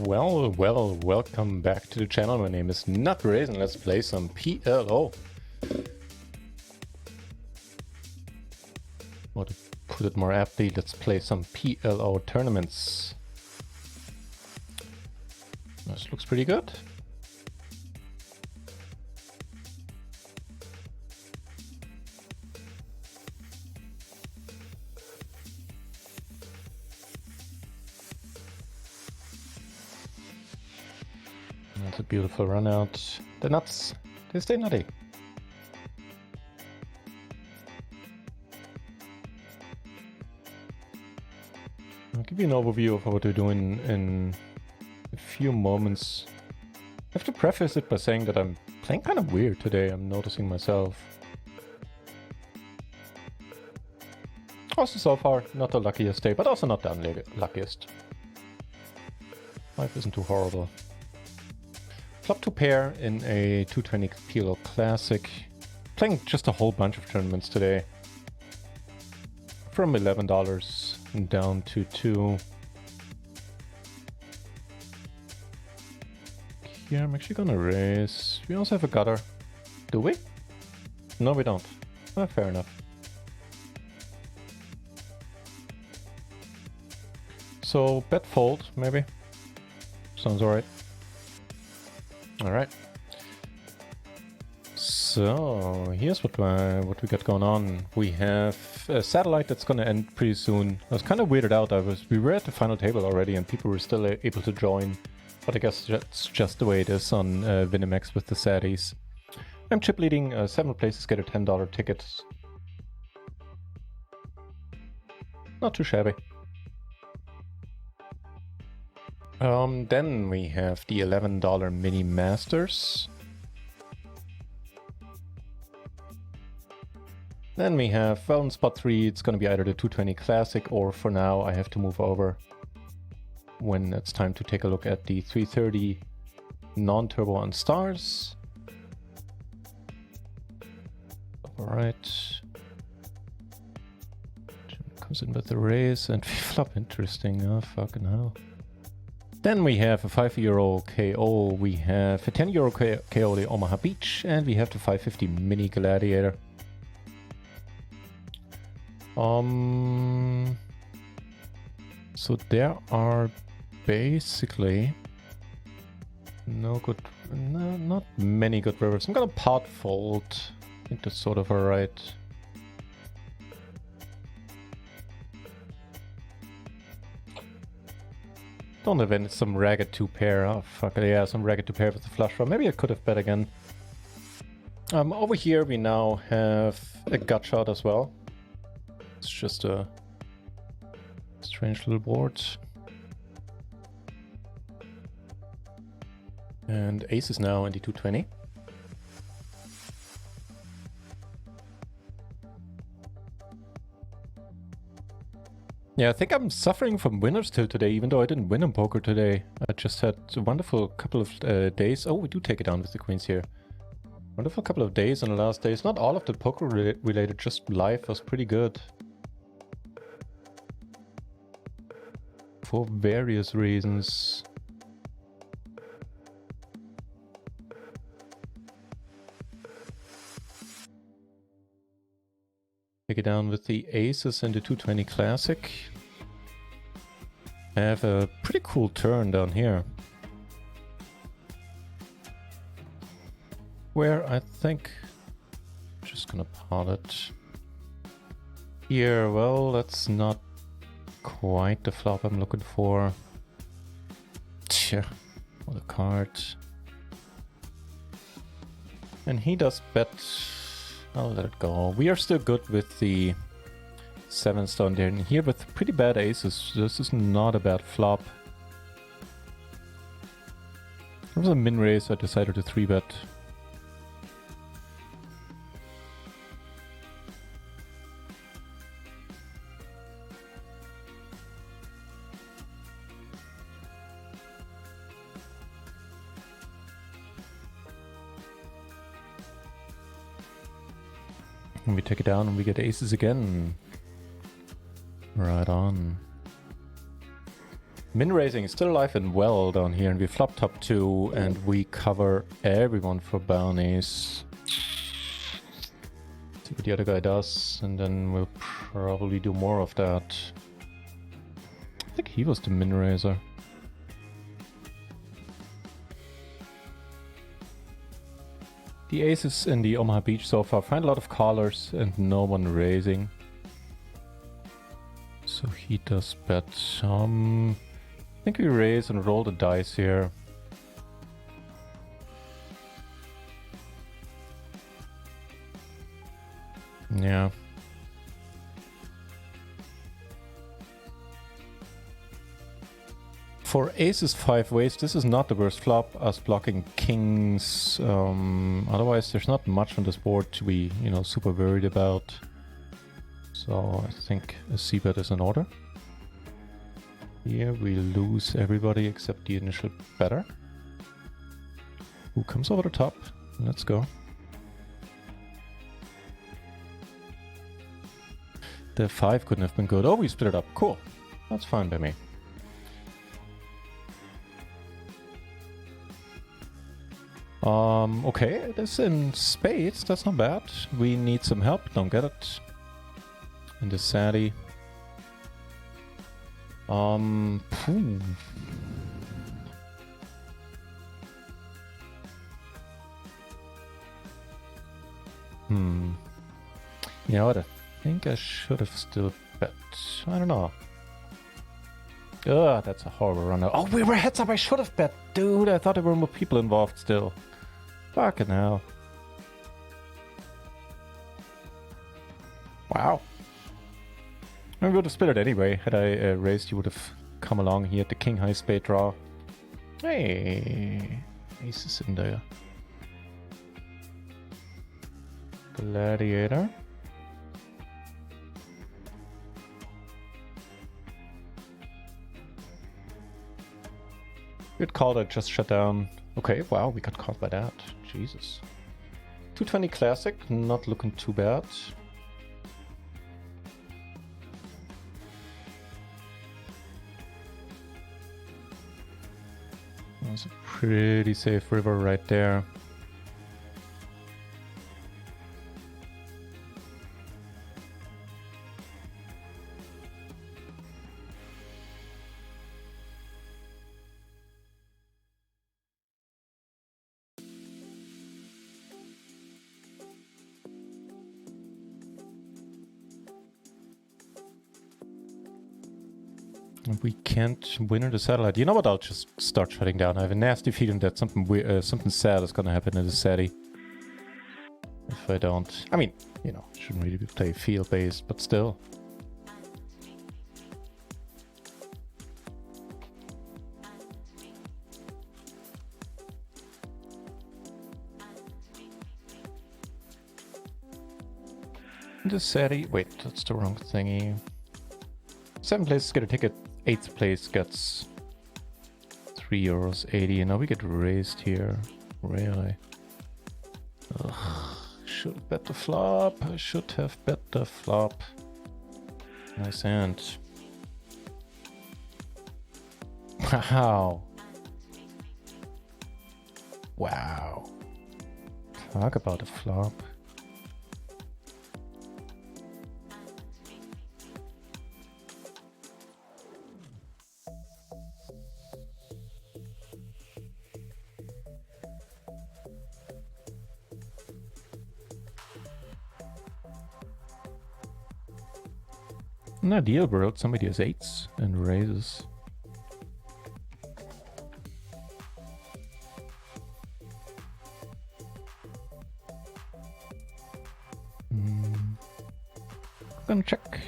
Welcome back to the channel. My name is NutRaisin. Let's play some PLO. Or to put it more aptly, let's play some PLO tournaments. This looks pretty good. That's a beautiful run out. The nuts, they stay nutty. I'll give you an overview of what we're doing in a few moments. I have to preface it by saying that I'm playing kind of weird today, I'm noticing myself. Also so far, not the luckiest day, but also not the unluckiest. Life isn't too horrible. Flop to pair in a 220 PLO Classic. Playing just a whole bunch of tournaments today. From $11 down to $2. Here I'm actually gonna raise. We also have a gutter. Do we? No, we don't. Oh, fair enough. So bet fold, maybe. Sounds alright. Alright. So here's what we got going on. We have a satellite that's gonna end pretty soon. I was kind of weirded out. We were at the final table already and people were still able to join. But I guess that's just the way it is on Vinimex with the Saddies. I'm chip leading 7 places, get a $10 ticket. Not too shabby. Then we have the $11 Mini Masters. Then we have, well, in spot 3, it's going to be either the 220 Classic or for now I have to move over when it's time to take a look at the 330 non-turbo on stars. Alright. Comes in with the raise and we flop. Interesting. Oh, fucking hell. Then we have a €5 KO, we have a €10 KO the Omaha Beach, and we have the 550 Mini Gladiator. So there are basically not many good rivers. I'm gonna pot fold. I think that's sort of alright. Don't have any, some ragged 2 pair. Oh fuck it, yeah, some ragged 2 pair with the flush draw. Maybe I could have bet again. Over here we now have a gut shot as well. It's just a strange little board. And ace is now in the 220. Yeah, I think I'm suffering from winner's tilt today, even though I didn't win in poker today. I just had a wonderful couple of days. Oh, we do take it down with the queens here. Wonderful couple of days in the last days. Not all of the poker related, just life was pretty good. For various reasons. Take it down with the aces in the 220 Classic. I have a pretty cool turn down here. Where I think I'm just gonna pot it. Here, well, that's not quite the flop I'm looking for. Tja, what a card. And he does bet. I'll let it go. We are still good with the 7 stone there. And here with pretty bad aces, this is not a bad flop. There was a min raise, I decided to 3-bet. And we take it down and we get aces again. Right on. Min raising is still alive and well down here, and we flop top 2 and we cover everyone for bounties. See what the other guy does, and then we'll probably do more of that. I think he was the min raiser. The aces in the Omaha Beach so far find a lot of callers and no one raising. So he does bet. I think we raise and roll the dice here. Yeah. For aces 5 ways, this is not the worst flop. Us blocking kings. Otherwise, there's not much on this board to be, you know, super worried about. So I think a c-bet is in order. Here we lose everybody except the initial better. Who comes over the top? Let's go. The 5 couldn't have been good. Oh, we split it up. Cool. That's fine by me. Okay, it is in spades. That's not bad. We need some help. Don't get it. In the Sadie. Phew. You know what? I think I should have still bet. I don't know. Ugh, that's a horrible run. Oh, we were heads up. I should have bet. Dude, I thought there were more people involved still. Fucking hell. Wow. I would have split it anyway. Had I raised, you would have come along. He had the king high spade draw. Hey, ace is in there. Gladiator. Good call that just shut down. Okay, wow, we got caught by that. Jesus. 220 classic, not looking too bad. That's a pretty safe river right there. We can't win the satellite. You know what? I'll just start shutting down. I have a nasty feeling that something sad is gonna happen in the SATI. If I don't... I mean, you know, shouldn't really play field-based, but still. The SATI... Wait, that's the wrong thingy. 7th place is gonna take it. 8th place gets €3.80, and now we get raised here. Really? Ugh. Should have bet the flop. I should have bet the flop. Nice hand. Wow. Wow. Talk about a flop. An ideal world, somebody has 8s and raises. I'm gonna check.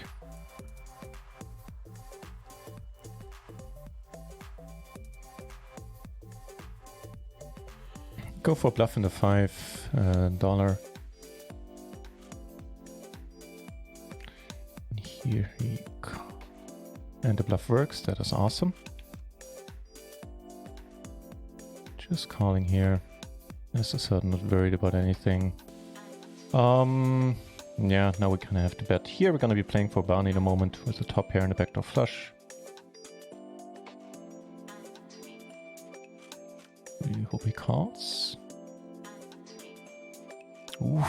Go for bluff in the $5. Here he go. And the bluff works. That is awesome. Just calling here. As I said, not worried about anything. Yeah, now we kind of have to bet. Here we're going to be playing for bounty in a moment with the top pair and the backdoor flush. We hope he calls. Oof.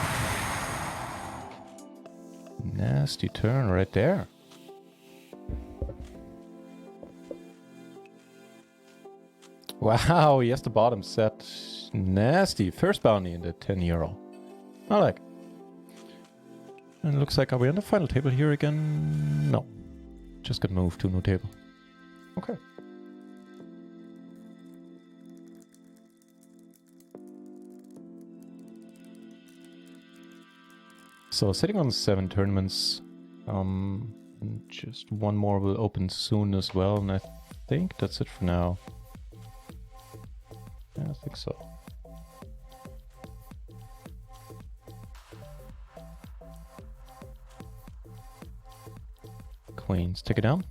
Nasty turn right there. Wow, he has the bottom set. Nasty. First bounty in the 10 euro. I like. And it looks like, are we on the final table here again? No. Just got moved to a new table. Okay. So sitting on 7 tournaments. Just one more will open soon as well, and I think that's it for now. Yeah, I think so. Queens, take it down.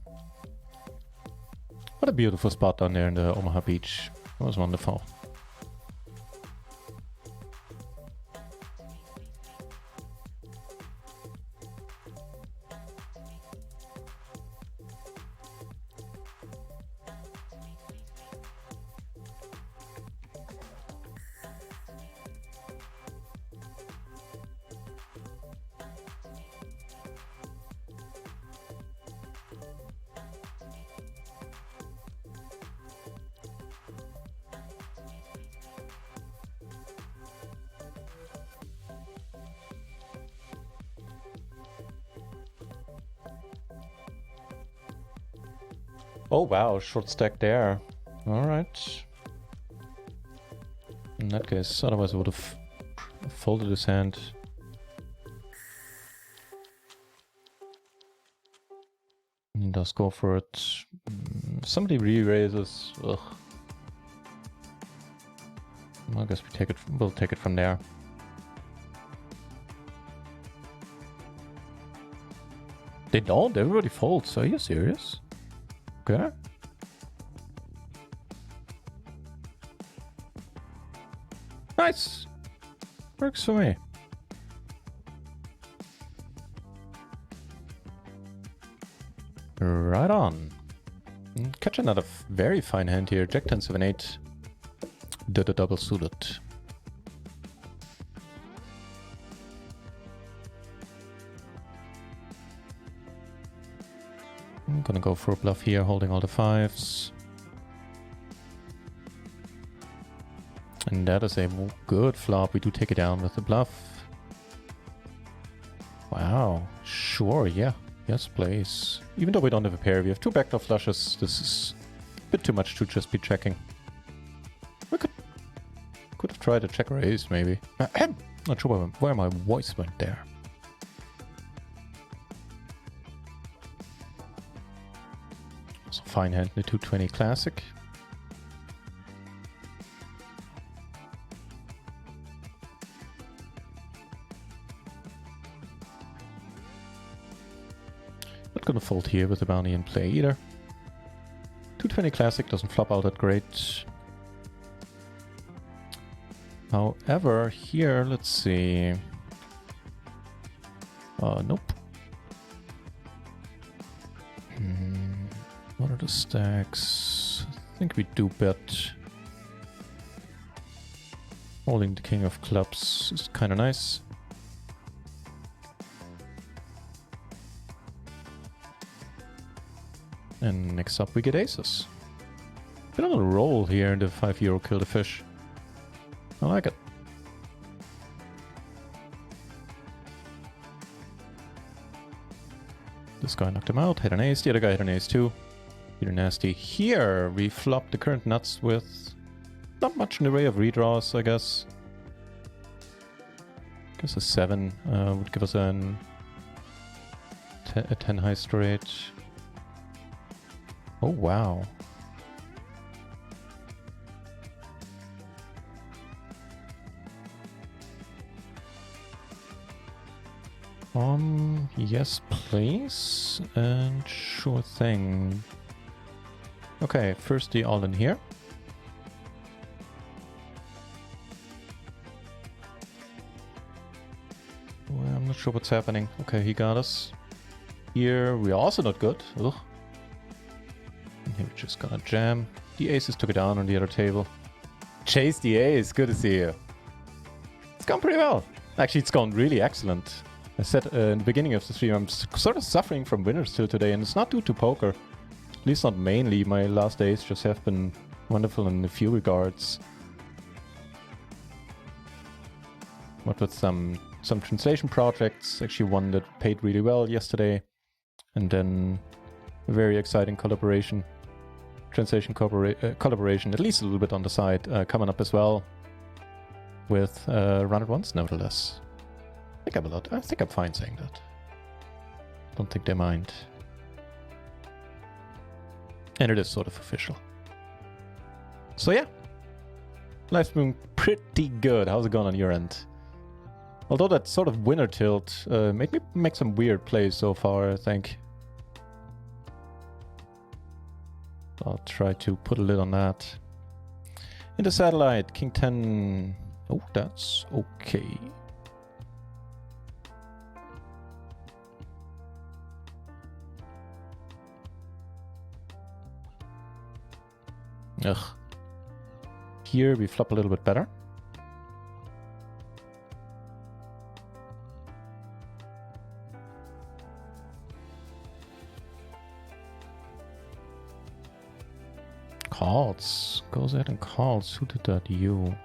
What a beautiful spot down there in the Omaha Beach. That was wonderful. Oh wow, short stack there. Alright. In that case, otherwise I would have folded his hand. He does go for it. Somebody re-raises. Ugh. I guess we'll take it from there. They don't? Everybody folds. Are you serious? Okay. Nice. Works for me. Right on. Catch another very fine hand here. Jack 10, 7, 8. The double suited. I'm gonna go for a bluff here, holding all the 5s. And that is a good flop. We do take it down with the bluff. Wow. Sure, yeah. Yes, please. Even though we don't have a pair, we have 2 backdoor flushes. This is a bit too much to just be checking. We could have tried a check raise, maybe. Not sure where my voice went there. Also fine hand, the 220 classic. Not gonna fold here with the bounty in play either. 220 classic doesn't flop out that great. However, here, let's see. Nope. What are the stacks? I think we do bet. Holding the king of clubs is kind of nice. And next up we get aces. Been on a roll here in the 5 euro kill the fish. I like it. This guy knocked him out, hit an ace, the other guy hit an ace too. Peter nasty. Here we flop the current nuts with not much in the way of redraws, I guess. Guess a 7 would give us a 10 high straight. Oh wow. Yes, please. And sure thing. Okay, first the all in here. Well, I'm not sure what's happening. Okay, he got us. Here, we're also not good. Ugh. And here we're just gonna jam. The aces took it down on the other table. Chase the Ace, good to see you. It's gone pretty well. Actually, it's gone really excellent. I said in the beginning of the stream, I'm sort of suffering from winners till today, and it's not due to poker. At least not mainly. My last days just have been wonderful in a few regards. But with some translation projects, actually one that paid really well yesterday. And then a very exciting collaboration. Translation collaboration, at least a little bit on the side, coming up as well. With Run It Once, nevertheless. I think I'm fine saying that. Don't think they mind. And it is sort of official. So yeah. Life's been pretty good. How's it going on your end? Although that sort of winner tilt made me make some weird plays so far, I think. I'll try to put a lid on that. In the satellite, King 10. Oh, that's okay. Ugh. Here we flop a little bit better. Calls. Goes ahead and calls. Suited that you.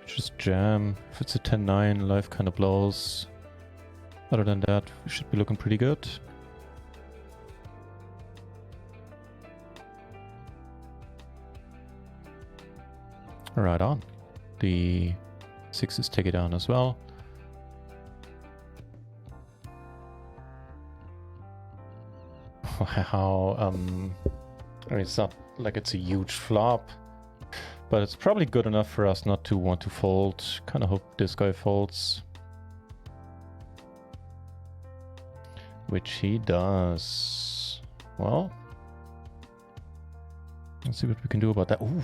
Just jam. If it's a 10-9, life kind of blows. Other than that, we should be looking pretty good. Right on. The 6s take it down as well. Wow. I mean, it's not like it's a huge flop, but it's probably good enough for us not to want to fold. Kind of hope this guy folds. Which he does. Well, let's see what we can do about that. Ooh.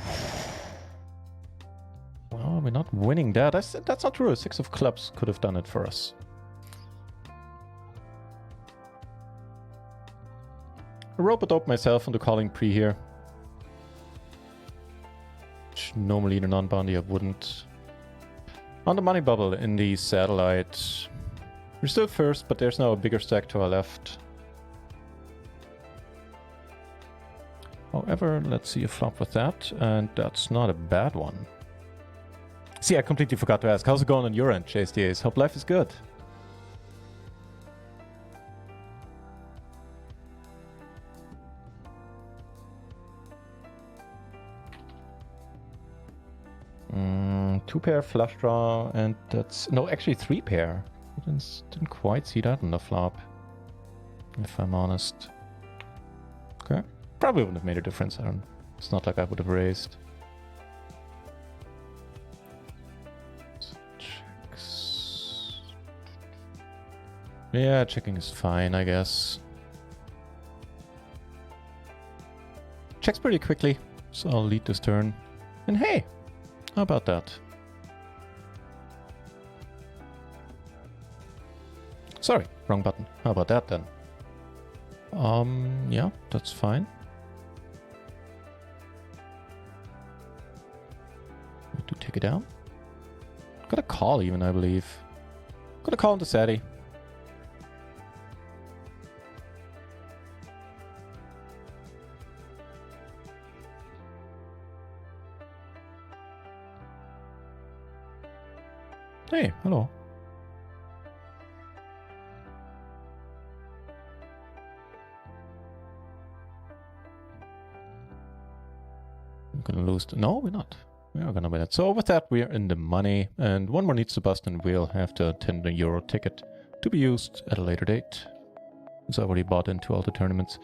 Well, we're not winning that. That's not true. A 6 of clubs could have done it for us. I rope-a-dope myself on the calling pre here. Which normally in a non-bounty I wouldn't. On the money bubble in the satellite. We're still first, but there's now a bigger stack to our left. However, let's see a flop with that, and that's not a bad one. See, I completely forgot to ask, how's it going on your end, Chase the Ace? Hope life is good. Two pair flush draw, and that's... No, actually 3 pair. I didn't quite see that on the flop, if I'm honest. Okay. Probably wouldn't have made a difference. It's not like I would have raised. Checks. Yeah, checking is fine, I guess. Checks pretty quickly, so I'll lead this turn. And hey, how about that? Sorry, wrong button. How about that then? Yeah, that's fine. To take it down. Got a call even, I believe. Got a call into Sadie. Hey, hello. I'm gonna lose. No, we're not. We are gonna win it. So with that, we are in the money, and one more needs to bust, and we'll have the €10 ticket to be used at a later date. It's already bought into all the tournaments.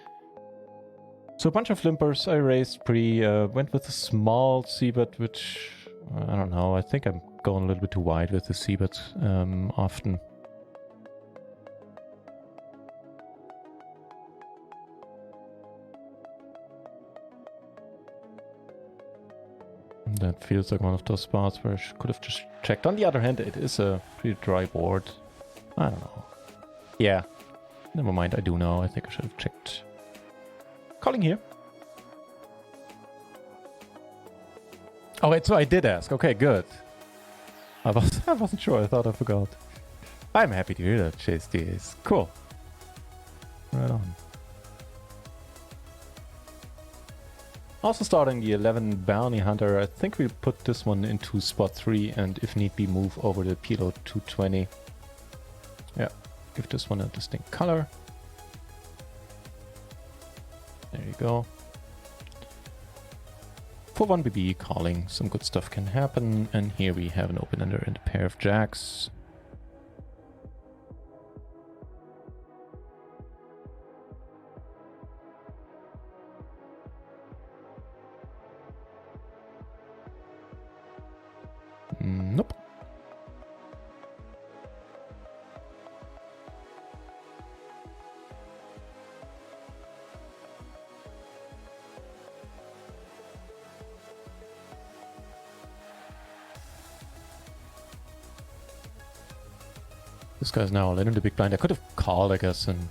So a bunch of limpers. I raised went with a small c-bet, which I don't know. I think I'm going a little bit too wide with the c-bet often. That feels like one of those spots where I could have just checked. On the other hand, it is a pretty dry board. I don't know. Yeah. Never mind, I do know. I think I should have checked. Calling here. Oh wait, so I did ask. Okay, good. I wasn't sure. I thought I forgot. I'm happy to hear that, Chase DS. Cool. Right on. Also starting the 11 Bounty Hunter. I think we put this one into spot 3 and if need be move over the PLO 220. Yeah, give this one a distinct color. There you go. For 1 BB calling, some good stuff can happen. And here we have an open ender and a pair of jacks. Nope. This guy's now all in the big blind. I could have called, I guess, and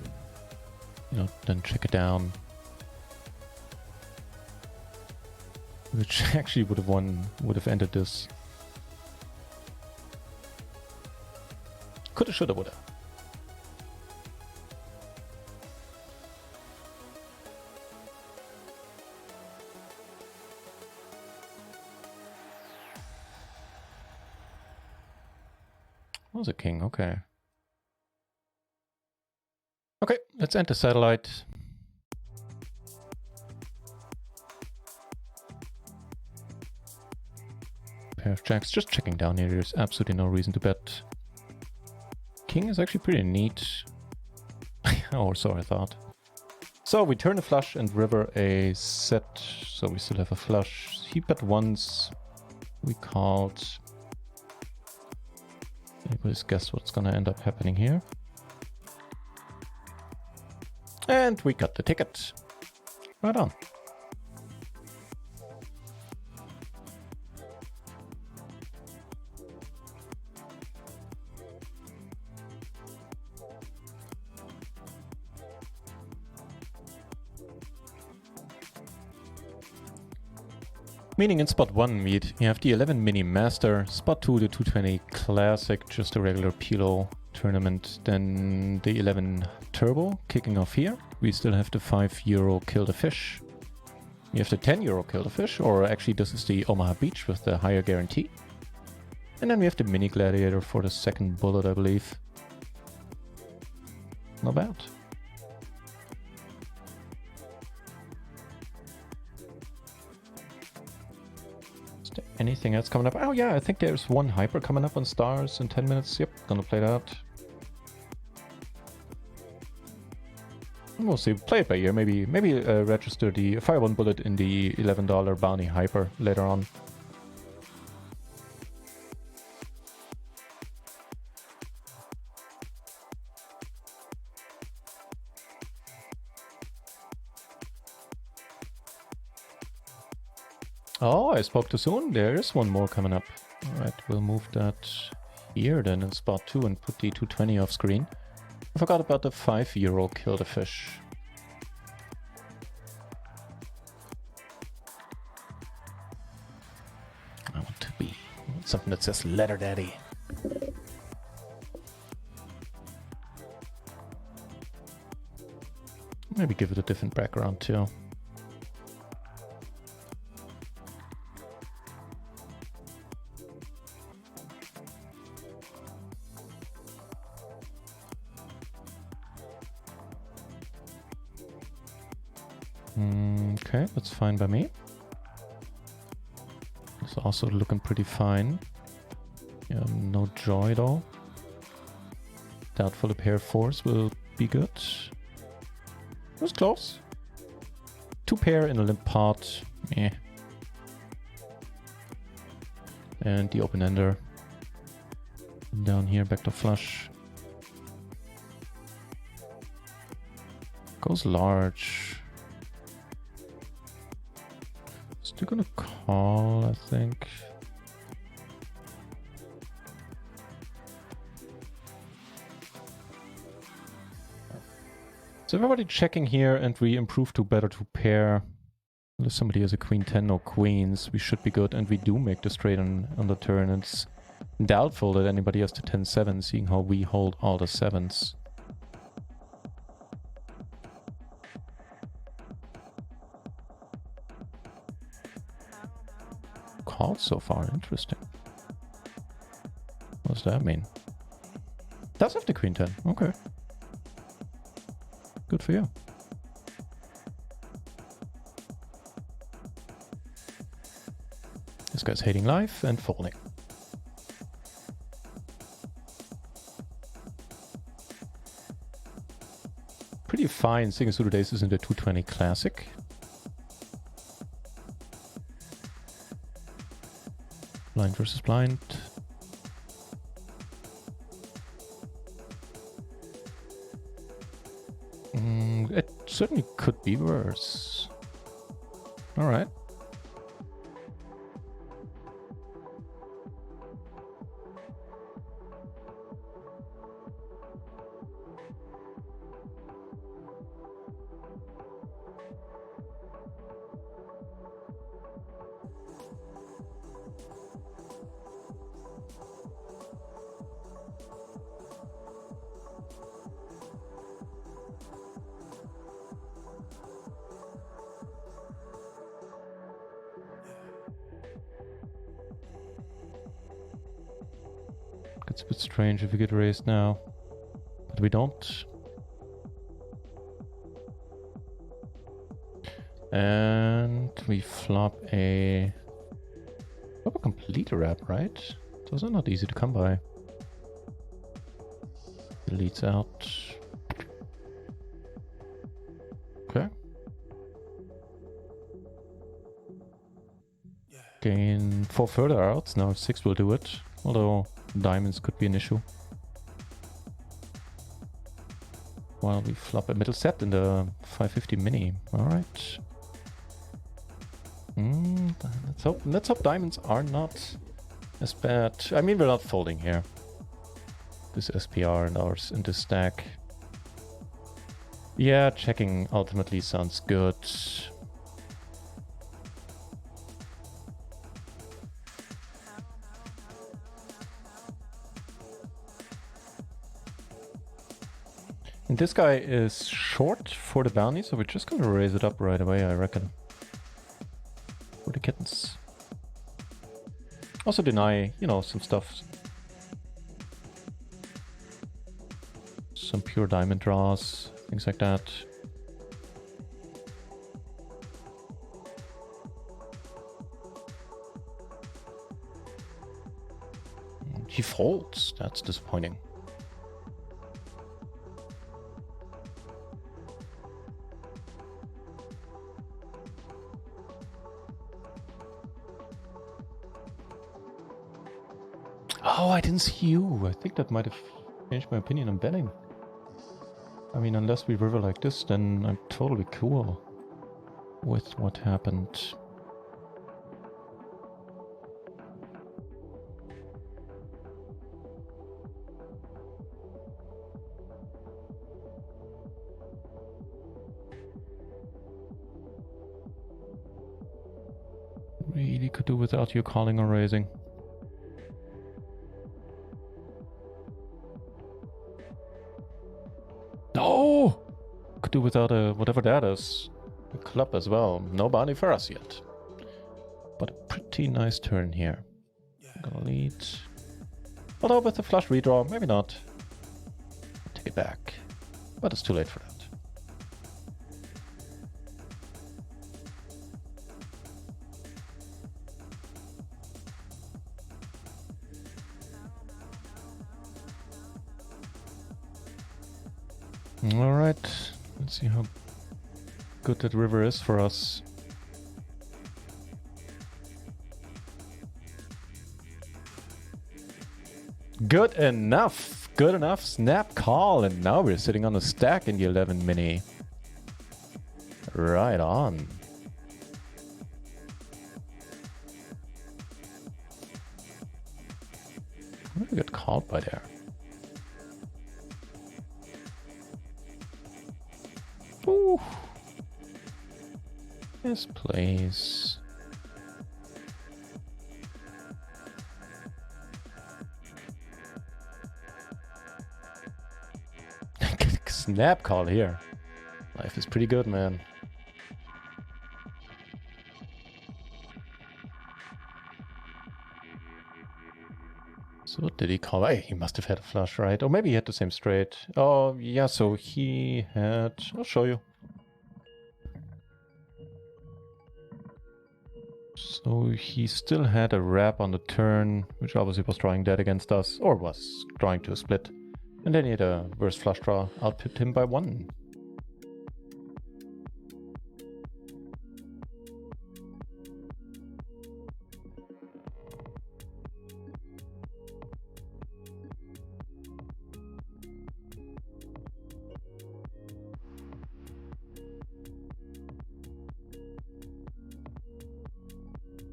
then check it down. Which actually would have ended this. Coulda, shoulda, woulda. Was a king, okay. Okay, let's enter satellite. Pair of jacks, just checking down here. There's absolutely no reason to bet. King is actually pretty neat. Or so I thought. So we turn a flush and river a set. So we still have a flush. He bet once. We called. Anybody's guess what's gonna end up happening here? And we got the ticket. Right on. Meaning in spot 1 meet, you have the 11 Mini Master, spot 2 the 220 Classic, just a regular PLO tournament, then the 11 Turbo kicking off here. We still have the €5 Kill the Fish. We have the €10 Kill the Fish, or actually this is the Omaha Beach with the higher guarantee. And then we have the Mini Gladiator for the second bullet, I believe. Not bad. Anything else coming up? Oh yeah, I think there's one hyper coming up on stars in 10 minutes. Yep, gonna play that. We'll see. Play it by ear. Maybe register the fire one bullet in the $11 bounty hyper later on. Oh, I spoke too soon. There is one more coming up. Alright, we'll move that here then in spot 2 and put the 220 off screen. I forgot about the €5 Kill the Fish. I want something that says Letter Daddy. Maybe give it a different background too. Okay, that's fine by me. It's also looking pretty fine. Yeah, no joy though. Doubtful a pair of 4s will be good. It was close. 2 pair in a limp pot. Meh. And the open ender. Down here, back to flush. Goes large. Still gonna call, I think. So everybody checking here, and we improve to better to pair. Unless somebody has a queen 10 or queens, we should be good, and we do make the straight on the turn. It's doubtful that anybody has the 10-7, seeing how we hold all the 7s. Called so far, interesting. What does that mean? Does have the queen 10, okay. Good for you. This guy's hating life and folding. Pretty fine single suited aces in the 220 classic. Blind versus blind. It certainly could be worse. All right. It's a bit strange if we get raised now, but we don't. And we flop a complete wrap, right? Those are not easy to come by. Deletes out. Okay. Gain 4 further outs. Now 6 will do it. Although diamonds could be an issue. While we flop a middle set in the 550 mini. Alright. Let's hope diamonds are not as bad. I mean, we're not folding here. This SPR and ours in this stack. Yeah, checking ultimately sounds good. And this guy is short for the bounty, so we're just gonna raise it up right away, I reckon. For the kittens. Also deny, you know, some stuff. Some pure diamond draws, things like that. He folds, that's disappointing. Oh, I didn't see you. I think that might have changed my opinion on betting. I mean, unless we river like this, then I'm totally cool with what happened. Really could do without you calling or raising. No! Could do without a whatever that is. A club as well. No bounty for us yet. But a pretty nice turn here. Gonna lead. Although with the flush redraw, maybe not. Take it back. But it's too late for that. Alright, let's see how good that river is for us. Good enough! Good enough, snap call, and now we're sitting on a stack in the 11 mini. Right on. What did we get called by there? Ooh. Yes, please. Snap call here. Life is pretty good, man. So what did he call? Hey, he must have had a flush, right? Or maybe he had the same straight. Oh, yeah, so he had... I'll show you. So he still had a wrap on the turn, which obviously was drawing dead against us, or was drawing to a split. And then he had a worse flush draw. Outpipped him by 1.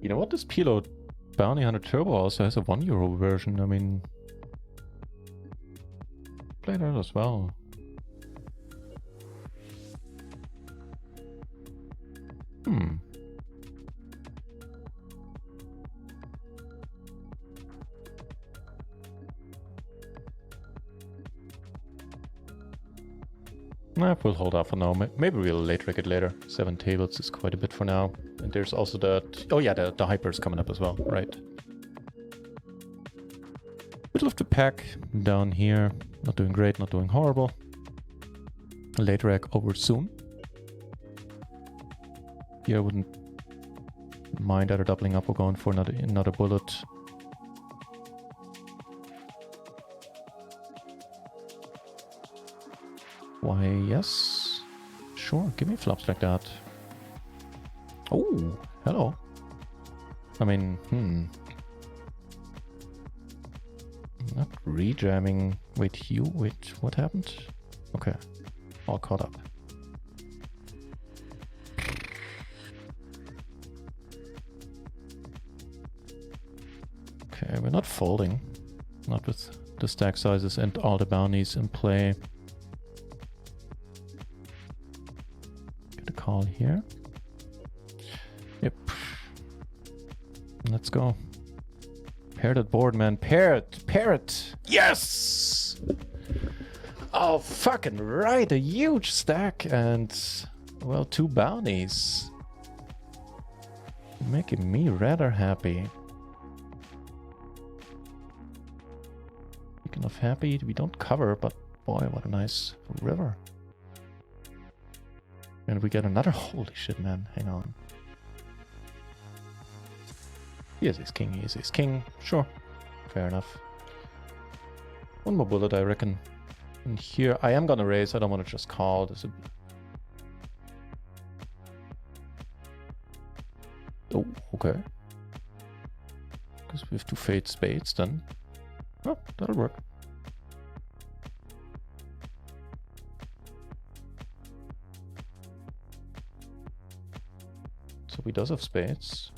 You know what? This PLO Bounty Hunter Turbo also has a €1 version. I mean, play that as well. We'll hold off for now. Maybe we'll late rig it later. 7 tables is quite a bit for now. And there's also that... Oh yeah, the hyper is coming up as well, right? Middle of the pack, down here. Not doing great, not doing horrible. Late reg over soon. Here I wouldn't mind either doubling up or going for another bullet. Why, yes. Sure, give me flops like that. Oh, hello. I mean, Not rejamming. Wait, what happened? Okay, all caught up. Okay, we're not folding. Not with the stack sizes and all the bounties in play. Call here. Yep. Let's go. Pair that board, man. Pair it. Pair it. Yes! Oh, fucking right. A huge stack and, well, 2 bounties. Making me rather happy. Speaking of happy, we don't cover, but boy, what a nice river. And we get another... Holy shit, man. Hang on. He is his king. He is his king. Sure. Fair enough. 1 more bullet, I reckon. And here, I am gonna raise. I don't want to just call. This would... Oh, okay. Because we have 2 fade spades, then. Oh, that'll work. So he does have spades.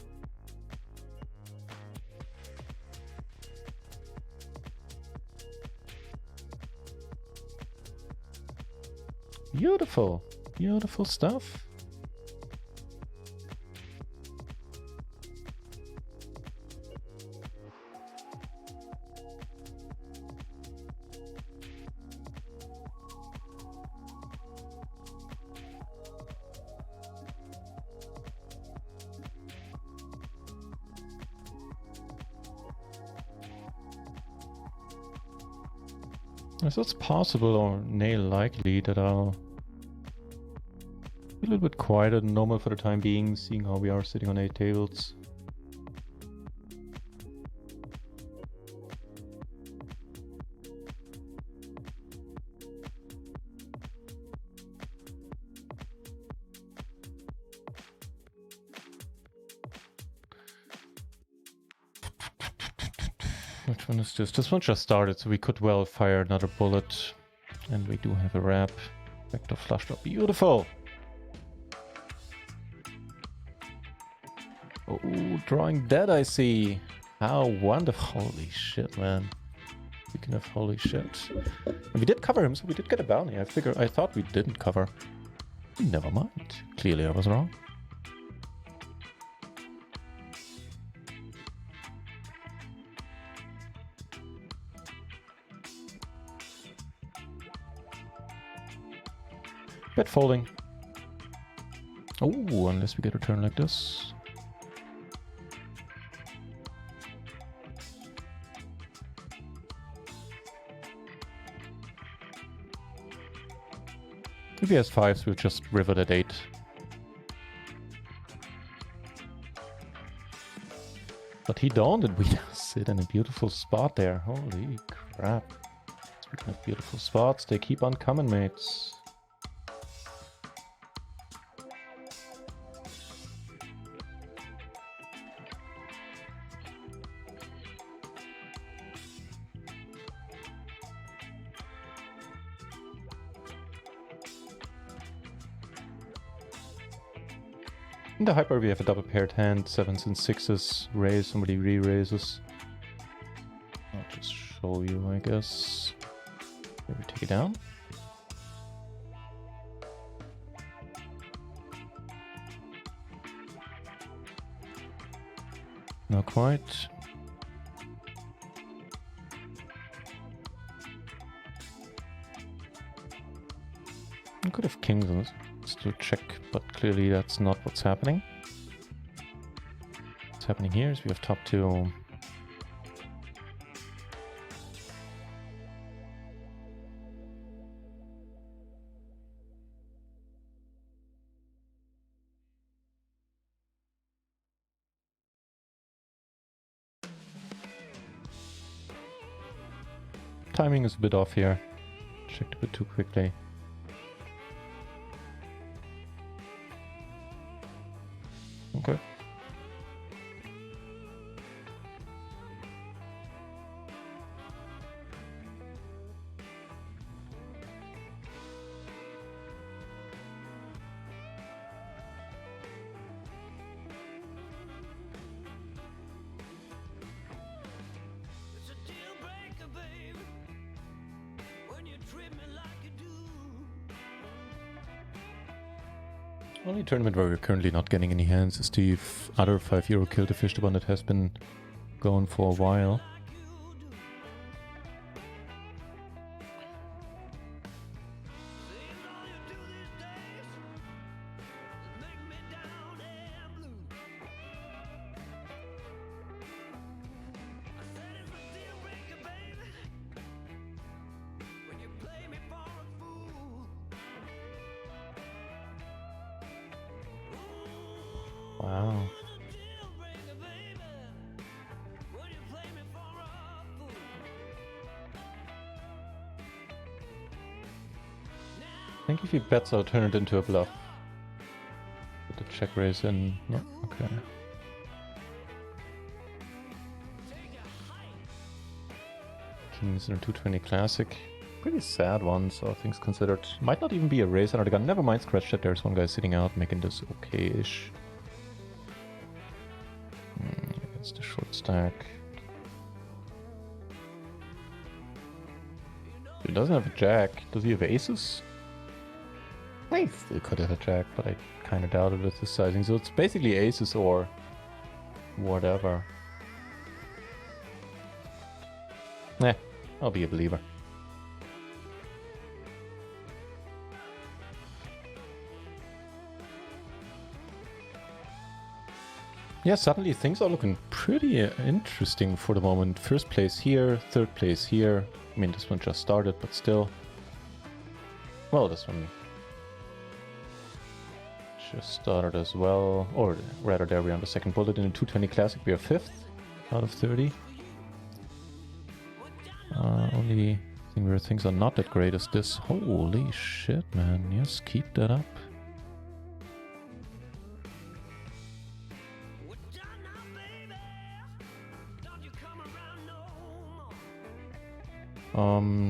Beautiful. Beautiful stuff. So it's possible or nail likely that I'll be a little bit quieter than normal for the time being, seeing how we are sitting on 8 tables. Which one is this? This one just started, so we could well fire another bullet. And we do have a wrap. Vector flush draw. Beautiful! Oh, drawing dead, I see. How wonderful. Holy shit, man. Speaking of holy shit. And we did cover him, so we did get a bounty. I thought we didn't cover. Never mind. Clearly I was wrong. Bet folding. Oh, unless we get a turn like this. If he has fives, we'll just river at 8. But he don't, and we sit in a beautiful spot there. Holy crap. Speaking of beautiful spots, they keep on coming, mates. In the hyper we have a double paired hand, 7s and 6s, raise, somebody re-raises. I'll just show you, I guess. Maybe take it down. Not quite. I could have kings on this. Still check, but clearly that's not what's happening. What's happening here is we have top 2. Timing is a bit off here. Checked a bit too quickly. Okay. Only tournament where we're currently not getting any hands is the other €5 kill the fish, the one that has been going for a while. Wow. I think if he bets, I'll turn it into a bluff. Put the check raise in. No, okay. Kings in a 220 classic. Pretty sad one, so things considered. Might not even be a raise under the gun. Never mind, scratch that. There's one guy sitting out, making this okay-ish. That's the short stack. He doesn't have a jack. Does he have aces? I still could have a jack, but I kind of doubt it with the sizing. So it's basically aces or whatever. Nah, I'll be a believer. Yeah, suddenly things are looking pretty interesting for the moment. First place here, third place here. I mean, this one just started, but still. Well, this one just started as well. Or rather, there we are on the second bullet. In the 220 Classic, we are 5th out of 30. Only thing where things are not that great is this. Holy shit, man. Yes, keep that up.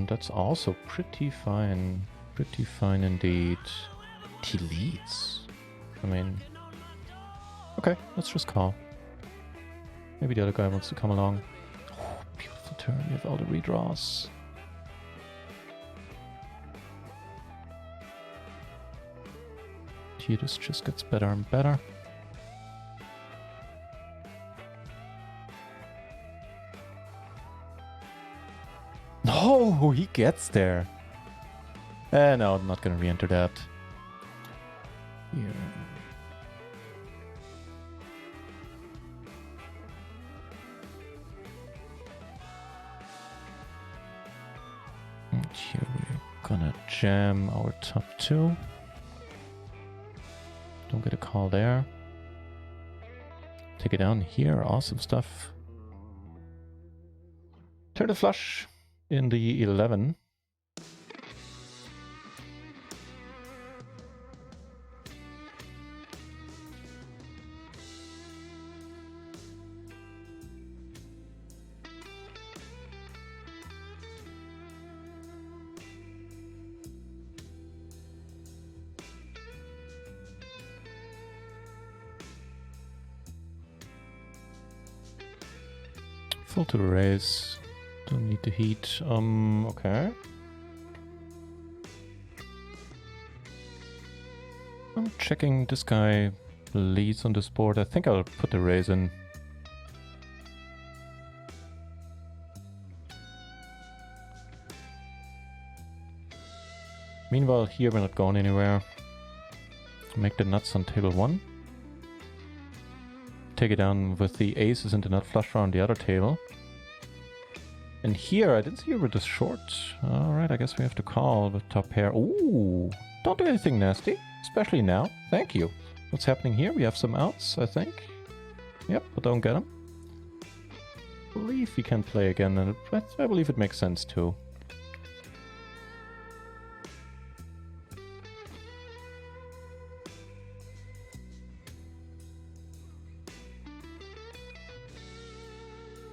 That's also pretty fine. Pretty fine indeed. He leads. I mean... Okay, let's just call. Maybe the other guy wants to come along. Oh, beautiful turn. We have all the redraws. here this just gets better and better. No, he gets there. No, I'm not gonna re-enter that. Here. And here we're gonna jam our top 2. Don't get a call there. Take it down here, awesome stuff. Turn the flush in the 11. Full to the raise. Don't need the heat. Okay. I'm checking this guy leads on this board. I think I'll put the raise in. Meanwhile, here we're not going anywhere. Make the nuts on table 1. Take it down with the aces and the nut flush draw on the other table. And here, I didn't see you with the short. Alright, I guess we have to call with top pair. Ooh, don't do anything nasty, especially now. Thank you. What's happening here? We have some outs, I think. Yep, but don't get them. I believe we can play again, and I believe it makes sense too.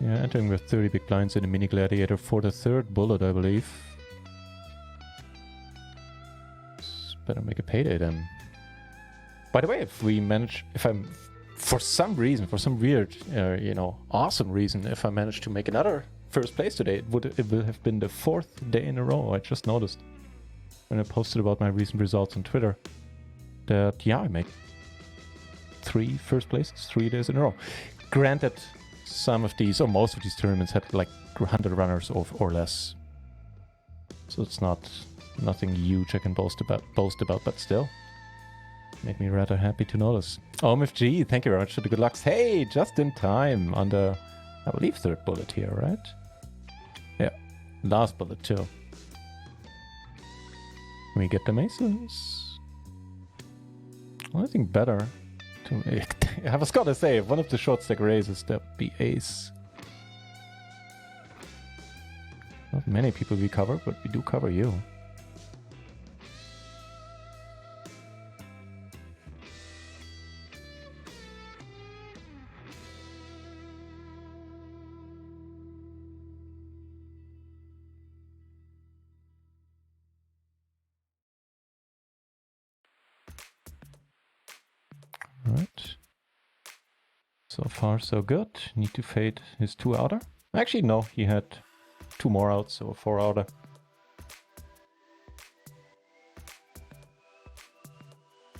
Yeah, entering with 30 big blinds in a mini gladiator for the 3rd bullet, I believe. Better make a payday then. By the way, if I'm, for some reason, for some weird, you know, awesome reason, if I manage to make another first place today, it will have been the 4th day in a row. I just noticed when I posted about my recent results on Twitter that, yeah, I made 3 first places 3 days in a row. Granted, some of these, or most of these tournaments had like 100 runners or less. So it's nothing huge I can boast about, but still. Made me rather happy to notice. OMFG, thank you very much for the good lucks. Hey, just in time on the, I believe, 3rd bullet here, right? Yeah, last bullet too. We get the aces. Only thing better to make, I was gonna say, if one of the short stack raises, that'd be ace. Not many people we cover, but we do cover you. Right. So far, so good. Need to fade his 2 outer. Actually, no, he had 2 more outs, so a 4 outer.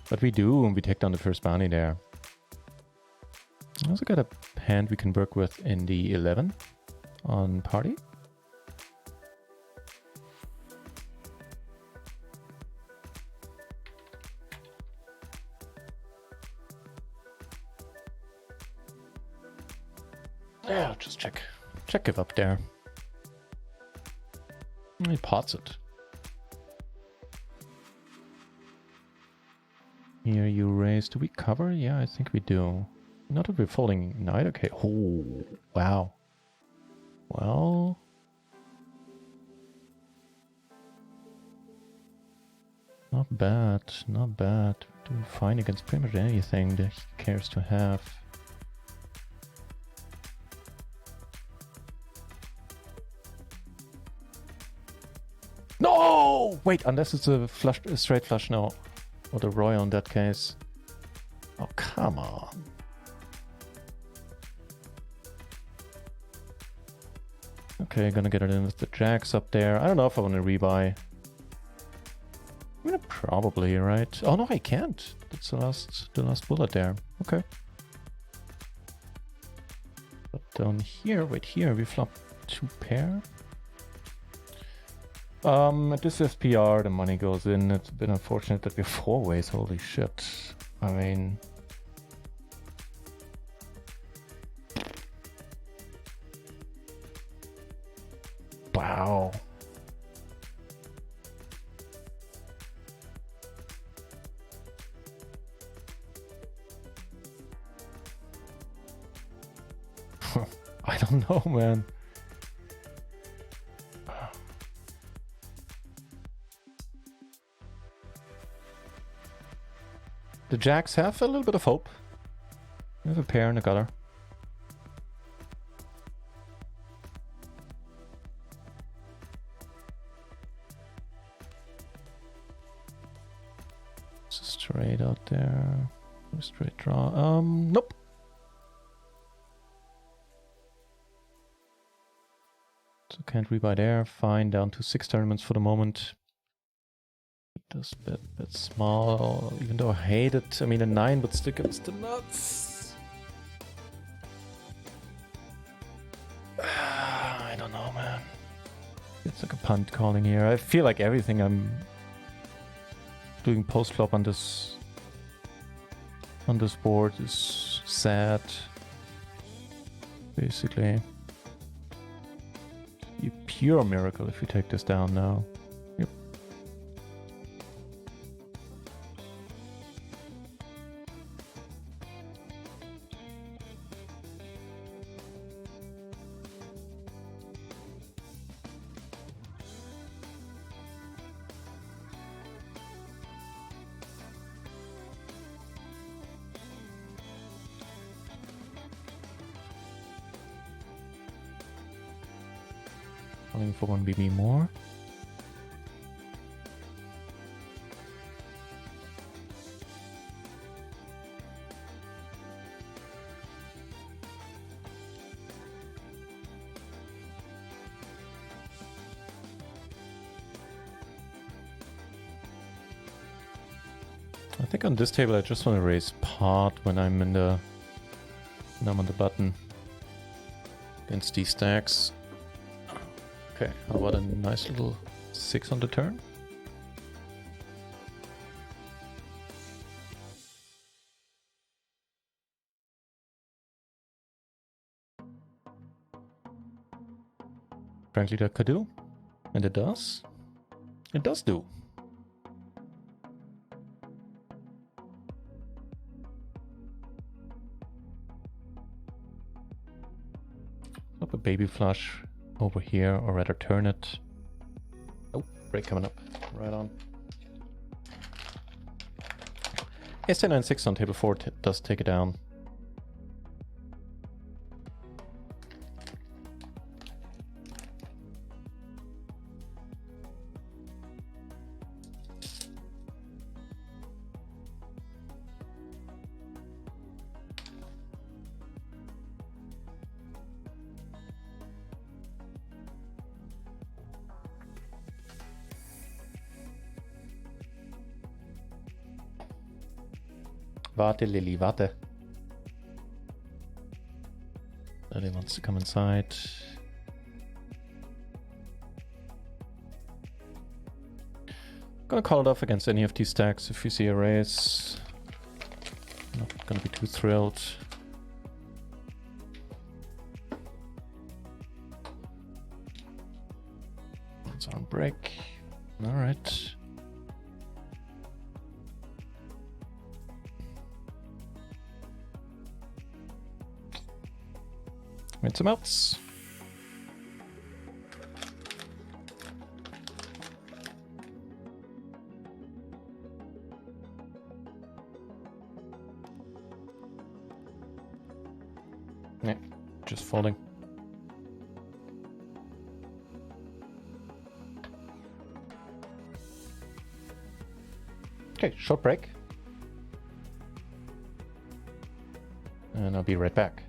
But we do, and we take down the first bounty there. I also got a hand we can work with in the 11 on party. Yeah, just check give up there. He pots it. Here you raise. Do we cover? Yeah, I think we do. Not if we're folding knight. Okay. Oh, wow. Well. Not bad. Not bad. Doing fine against pretty much anything that he cares to have. No! Wait, unless it's a flush, a straight flush, no. Or the royal in that case. Oh, come on. Okay, gonna get it in with the jacks up there. I don't know if I want to rebuy. mean, probably, right? Oh no, I can't. That's the last bullet there. Okay. But down here, right here, we flop 2 pair. At this SPR, the money goes in. It's a bit unfortunate that we're 4 ways. Holy shit. I mean... Wow. I don't know, man. The jacks have a little bit of hope. We have a pair and a gutter. It's a straight out there. No straight draw. Nope. So can't rebuy there. Fine, down to 6 tournaments for the moment. Does bet small, even though I hate it. I mean, a 9 would stick against the nuts. I don't know, man. It's like a punt calling here. I feel like everything I'm doing post flop on this board is sad. Basically, a pure miracle if you take this down now. Yep. Calling for 1 BB more. I think on this table I just want to raise pot when I'm on the button against these stacks. Okay, how about a nice little 6 on the turn? Frankly, that could do. And it does. It does do. Up a baby flush over here, or rather turn it. Oh, break coming up. Right on. Ace 10 9 6 on table 4 does take it down. Warte, Lily, warte. Lily wants to come inside. Gonna call it off against any of these stacks if we see a raise. Not gonna be too thrilled. It's on break. Alright. Made some outs. Yeah, just folding. Okay, short break. And I'll be right back.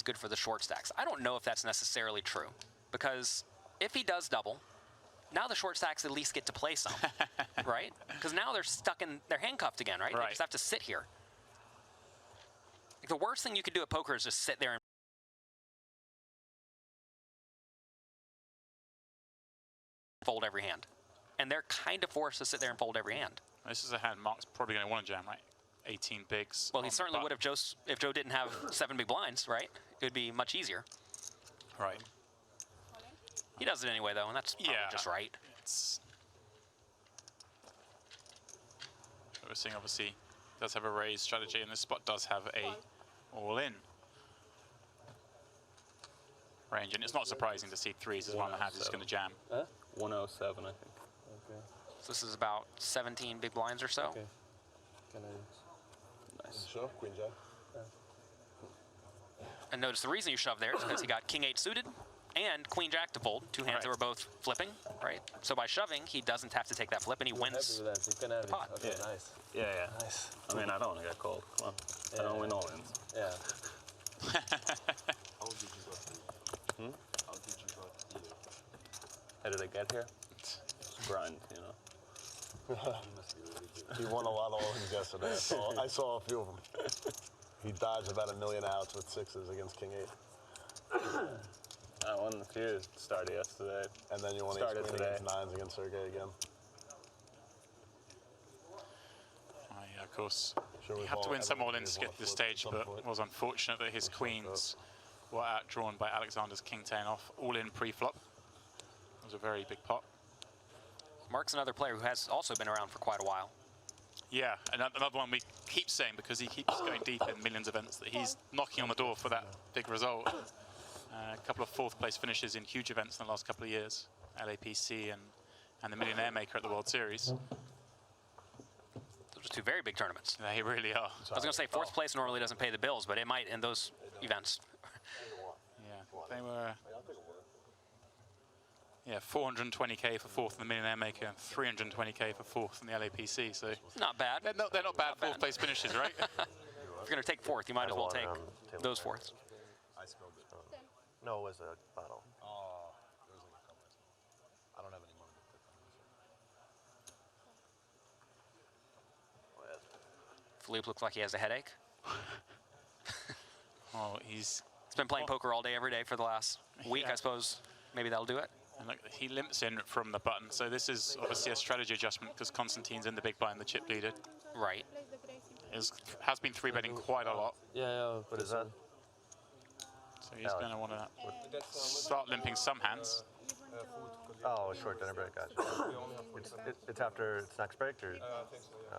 is good for the short stacks. I don't know if that's necessarily true, because if he does double, now the short stacks at least get to play some, right? Because now they're handcuffed again, right? They just have to sit here. Like, the worst thing you could do at poker is just sit there and fold every hand. And they're kind of forced to sit there and fold every hand. This is a hand Mark's probably going to want to jam, right? 18 bigs. Well, he certainly would if Joe didn't have 7 big blinds, right? It would be much easier. Right. He does it anyway, though, and that's probably just right. So we're seeing, obviously, does have a raise strategy, and this spot does have a all-in range, and it's not surprising to see threes as one of the hands is going to jam. 107, I think. Okay. So this is about 17 big blinds or so. Okay. Can I? Nice. Sure, Queen Jack. And notice the reason you shoved there is because he got King 8 suited and Queen Jack to fold, 2 hands that were both flipping, right? So by shoving, he doesn't have to take that flip, and he wins the pot. Okay, nice. Yeah, yeah. Nice. I mean, I don't want to get called. Come on. I don't win all ins. Yeah. How did you go to How did you go to deal? How did I get here? Grind, you know. You must be really good. He won a lot of all-ins yesterday. I saw a few of them. He dodged about 1 million outs with 6s against King 8. I won a few started yesterday. And then you won Started Queen today. against 9s against Sergey again. Yeah, of course. Sure, He we've had to all- win some everybody all-ins to get wants to the flip at stage, some but point. it was unfortunate that his queens were outdrawn by Alexander's King 10 off all-in pre-flop. It was a very big pot. Mark's another player who has also been around for quite a while. Yeah, and another one we keep saying, because he keeps going deep in millions of events, that he's knocking on the door for that big result. A couple of 4th place finishes in huge events in the last couple of years. LAPC and the Millionaire Maker at the World Series. Those are 2 very big tournaments. They really are. I was going to say 4th place normally doesn't pay the bills, but it might in those events. Yeah, they were... Yeah, 420k for 4th in the Millionaire Maker and 320k for 4th in the LAPC. So Not bad. they're not bad 4th place finishes, right? If you're going to take 4th, you might as well take those 4ths. I spilled it. No, it was a bottle. Oh, there was like a couple. I don't have any money to put on Philippe looks like he has a headache. Oh, he's been playing poker all day, every day for the last week, I suppose. Maybe that'll do it. And look, he limps in from the button, so this is obviously a strategy adjustment because Constantine's in the big blind, the chip leader. Right. Has been 3-betting quite a lot. Yeah, What is that? So he's going to want to start limping some hands. Oh, a short dinner break, gotcha. It's after snack break, or? Oh,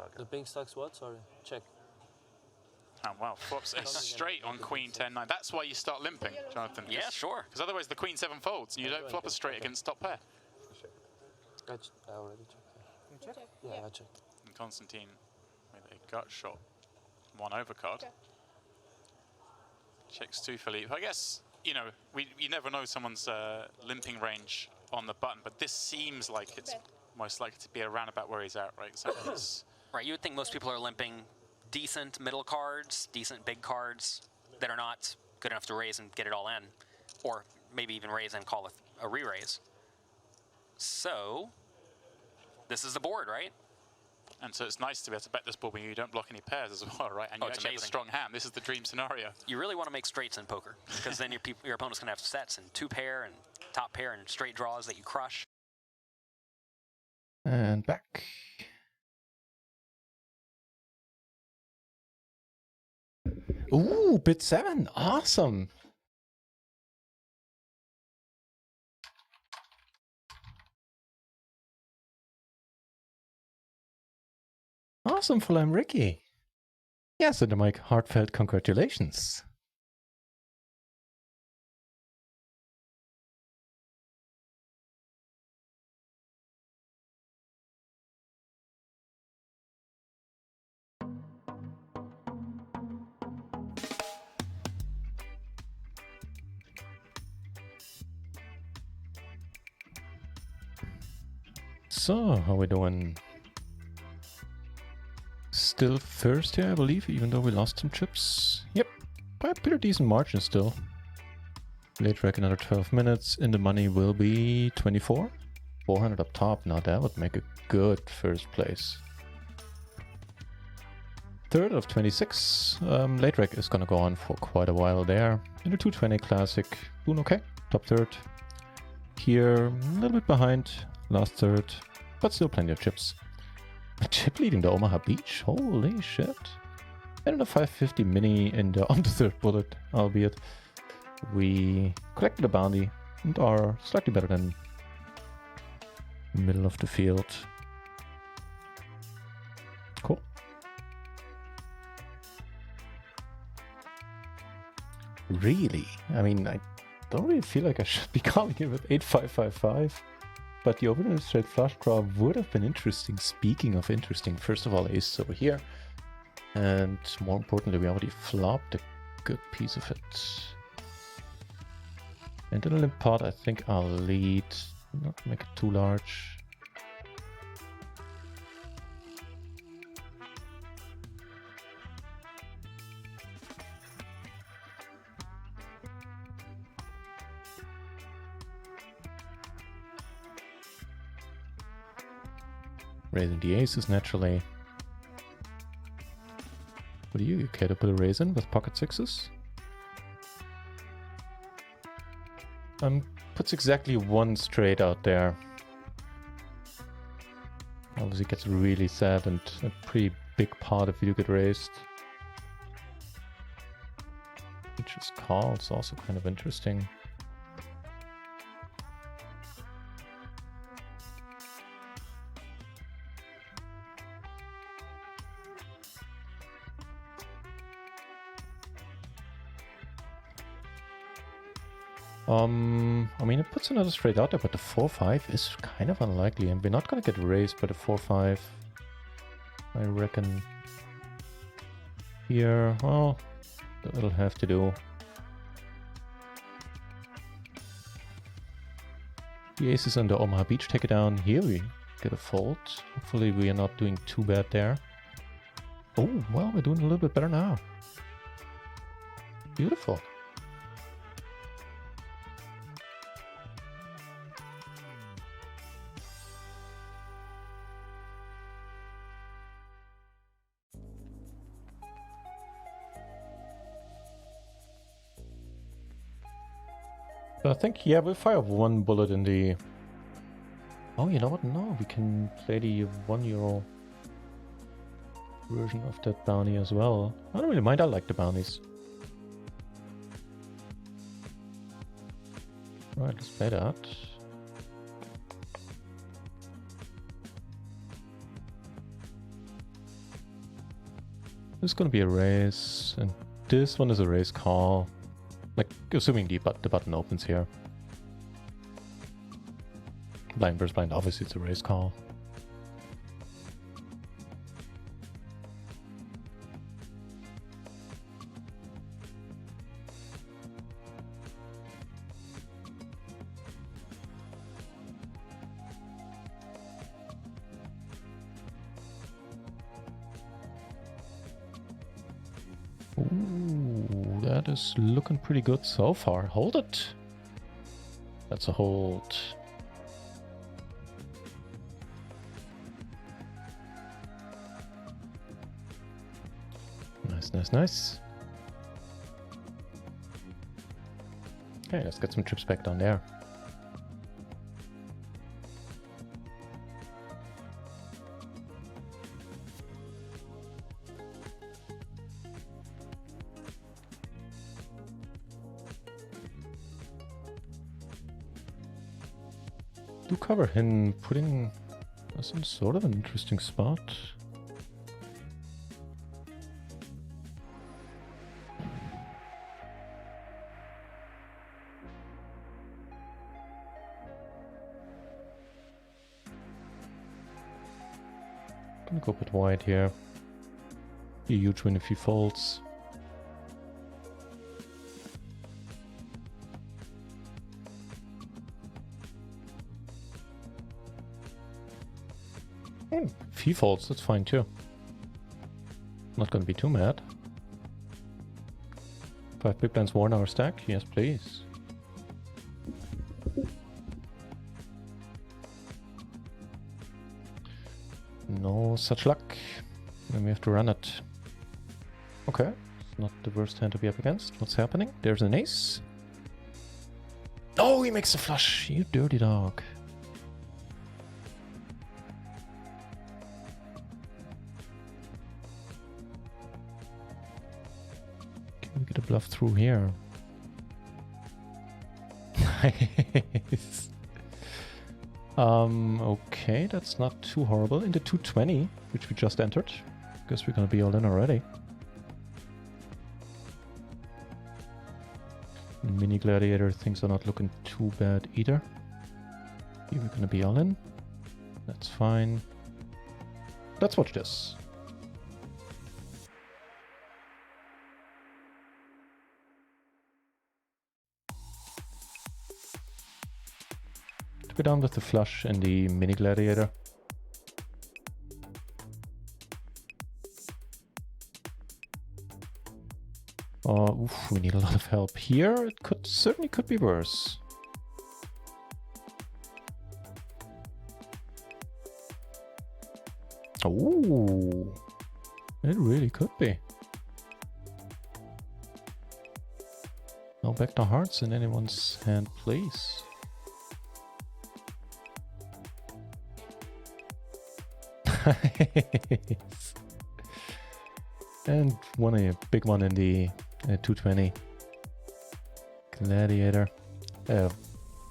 okay. The pink stacks what? Sorry. Check. Oh, wow, flops a straight on Queen 10-9. That's why you start limping, Jonathan. Yeah, sure. Because otherwise the Queen 7 folds, and you don't flop a straight against top pair. I already checked. You checked? Yeah, I checked. And Constantine with a gut shot, 1 overcard. Checks to Philippe. I guess, you know, you never know someone's limping range on the button, but this seems like it's most likely to be around about where he's at, right? So it's Right, you would think most people are limping decent middle cards, decent big cards that are not good enough to raise and get it all in, or maybe even raise and call a re-raise. So, this is the board, right? and so it's nice to be able to bet this board when you don't block any pairs as well, right? And you it's actually have a amazing. strong hand. This is the dream scenario. You really want to make straights in poker, because then your opponent's going to have sets and 2-pair and top pair and straight draws that you crush. And back. Ooh, bit 7. Awesome. Awesome for Ricky. Yes, and Mike, heartfelt congratulations. So, how we doing? Still first here, I believe, even though we lost some chips. Yep, by a pretty decent margin still. Late rec another 12 minutes. In the money will be 24. 400 up top. Now that would make a good first place. Third of 26. Late rec is gonna go on for quite a while there. In the 220 classic. Boon okay. Top third. Here, a little bit behind. Last third. But still plenty of chips. A chip leading the Omaha Beach? Holy shit. And a 550 mini in the, on the third bullet, albeit. We collected a bounty and are slightly better than middle of the field. Cool. Really? I mean, I don't really feel like I should be calling it with 8555. But the open and straight flush draw would have been interesting. Speaking of interesting, first of all, ace over here. And more importantly, we already flopped a good piece of it. And in a limp pot, I think I'll lead, not make it too large. Raising the aces naturally. What do you care to put a raise in with pocket sixes? Puts exactly one straight out there. Obviously gets really sad and a pretty big pot if you do get raised. He just calls, also kind of interesting. I mean, it puts another straight out there, but the 4-5 is kind of unlikely, and we're not gonna get raised by the 4-5. I reckon. Here, well, that'll have to do. The aces on the Omaha Beach take it down. Here we get a fold. Hopefully we are not doing too bad there. Oh, well, we're doing a little bit better now. Beautiful. I think, yeah, we'll fire one bullet in the... Oh, you know what? No, we can play the €1 version of that bounty as well. I don't really mind, I like the bounties. Right, let's play that. This is gonna be a raise, and this one is a raise call. Like, assuming the button opens here. Blind versus blind, obviously it's a raise call. Ooh, that is looking pretty good so far. Hold it. That's a hold. Nice, nice, nice. Okay, let's get some trips back down there. Do cover him putting us in sort of an interesting spot. Gonna go a bit wide here. Be a huge win if he folds. If he folds, that's fine too. Not gonna be too mad. 5 big blinds, 1 hour stack? Yes, please. No such luck. Then we have to run it. Okay. Not the worst hand to be up against. What's happening? There's an ace. Oh, he makes a flush. You dirty dog. Can we get a bluff through here? Nice. Okay, that's not too horrible. In the 220, which we just entered. Guess we're gonna be all in already. Mini Gladiator, things are not looking too bad either. Here we're gonna be all in. That's fine. Let's watch this. To be down with the flush in the Mini Gladiator. Oof, we need a lot of help here. It certainly could be worse. Oh, it really could be. No backdoor hearts in anyone's hand, please. And a big one in the 220 Gladiator,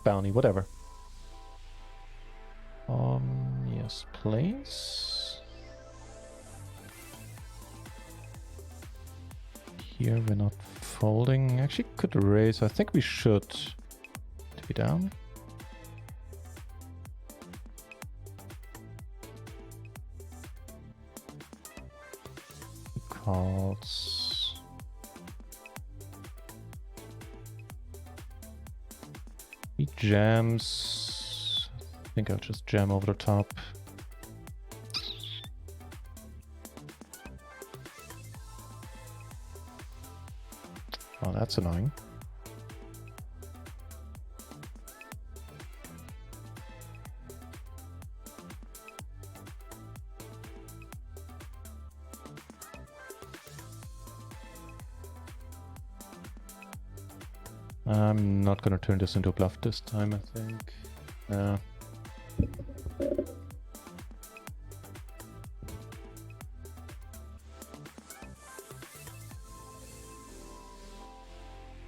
bounty, whatever. Yes, please. Here we're not folding. Actually, could raise. I think we should. To be down. Calls. He jams. I think I'll just jam over the top. Oh, that's annoying. I'm not gonna turn this into a bluff this time, I think.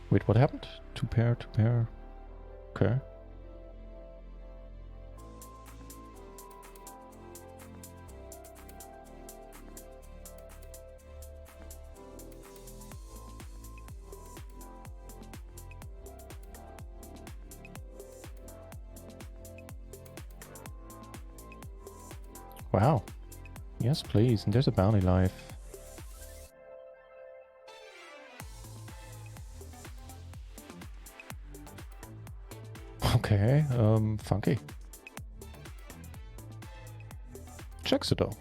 Wait, what happened? Two pair. Okay. Wow. Yes, please. And there's a bounty life. Okay, funky. Checks it though.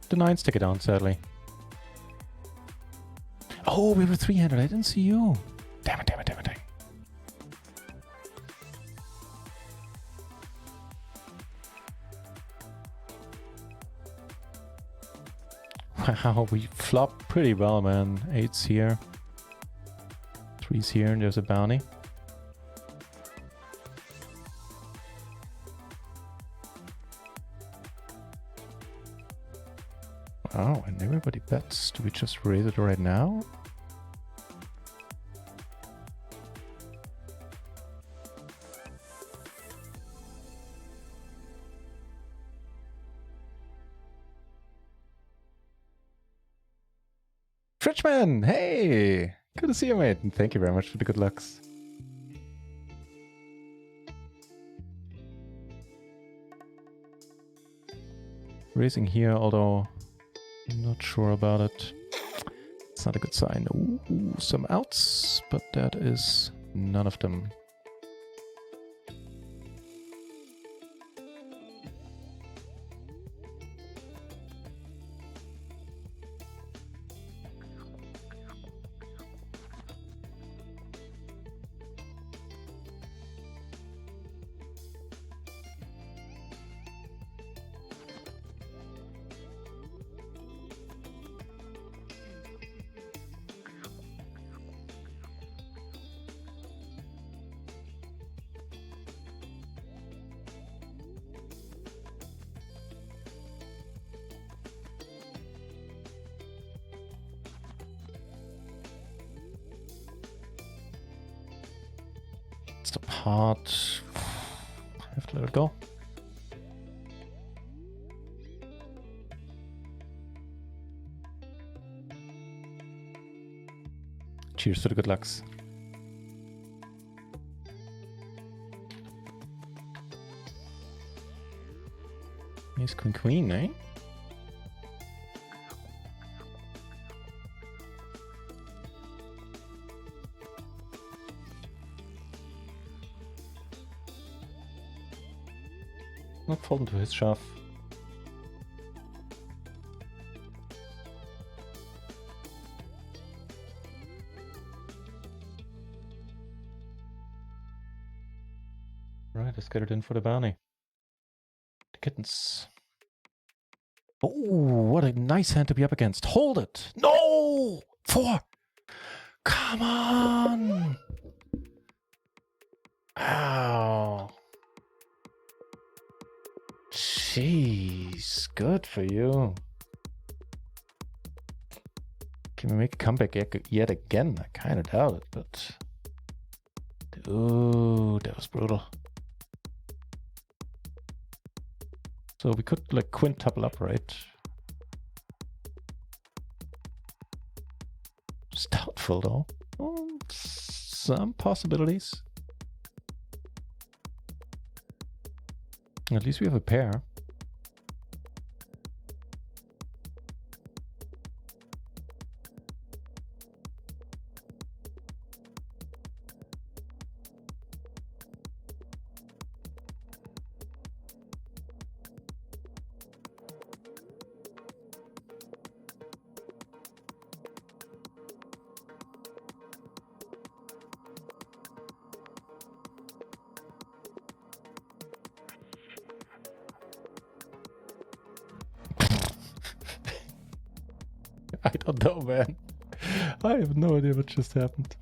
The nines take it down, sadly. Oh, we were three-handed. I didn't see you. Damn it. Wow, we flopped pretty well, man. Eights here. Threes here, and there's a bounty. Wow, and everybody bets. Do we just raise it right now? Fridgeman, hey! Good to see you, mate. And thank you very much for the good lucks. Raising here, although I'm not sure about it. It's not a good sign. Ooh, some outs, but that is none of them. It's the part. I have to let it go. Cheers to the good lucks. Here's Queen Queen, eh? Not folding to his shove. Right, let's get it in for the bounty. The kittens. Oh, what a nice hand to be up against. Hold it! No! 4! Come on! Ow. Jeez, good for you. Can we make a comeback yet again? I kind of doubt it, but... Ooh, that was brutal. So we could like quintuple up, right? It's doubtful though. Oh, some possibilities. At least we have a pair. I don't know, man. I have no idea what just happened.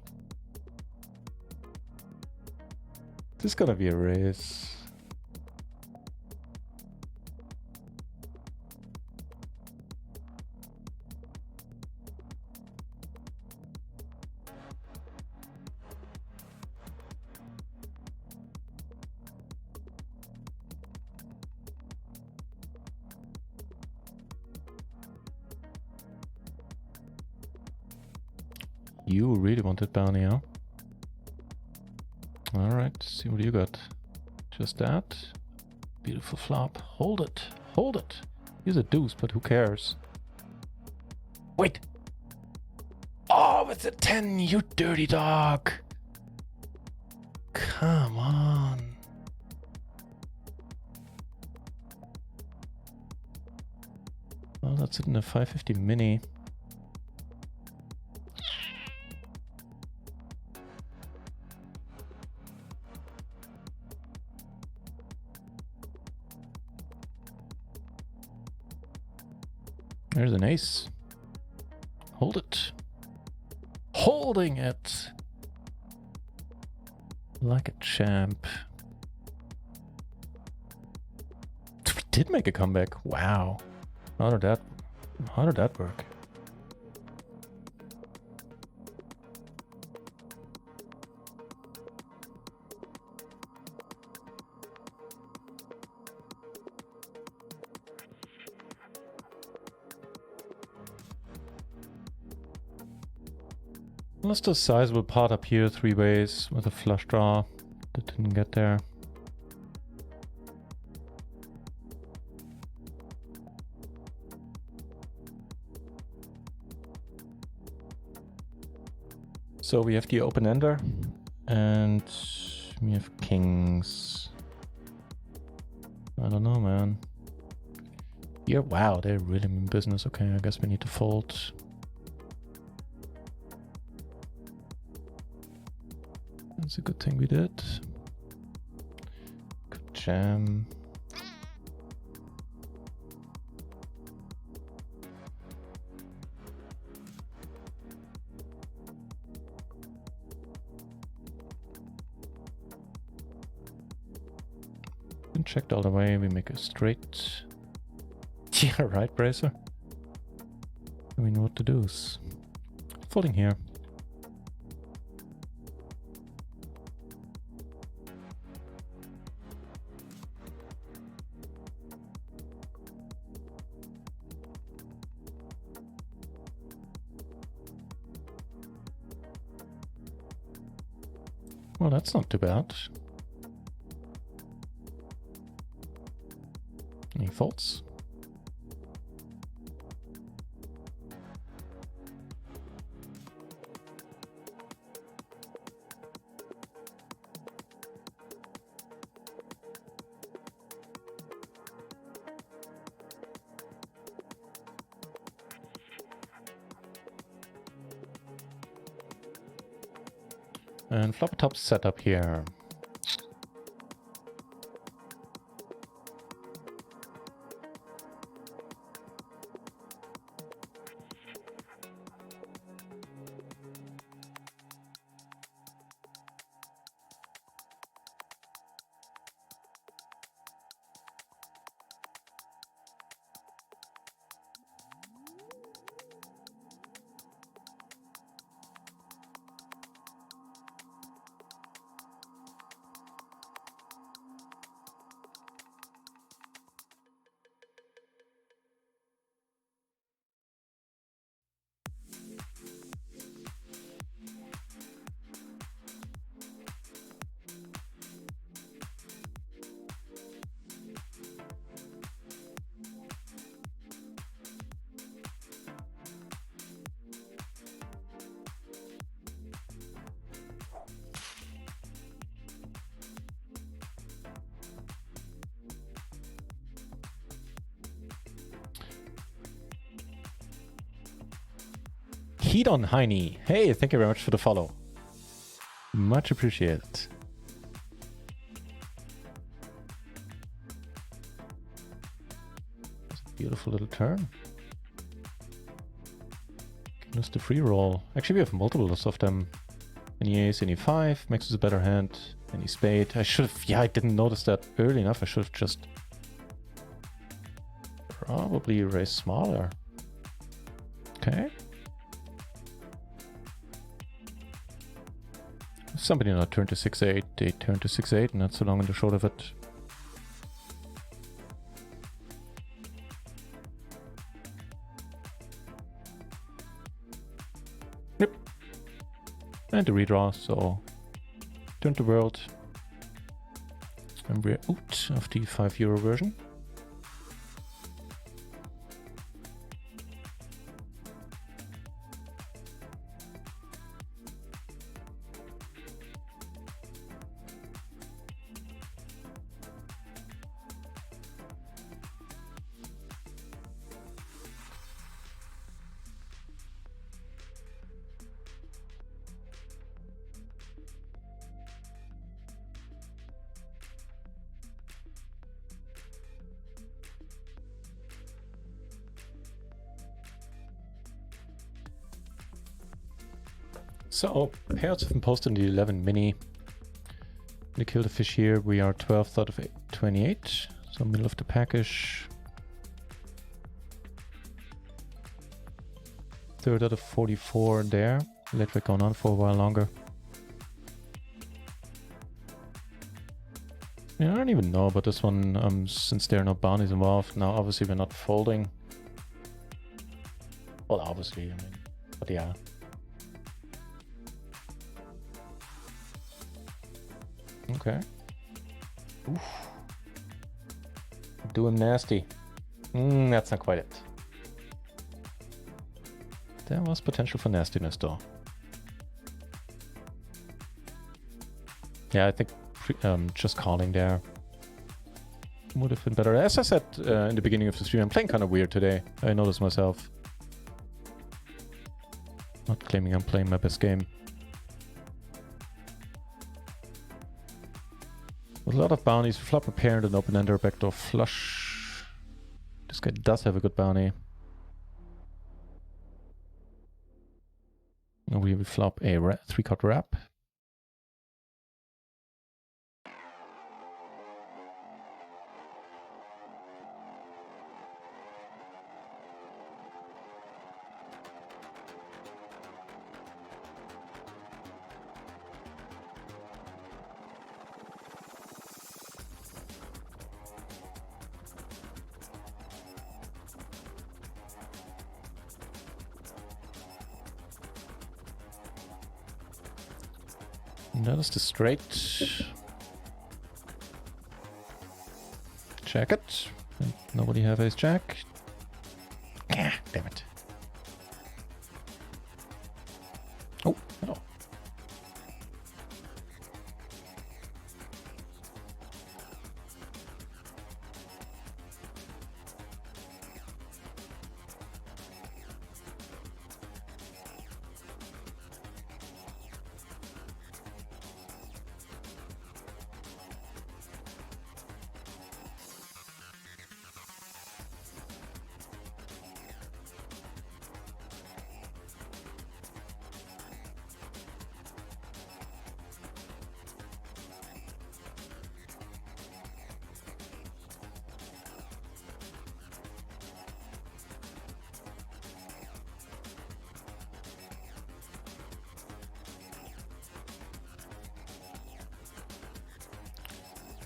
This is gonna be a race. You really wanted bounty, huh? Alright, see what you got. Just that. Beautiful flop. Hold it. Hold it. Here's a deuce, but who cares? Wait! Oh, it's a 10, you dirty dog! Come on. Well, that's it in a 550 mini. There's an ace. Hold it. Holding it. Like a champ. We did make a comeback. Wow. How did that work? Let's just sizable pot up here 3 ways with a flush draw that didn't get there. So we have the open ender and we have kings. I don't know, man. Yeah, wow, they really mean business. Okay, I guess we need to fold. It's a good thing we did. Good jam. Been checked all the way. We make a straight. Yeah, right, Bracer. We know what to do. Folding here. Well, that's not too bad. Any faults? And flop top setup here. Heat on Heine. Hey, thank you very much for the follow. Much appreciated. That's a beautiful little turn. Give us the free roll. Actually, we have multiples of them. Any ace, any five, makes us a better hand. Any spade. I should have, yeah, I didn't notice that early enough. I should have just probably raised smaller. Okay. Somebody not turned to 6-8, they turned to 6-8, and that's so long and the short of it. Yep. And the redraw, so turn to world. And we're out of the €5 version. So, payouts have been posted in the 11 mini. We kill the fish here. We are 12th out of 28, so middle of the package. 3rd out of 44 there. Let it going on for a while longer. Yeah, I don't even know about this one, since there are no bounties involved. Now, obviously, we're not folding. Well, obviously, I mean, but yeah. Okay. Oof. Do him nasty. That's not quite it. There was potential for nastiness though. Yeah, I think just calling there would have been better. As I said in the beginning of the stream, I'm playing kind of weird today. I noticed myself. Not claiming I'm playing my best game. With a lot of bounties, flop a pair and an open ender, backdoor flush. This guy does have a good bounty. And we flop a 3-card wrap. That is the straight. Check it. And nobody have ace jack. Ah, damn it. Oh, no.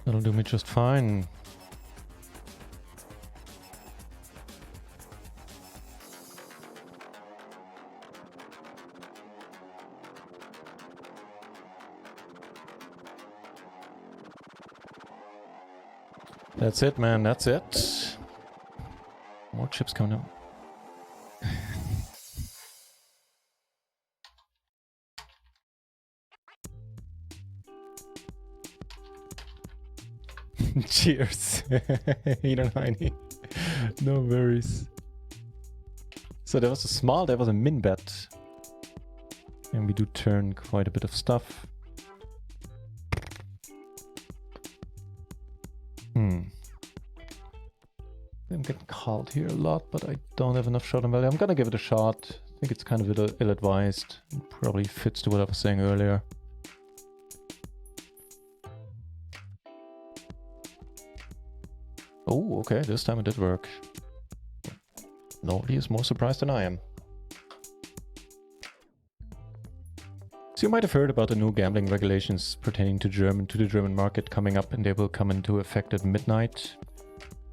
That'll do me just fine. That's it, man. That's it. More chips coming up. Cheers. You don't have any. No worries. So there was a small, there was a min bet. And we do turn quite a bit of stuff. I'm getting called here a lot, but I don't have enough shot on value. I'm gonna give it a shot. I think it's kind of ill-advised. Probably fits to what I was saying earlier. Oh, okay, this time it did work. Nobody is more surprised than I am. So you might have heard about the new gambling regulations pertaining to the German market coming up, and they will come into effect at midnight.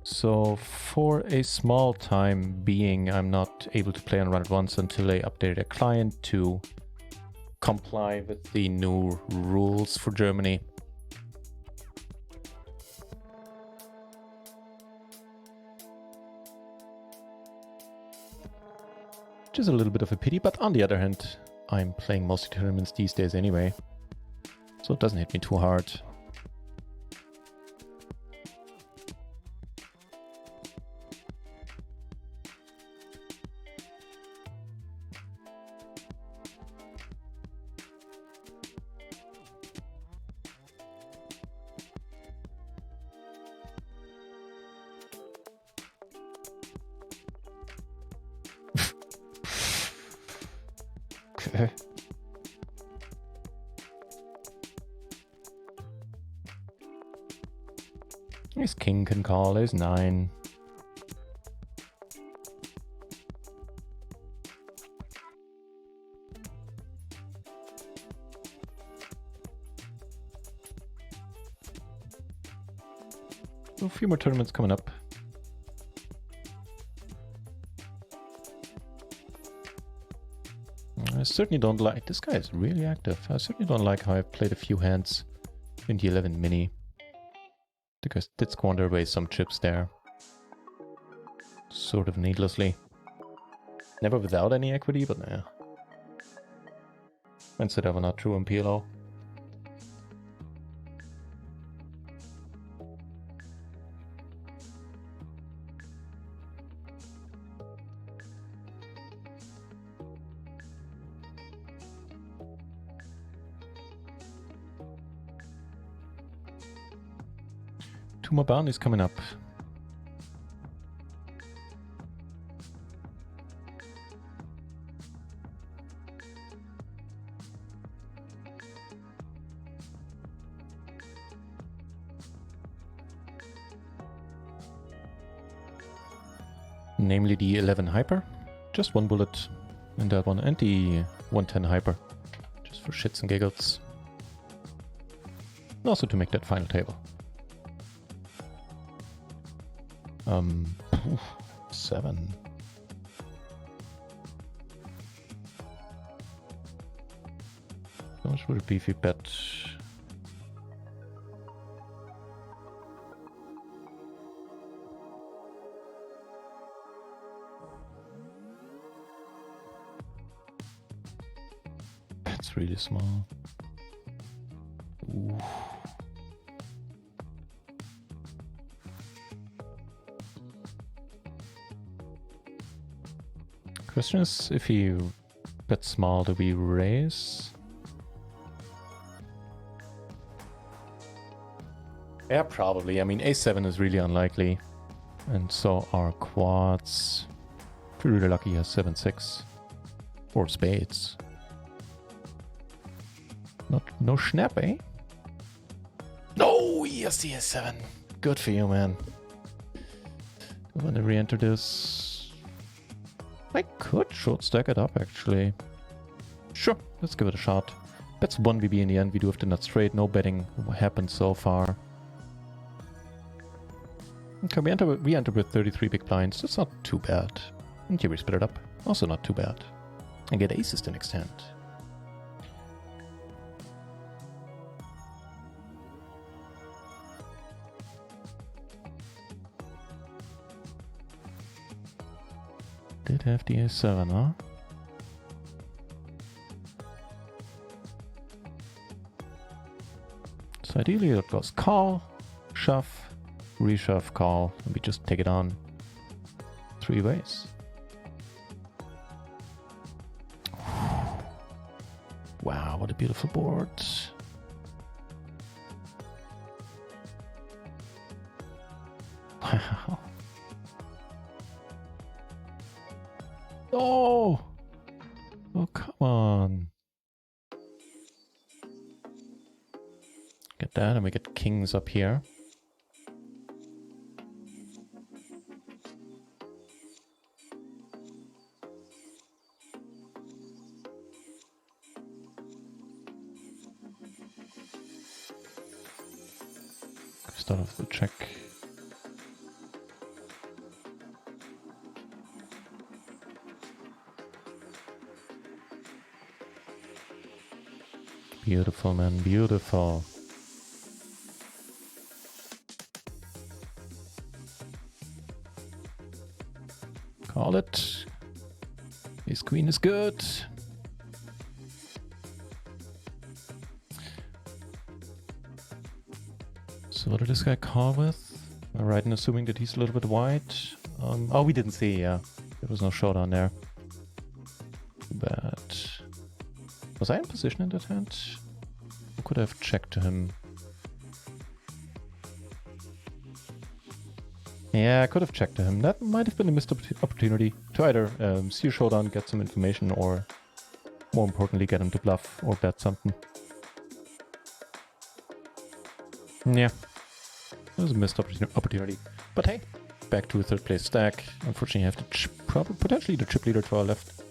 So for a small time being, I'm not able to play on Run It Once until they update their client to comply with the new rules for Germany. Which is a little bit of a pity, but on the other hand, I'm playing mostly tournaments these days anyway, so it doesn't hit me too hard. Okay. His king can call, his 9. A few more tournaments coming up. I certainly don't like... This guy is really active. I certainly don't like how I played a few hands in the 11 mini. Because did squander away some chips there. Sort of needlessly. Never without any equity, but nah. Instead of not true on PLO. Two more bounties coming up. Namely the 11 hyper. Just one bullet in that one, and the 110 hyper. Just for shits and giggles. And also to make that final table. 7. much would it be if we bet? It's really small. Ooh. Question is, if you bet small, do we raise? Yeah, probably. I mean, A7 is really unlikely. And so are quads. If you're really lucky, he has 7-6. Or spades. No snap, eh? No, yes, the A7. Good for you, man. I want to re-enter this. I could short stack it up, actually. Sure, let's give it a shot. Bets 1 VB in the end. We do have the nut straight. No betting happened so far. Okay, we enter with 33 big blinds. That's not too bad. And here we split it up. Also not too bad. And get aces to an extent. Did have the A7, huh? So ideally it goes call, shove, reshove, call, and we just take it on 3 ways. Wow, what a beautiful board. Wow. Oh! Oh, come on. Get that, and we get kings up here. Start off the check. Beautiful, man, beautiful. Call it. His queen is good. So what did this guy call with? Alright, and assuming that he's a little bit wide. Oh, we didn't see, yeah. There was no showdown there. But was I in position in that hand? Who could have checked to him? Yeah, I could have checked to him. That might have been a missed opportunity to either see a showdown, get some information, or more importantly, get him to bluff or bet something. Yeah, it was a missed opportunity. But hey, back to a third place stack. Unfortunately, I have to potentially the chip leader to our left.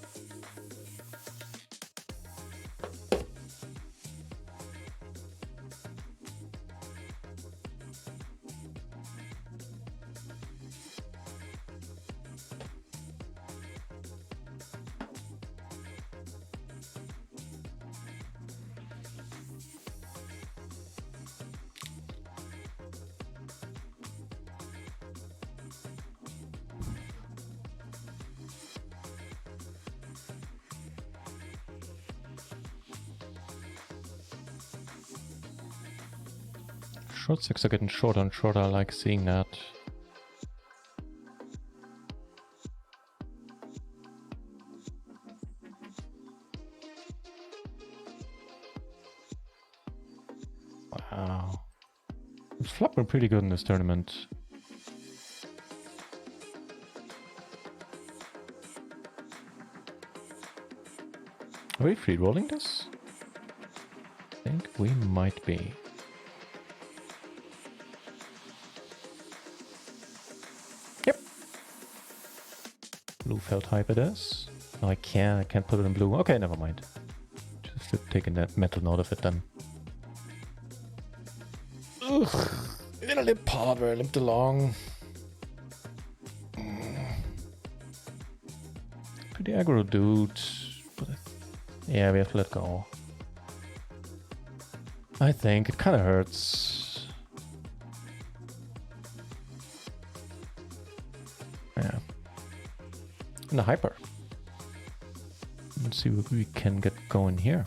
Short six are getting shorter and shorter. I like seeing that. Wow. It's flopping pretty good in this tournament. Are we free rolling this? I think we might be. Yep. Blue felt hype it is. No, I can't put it in blue. Okay, never mind. Just taking that mental note of it then. Ugh. In a limp pod where I limped along. Pretty aggro dude. But yeah, we have to let go. I think it kind of hurts. Yeah. And a hyper. Let's see what we can get going here.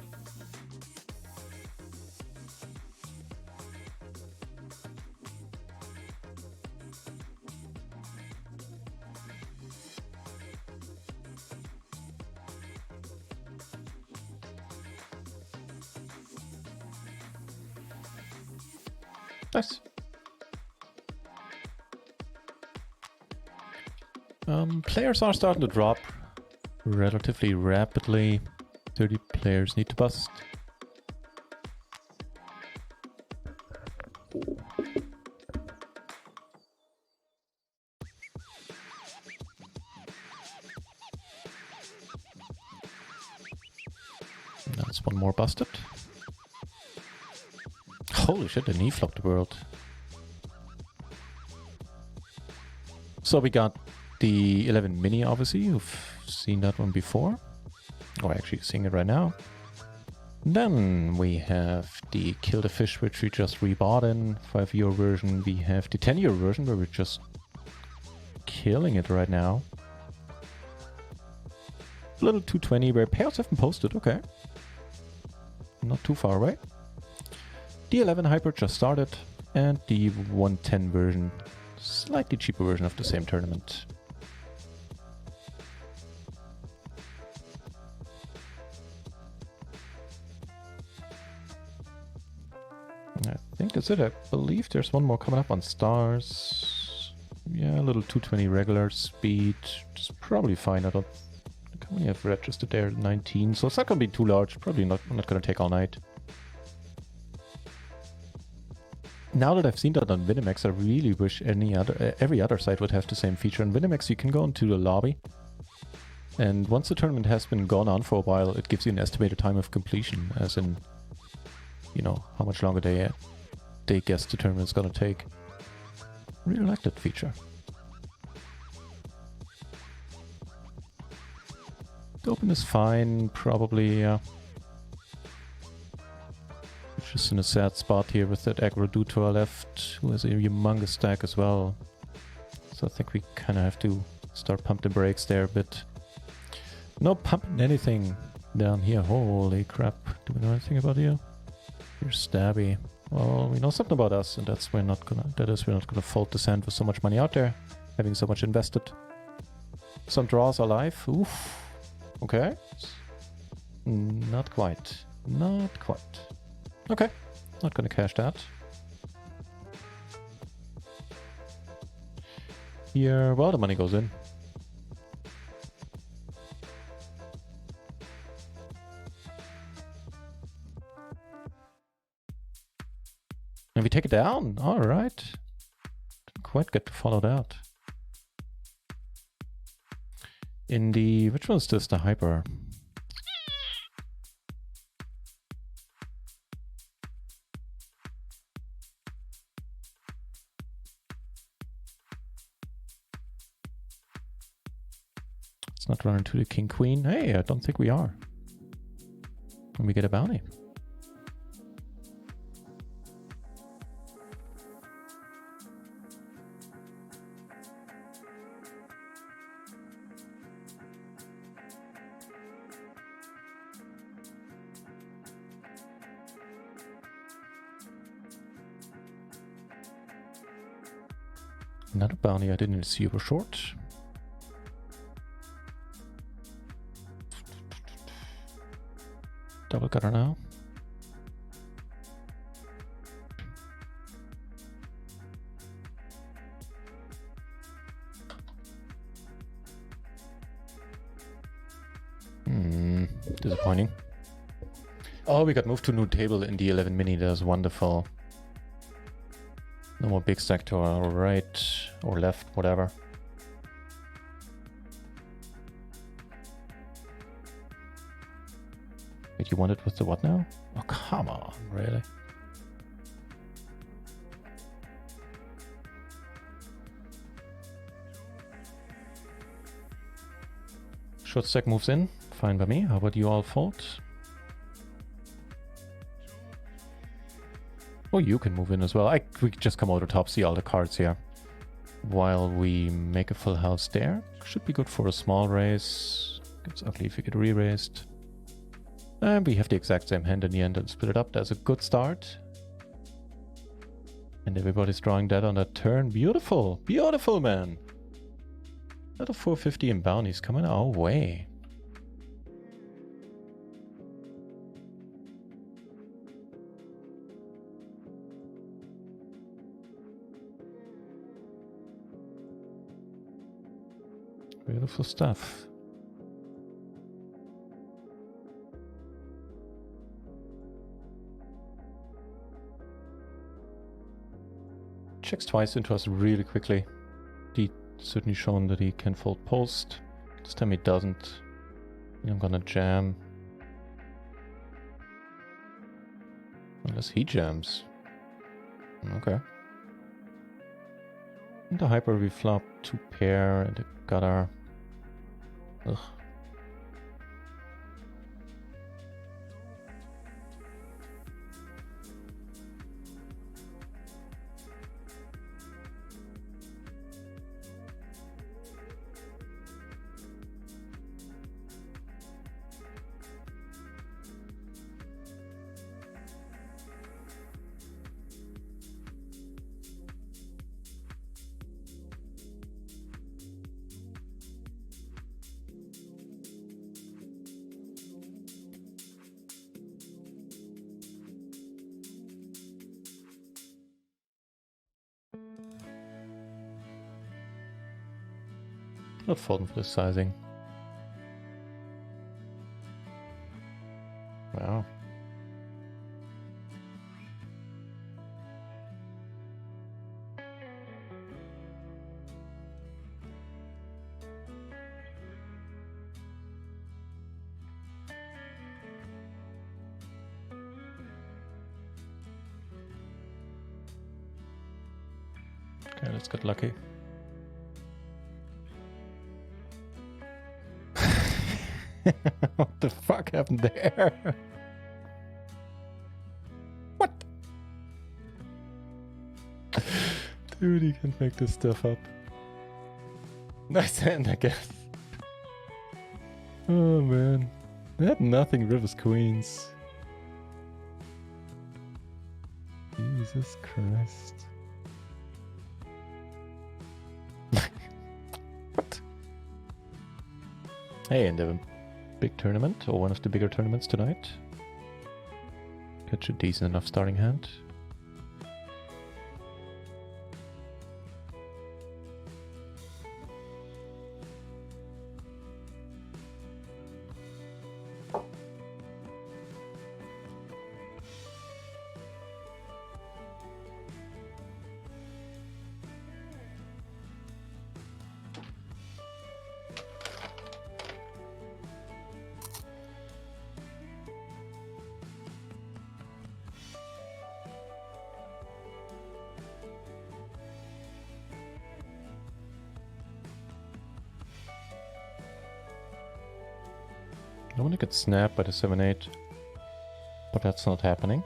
Nice. Players are starting to drop relatively rapidly. 30 players need to bust. That's one more busted. Holy shit, the knee flopped the world. So we got the 11 mini, obviously. You've seen that one before. Or actually seeing it right now. Then we have the Kill the Fish, which we just rebought in. €5 version. We have the €10 version, where we're just killing it right now. A little 220, where payouts haven't posted. Okay. Not too far away. The 11 Hyper just started. And the 110 version. Slightly cheaper version of the same tournament. I think that's it. I believe there's one more coming up on stars. Yeah, a little 220 regular speed. Just probably fine. I don't think we have registered there 19, so it's not going to be too large. Probably not going to take all night. Now that I've seen that on Vinimax, I really wish every other site would have the same feature. On Vinimax, you can go into the lobby, and once the tournament has been gone on for a while, it gives you an estimated time of completion, as in, you know, how much longer they guess the tournament's gonna take. Really like that feature. The open is fine, probably. Just in a sad spot here with that aggro dude to our left, who has a humongous stack as well. So I think we kind of have to start pumping the brakes there a bit. No pumping anything down here. Holy crap. Do we know anything about you? You're stabby. Well, we know something about us, and we're not gonna fold the sand with so much money out there, having so much invested. Some draws are live. Oof. Okay. Not quite. Not quite. Okay, not gonna cash that. Here, well, the money goes in. And we take it down. All right. Didn't quite get to follow that. In the, which one is this? The hyper. Not running to the king queen. Hey, I don't think we are. And we get a bounty. Another bounty. I didn't see you were short. Double cutter now. Disappointing. Oh, we got moved to a new table in the 11 mini. That's wonderful. No more big stack to our right or left, whatever. Wait, you want it with the what now? Oh, come on, really? Short stack moves in. Fine by me. How about you all fold? Oh, you can move in as well. We could just come over top, see all the cards here. While we make a full house there. Should be good for a small raise. It's ugly if we get re-raised. And we have the exact same hand in the end and split it up. That's a good start. And everybody's drawing that on that turn. Beautiful. Beautiful, man. Another 450 in bounties coming our way. Beautiful stuff. Checks twice into us really quickly. He certainly shown that he can fold post. This time he doesn't. I'm gonna jam. Unless he jams. Okay. And the hyper we flop 2 pair and the gutter. Ugh. Not folding for this sizing. Wow. Okay, let's get lucky. What the fuck happened there? What? Dude, you can't make this stuff up. Nice hand, I guess. Oh man. They had nothing, rivers, queens. Jesus Christ. What? Hey, and the big tournament, or one of the bigger tournaments tonight. Catch a decent enough starting hand. I want to get snapped by the 7-8, but that's not happening.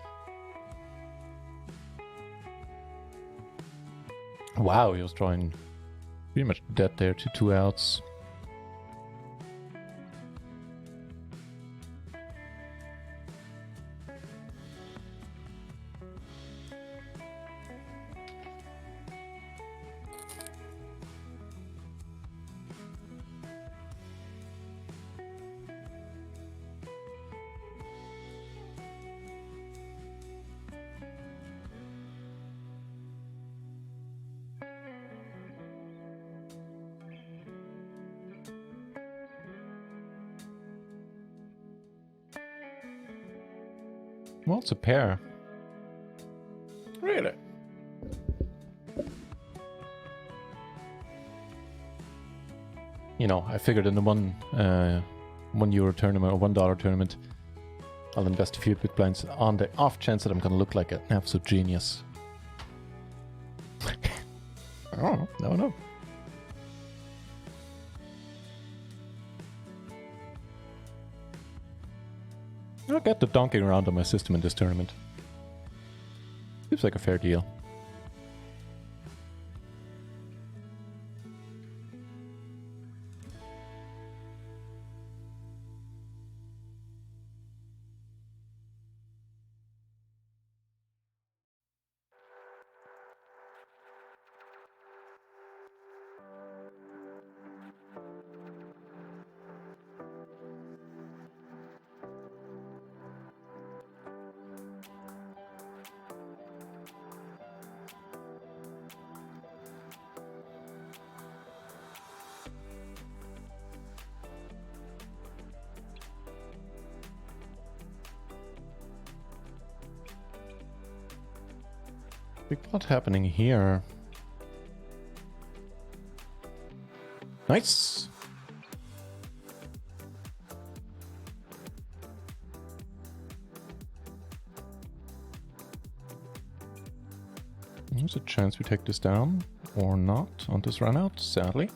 Wow, he was drawing pretty much dead there to 2 outs. Well, it's a pair. Really? You know, I figured in the €1 tournament or $1 tournament, I'll invest a few big blinds on the off chance that I'm gonna look like an absolute genius. I don't know. No. I'll get the donking around on my system in this tournament. Seems like a fair deal. Big plot happening here. Nice. There's a chance we take this down or not on this run out, sadly.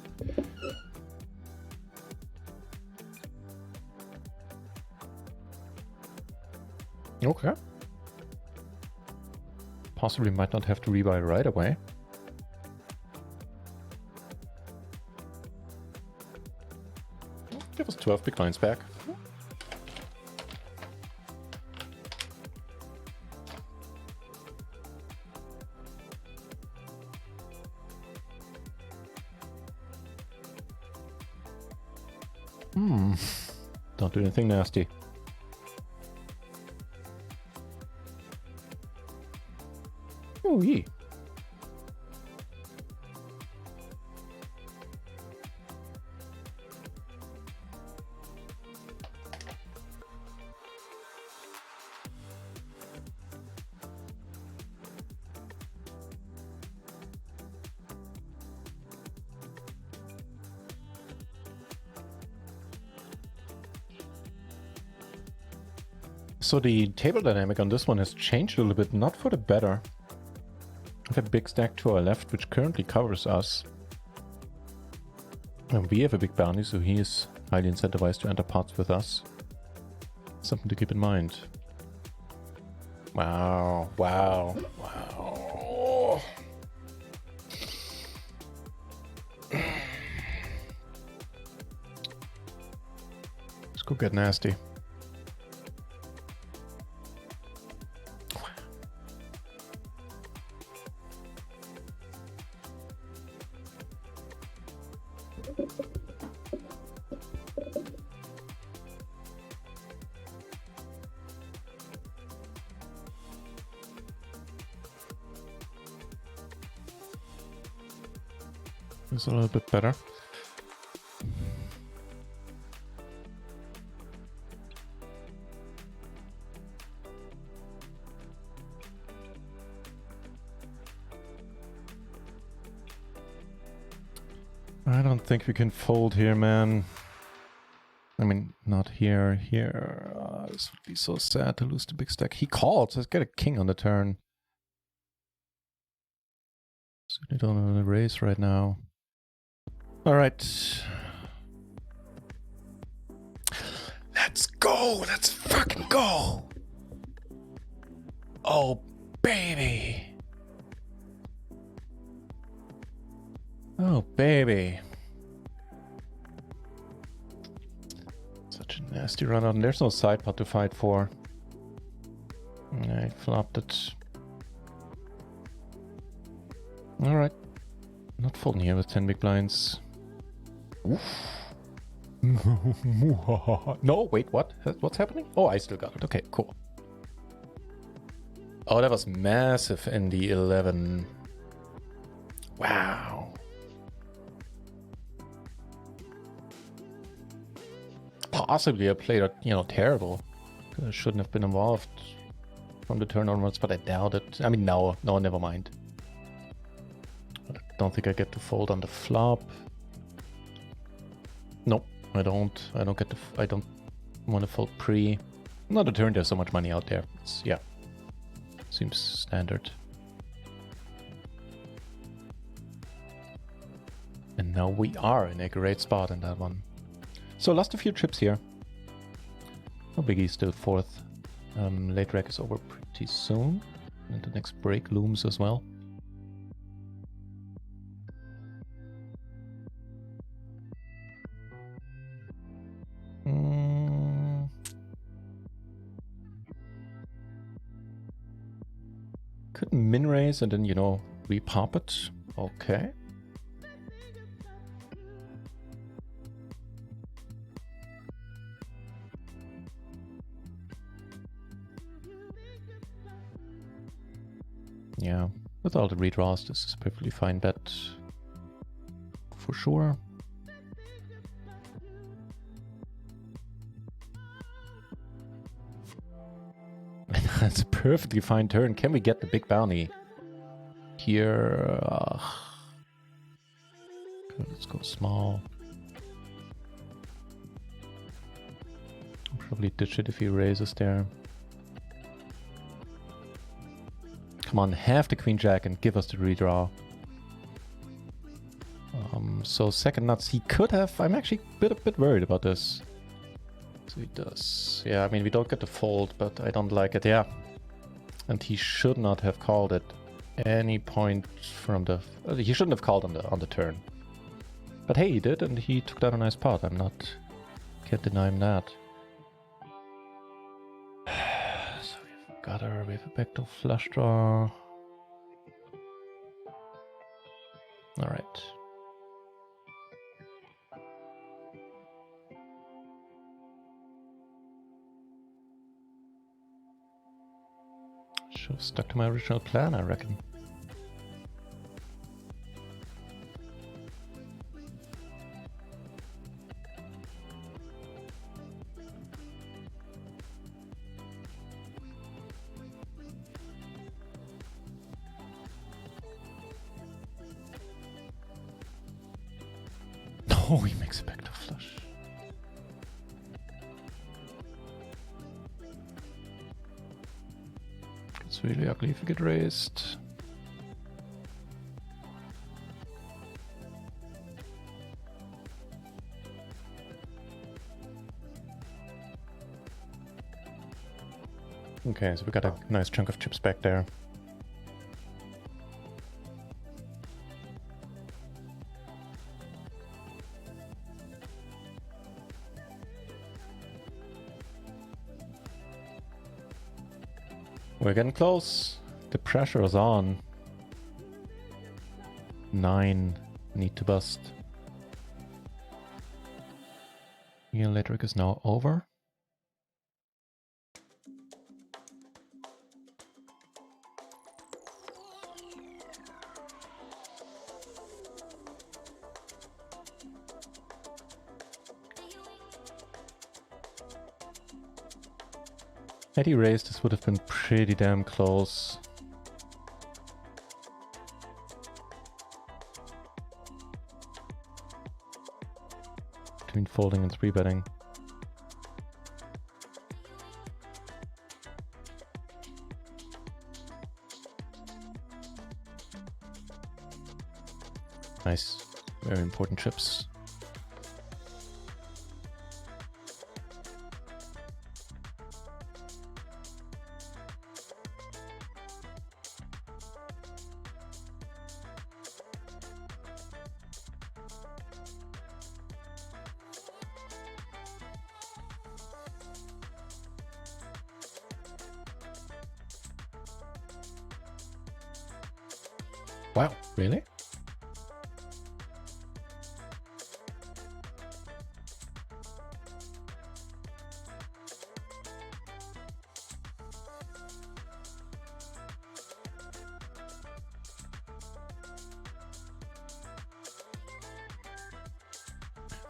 Okay. Possibly might not have to rebuy right away. Give us 12 big lines back. Don't do anything nasty. Oh, yeah. So the table dynamic on this one has changed a little bit, not for the better. We have a big stack to our left, which currently covers us. And we have a big bounty, so he is highly incentivized to enter pots with us. Something to keep in mind. Wow, wow, wow. Let's go get nasty. It's a little bit better. I don't think we can fold here, man. I mean, not here, here. This would be so sad to lose the big stack. He called, so let's get a king on the turn. Certainly don't want to raise right now. All right. Let's go. Let's fucking go. Oh, baby. Oh, baby. Such a nasty run out. And there's no side pot to fight for. I flopped it. All right. Not folding here with 10 big blinds. Oof. No, wait, what? What's happening? Oh, I still got it. Okay, cool. Oh, that was massive in the 11. Wow. Possibly I played it, terrible. I shouldn't have been involved from the turn onwards, but I doubt it. I mean, no, never mind. I don't think I get to fold on the flop. Nope, I don't. I don't want to fold pre. Not a turn, there's so much money out there. Yeah. Seems standard. And now we are in a great spot in that one. So lost a few chips here. No biggie, still fourth. Late rec is over pretty soon. And the next break looms as well. Could min raise and then, you know, repop it. Okay. Yeah, with all the redraws, this is a perfectly fine bet for sure. That's a perfectly fine turn. Can we get the big bounty here? Okay, let's go small. I'll probably ditch it if he raises there. Come on, have the queen jack and give us the redraw. So second nuts, he could have. I'm actually a bit worried about this. So he does. Yeah, I mean, we don't get the fold, but I don't like it. Yeah. And he should not have called at any point from the... he shouldn't have called on the turn. But hey, he did, and he took down a nice pot. Can't deny him that. So we've got her, we have a backdoor flush draw. Alright. Should have stuck to my original plan, I reckon. Oh, he makes a backdoor flush. It's really ugly if you get raised. Okay, so we got a nice chunk of chips back there. We're getting close. The pressure is on. 9 need to bust. Electric is now over. Had he raised, this would have been pretty damn close. Between folding and 3-betting. Nice. Very important chips. Wow, really?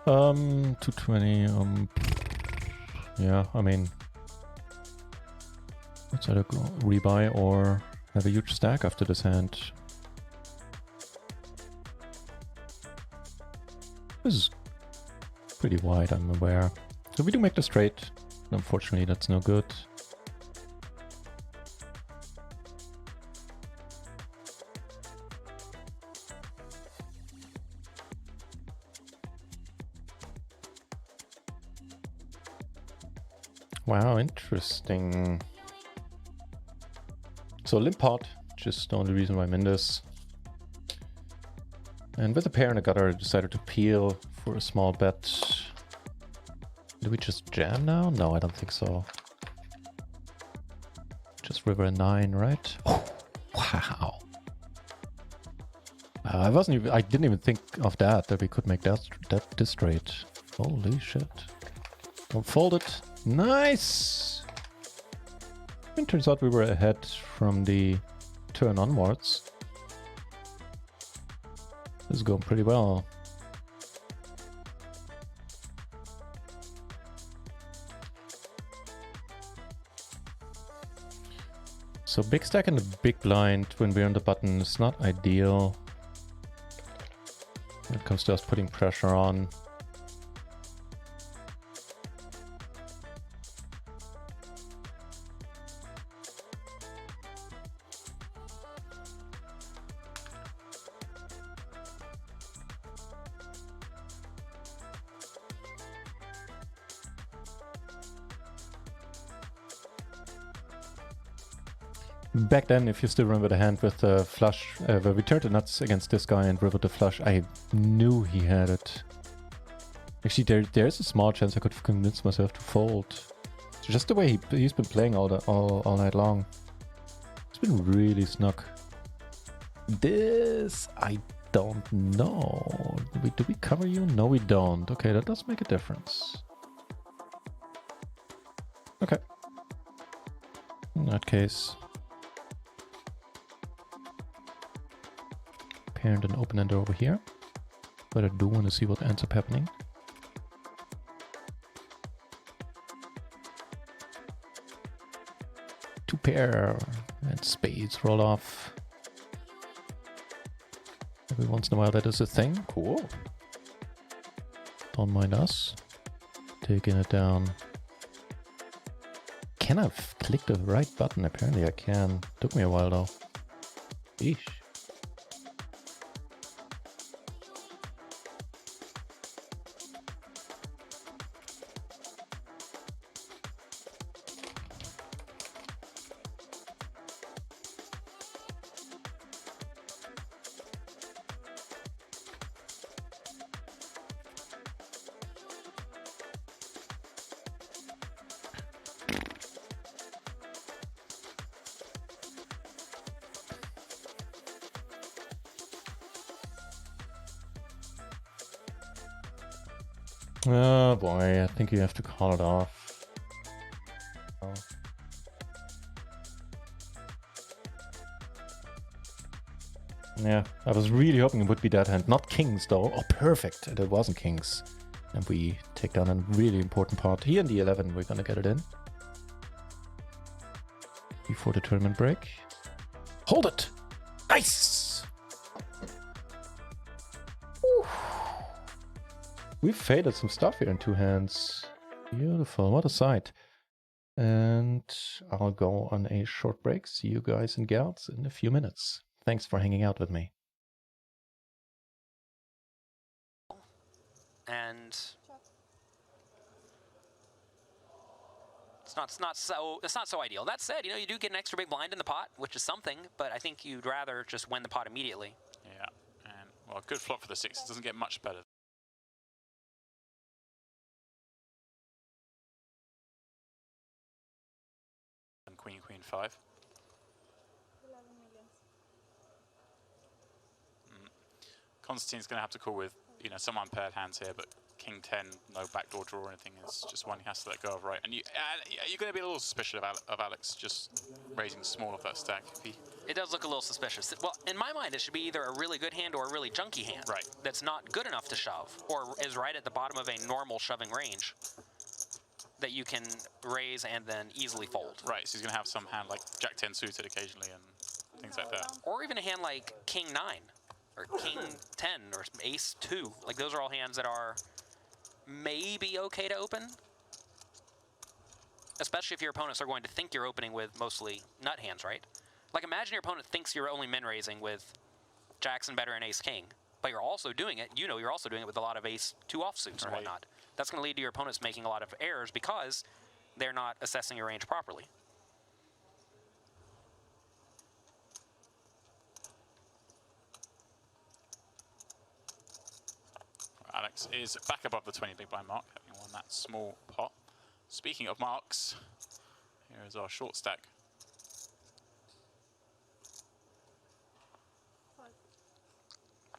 Um, 220, yeah, I mean, let's either go rebuy or have a huge stack after this hand. This is pretty wide, I'm aware. So we do make the straight. Unfortunately, that's no good. Wow, interesting. So limp pot, just the only reason why I'm in this. And with a pair and a gutter, I decided to peel for a small bet. Do we just jam now? No, I don't think so. Just river a 9, right? Oh, wow. I didn't even think of that we could make that this straight. Holy shit. Don't fold it. Nice! It turns out we were ahead from the turn onwards. This is going pretty well. So big stack and a big blind when we're on the button is not ideal. When it comes to us putting pressure on. Back then, if you still remember the hand with the flush, where we turned the nuts against this guy and rivered the flush, I knew he had it. Actually, there's a small chance I could have convinced myself to fold. It's just the way he's been playing all night long. It's been really snug. This, I don't know. Do we cover you? No, we don't. Okay, that does make a difference. Okay. In that case... and an open ender over here, but I do want to see what ends up happening. Two pair and spades roll off. Every once in a while that is a thing. Cool. Don't mind us. Taking it down. Can I click the right button? Apparently I can. Took me a while though. Eesh. Oh boy, I think you have to call it off. Oh. Yeah, I was really hoping it would be that hand. Not kings though. Oh, perfect. It wasn't kings. And we take down a really important part. Here in the 11, we're gonna get it in. Before the tournament break. Hold it! Nice! We've faded some stuff here in two hands. Beautiful, what a sight. And I'll go on a short break. See you guys and gals in a few minutes. Thanks for hanging out with me. And it's not so ideal. That said, you do get an extra big blind in the pot, which is something, but I think you'd rather just win the pot immediately. Yeah, and well, good flop for the sixes. Doesn't get much better. Queen, queen 5. 11 million. Constantine's going to have to call with, some unpaired hands here, but king 10, no backdoor draw or anything, is just one he has to let go of, right? And you're going to be a little suspicious of Alex just raising small off that stack. It does look a little suspicious. Well, in my mind, it should be either a really good hand or a really junky hand. Right. That's not good enough to shove, or is right at the bottom of a normal shoving range that you can raise and then easily fold. Right, so he's going to have some hand like Jack 10 suited occasionally and things like that. Or even a hand like King 9, or King 10, or Ace 2. Like, those are all hands that are maybe okay to open. Especially if your opponents are going to think you're opening with mostly nut hands, right? Like, imagine your opponent thinks you're only min raising with Jackson better and Ace King, but you're also doing it, you're also doing it with a lot of Ace 2 offsuits and whatnot. That's going to lead to your opponents making a lot of errors because they're not assessing your range properly. Alex is back above the 20 big blind mark, having won that small pot. Speaking of marks, here is our short stack.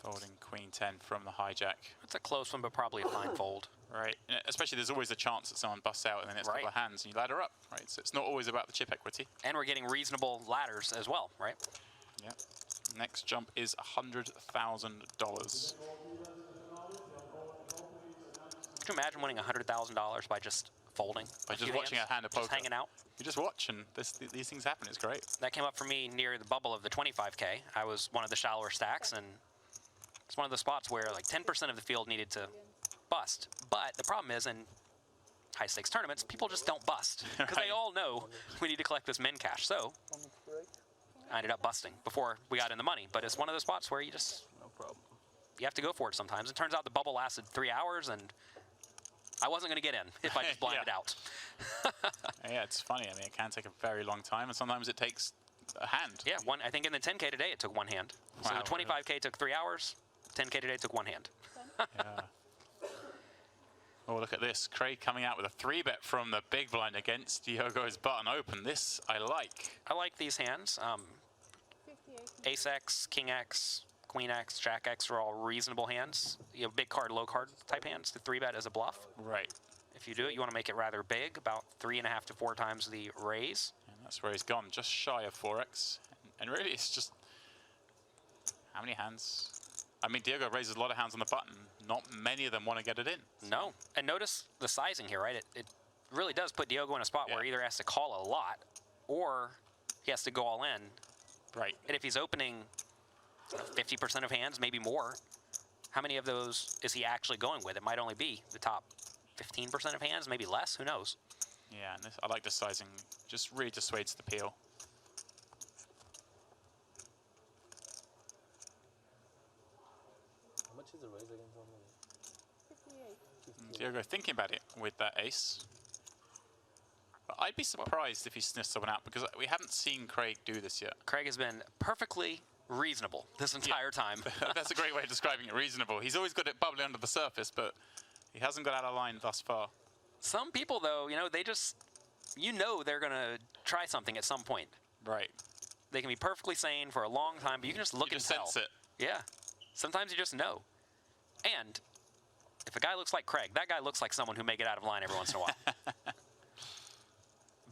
Folding queen 10 from the hijack. It's a close one, but probably a fine fold. Right, especially there's always a chance that someone busts out in the next couple of hands and you ladder up, right? So it's not always about the chip equity. And we're getting reasonable ladders as well, right? Yeah. Next jump is $100,000. Could you imagine winning $100,000 by just folding? By just watching a hand of poker. Just hanging out. You just watch and these things happen, it's great. That came up for me near the bubble of the 25K. I was one of the shallower stacks, and it's one of the spots where like 10% of the field needed to bust. But the problem is in high stakes tournaments, people just don't bust because they all know we need to collect this min cash. So I ended up busting before we got in the money. But it's one of those spots where you just, No problem. you have to go for it sometimes. It turns out the bubble lasted 3 hours, and I wasn't going to get in if I just blinded out. Yeah, it's funny. I mean, it can take a very long time, and sometimes it takes a hand. Yeah, I think in the 10K today, it took one hand. So Wow, the 25K took 3 hours. 10K today took one hand. Yeah. Oh, look at this. Craig coming out with a 3-bet from the big blind against Diogo's button open. This I like. I like these hands. 58. Ace X, King X, Queen X, Jack X are all reasonable hands. You have big card, low card type hands. The 3-bet is a bluff. Right. If you do it, you want to make it rather big, about 3.5 to 4 times the raise. And that's where he's gone, just shy of 4x. And really, it's just how many hands? I mean, Diogo raises a lot of hands on the button. Not many of them want to get it in. No. And notice the sizing here, right? It really does put Diogo in a spot where he either has to call a lot or he has to go all in. Right. And if he's opening 50% of hands, maybe more, how many of those is he actually going with? It might only be the top 15% of hands, maybe less, who knows? Yeah, and this, I like the sizing. Just really dissuades the peel. How much is the raise again? Tell me. 58. Diogo thinking about it with that ace. But I'd be surprised if he sniffs someone out because we haven't seen Craig do this yet. Craig has been perfectly reasonable this entire time. That's a great way of describing it, reasonable. He's always got it bubbling under the surface, but he hasn't got out of line thus far. Some people, though, you know, they just, you know they're going to try something at some point. Right. They can be perfectly sane for a long time, but you can just look You and just tell. sense it. Yeah. Sometimes you just know. And if a guy looks like Craig, that guy looks like someone who may get out of line every once in a while.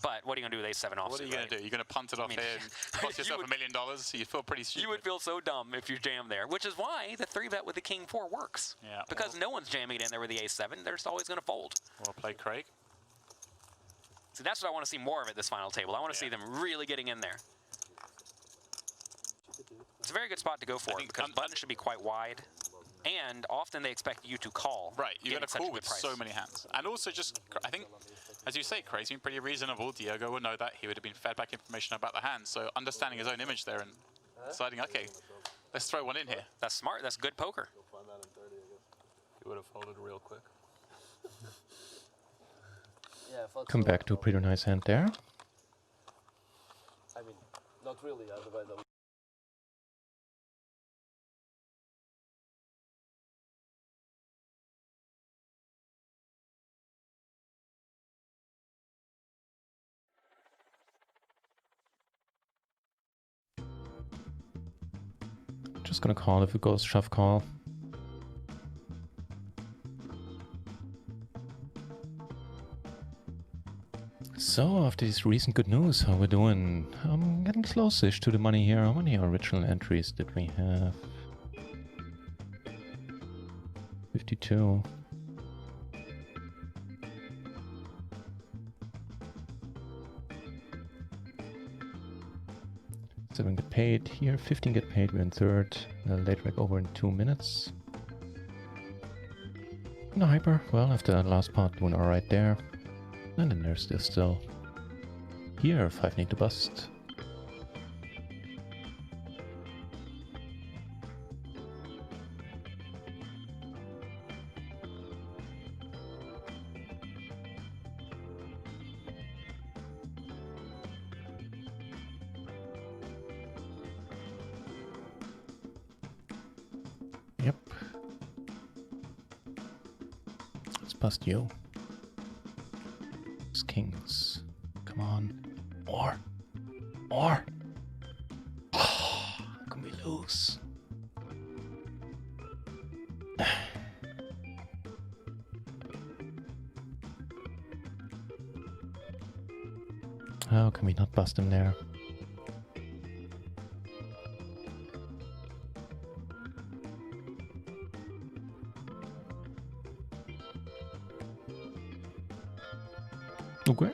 But what are you going to do with ace-7 offsuit? What are you going to do? You're going to punt it off mean, here and cost yourself $1 million? You feel pretty stupid. You would feel so dumb if you jam there, which is why the 3-bet with the king-4 works. Yeah, Because no one's jamming it in there with the ace-7. They're just always going to fold. Well played, Craig. See, that's what I want to see more of at this final table. I want to see them really getting in there. It's a very good spot to go for it because buttons should be quite wide. And often they expect you to call. Right, you're going to call with price. so many hands. And also just, I think, as you say, Craig's been pretty reasonable. Diogo would know that. He would have been fed back information about the hand. So understanding his own image there and deciding, okay, let's throw one in here. That's smart. That's good poker. Find that in 30, I guess. He would have folded real quick. Yeah, Come back to a pretty nice hand there. I mean, not really, otherwise I would. Just gonna call if it goes shove call. So after this recent good news, how we doing? I'm getting close-ish to the money here. How many original entries did we have? 52. Seven get paid here, 15 get paid, we're in third. Late rec over in 2 minutes. No hyper, well, after that last part, doing alright there. And then there's this still. Here, 5 need to bust. Yep. bust you. It's kings. Come on. More. More. How can we lose? How can we not bust him there? Okay.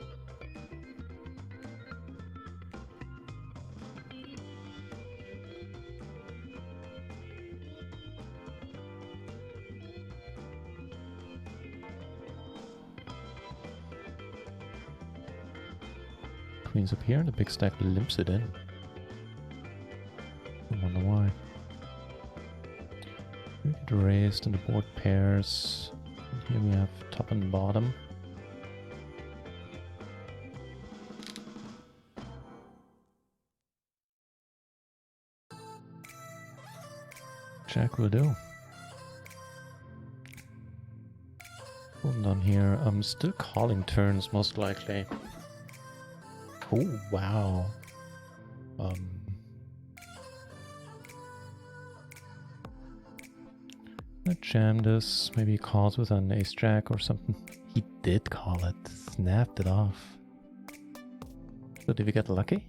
Queen's up here and the big stack limps it in. I wonder why. We get raised and the board pairs. And here we have top and bottom. Jack will do. Hold on here. I'm still calling turns most likely. Oh wow. Let's jam this. Maybe he calls with an ace jack or something. He did call it. Snapped it off. So did we get lucky?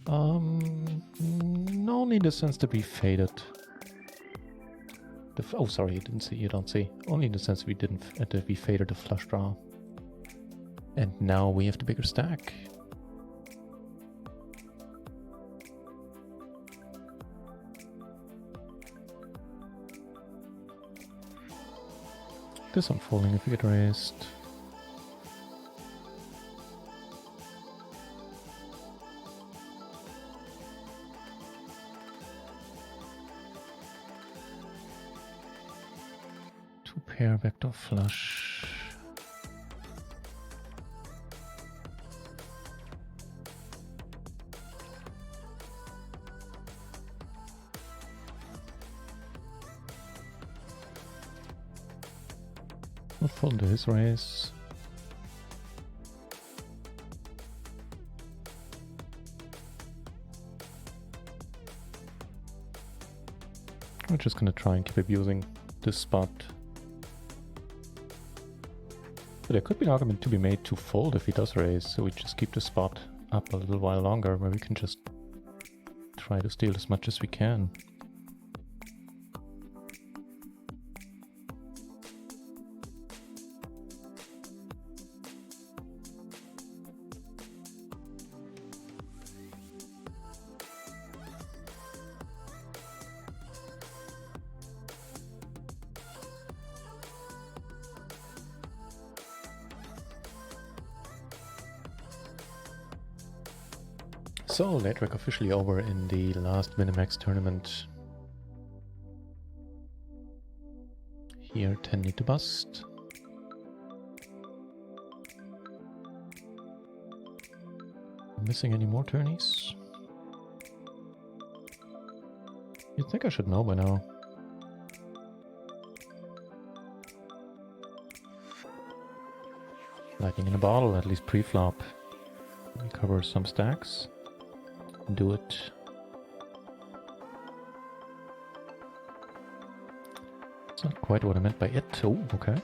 No, only in the sense that we faded. Oh, sorry, you didn't see. You don't see. Only in the sense we didn't. That we faded the flush draw. And now we have the bigger stack. This unfolding if we get raised. Pair backdoor flush. Not fall into his raise. We're just gonna try and keep abusing this spot. But there could be an argument to be made to fold if he does raise, so we just keep the spot up a little while longer where we can just try to steal as much as we can. So, late rec officially over in the last Minimax tournament. Here 10 need to bust. Missing any more tourneys? You'd think I should know by now. Lightning in a bottle, at least pre-flop. Recover some stacks. Do it. It's not quite what I meant by it. Oh, okay.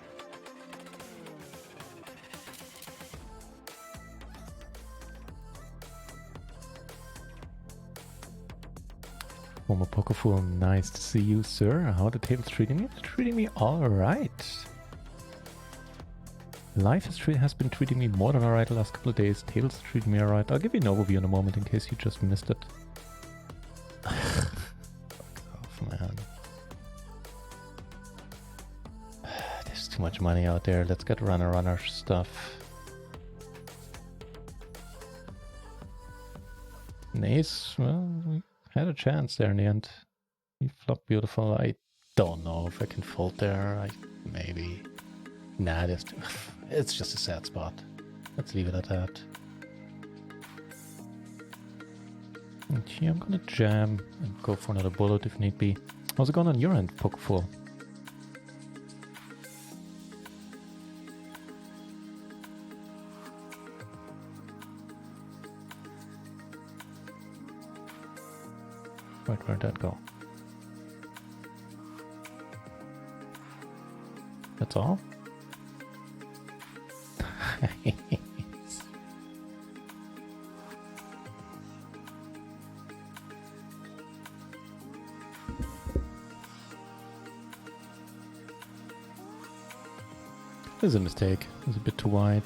Former poker fool, nice to see you, sir. How are the tables treating me? They're treating me all right. Life has been treating me more than alright the last couple of days. Tables are treating me alright. I'll give you an overview in a moment in case you just missed it. Fuck off, man. There's too much money out there. Let's get runner stuff. An ace, well, we had a chance there in the end. He flopped beautiful. I don't know if I can fold there. Maybe. Nah, it's just a sad spot. Let's leave it at that. And here I'm gonna jam and go for another bullet if need be. How's it going on your end, Pokefool? Right, where'd that go? That's all? This is a mistake. It's a bit too wide.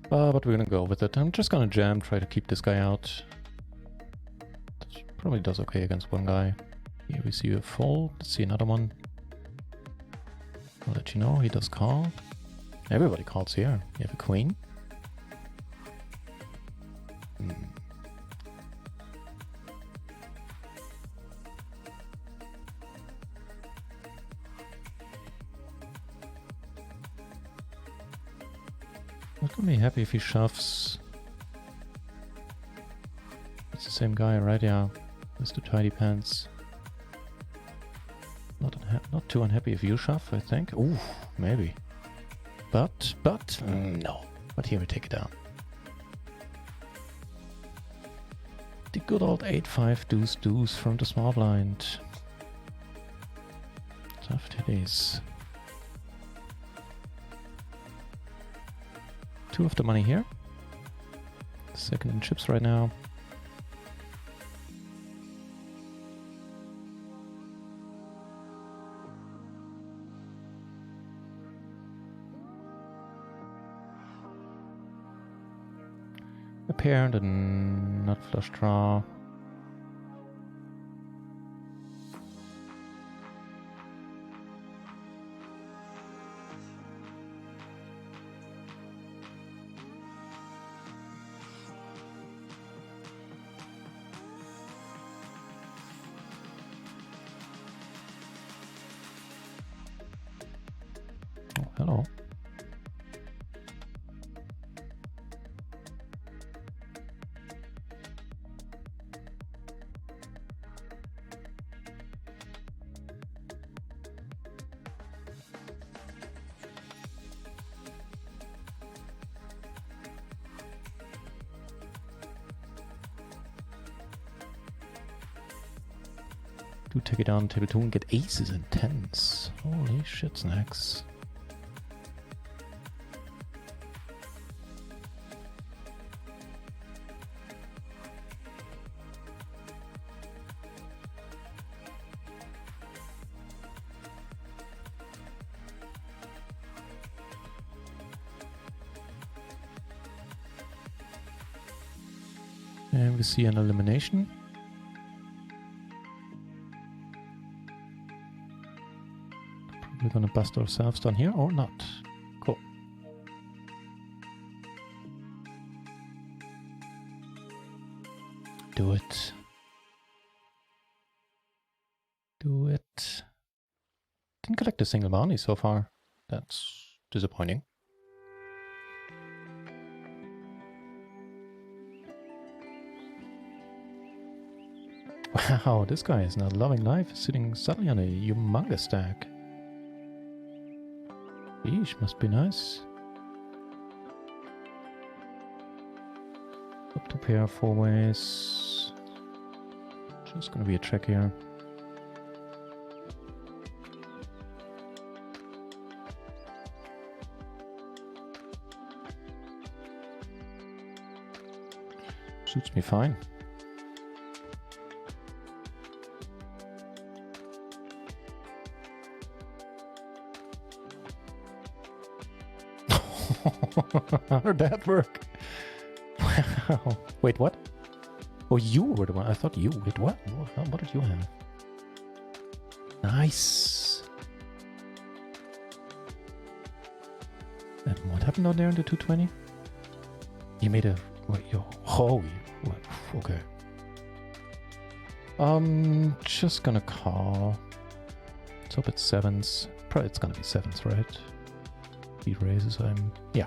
But we're gonna go with it. I'm just gonna jam, try to keep this guy out. This probably does okay against one guy. Here we see a fold. Let's see another one. I'll let you know, he does call. Everybody calls here. You have a queen. Not gonna be happy if he shoves. It's the same guy, right? Yeah. Mr. Tidy Pants. Not too unhappy if you shove, I think. Ooh, maybe. But, no. But here we take it down. The good old 8-5 deuce deuce from the small blind. Tough titties. 2 of the money here. Second in chips right now. A pair and a nut flush draw. Oh, hello. Do take it down table 2 and get aces and tens. Holy shit snacks. And we see an elimination. We're gonna bust ourselves down here or not. Cool. Do it. Do it. Didn't collect a single bounty so far. That's disappointing. Wow, this guy is not loving life, sitting suddenly on a humongous stack. Yeesh, must be nice. Up to pair 4 ways. Just gonna be a check here. Suits me fine. How did that work? Wow. Wait, what? Oh, you were the one. I thought you. Wait, what? What did you have? Nice. And what happened down there in the 220? You made a... Wait, yo. Oh, okay. Just gonna call. Let's hope it's 7s. Probably it's gonna be 7s, right? He raises, yeah.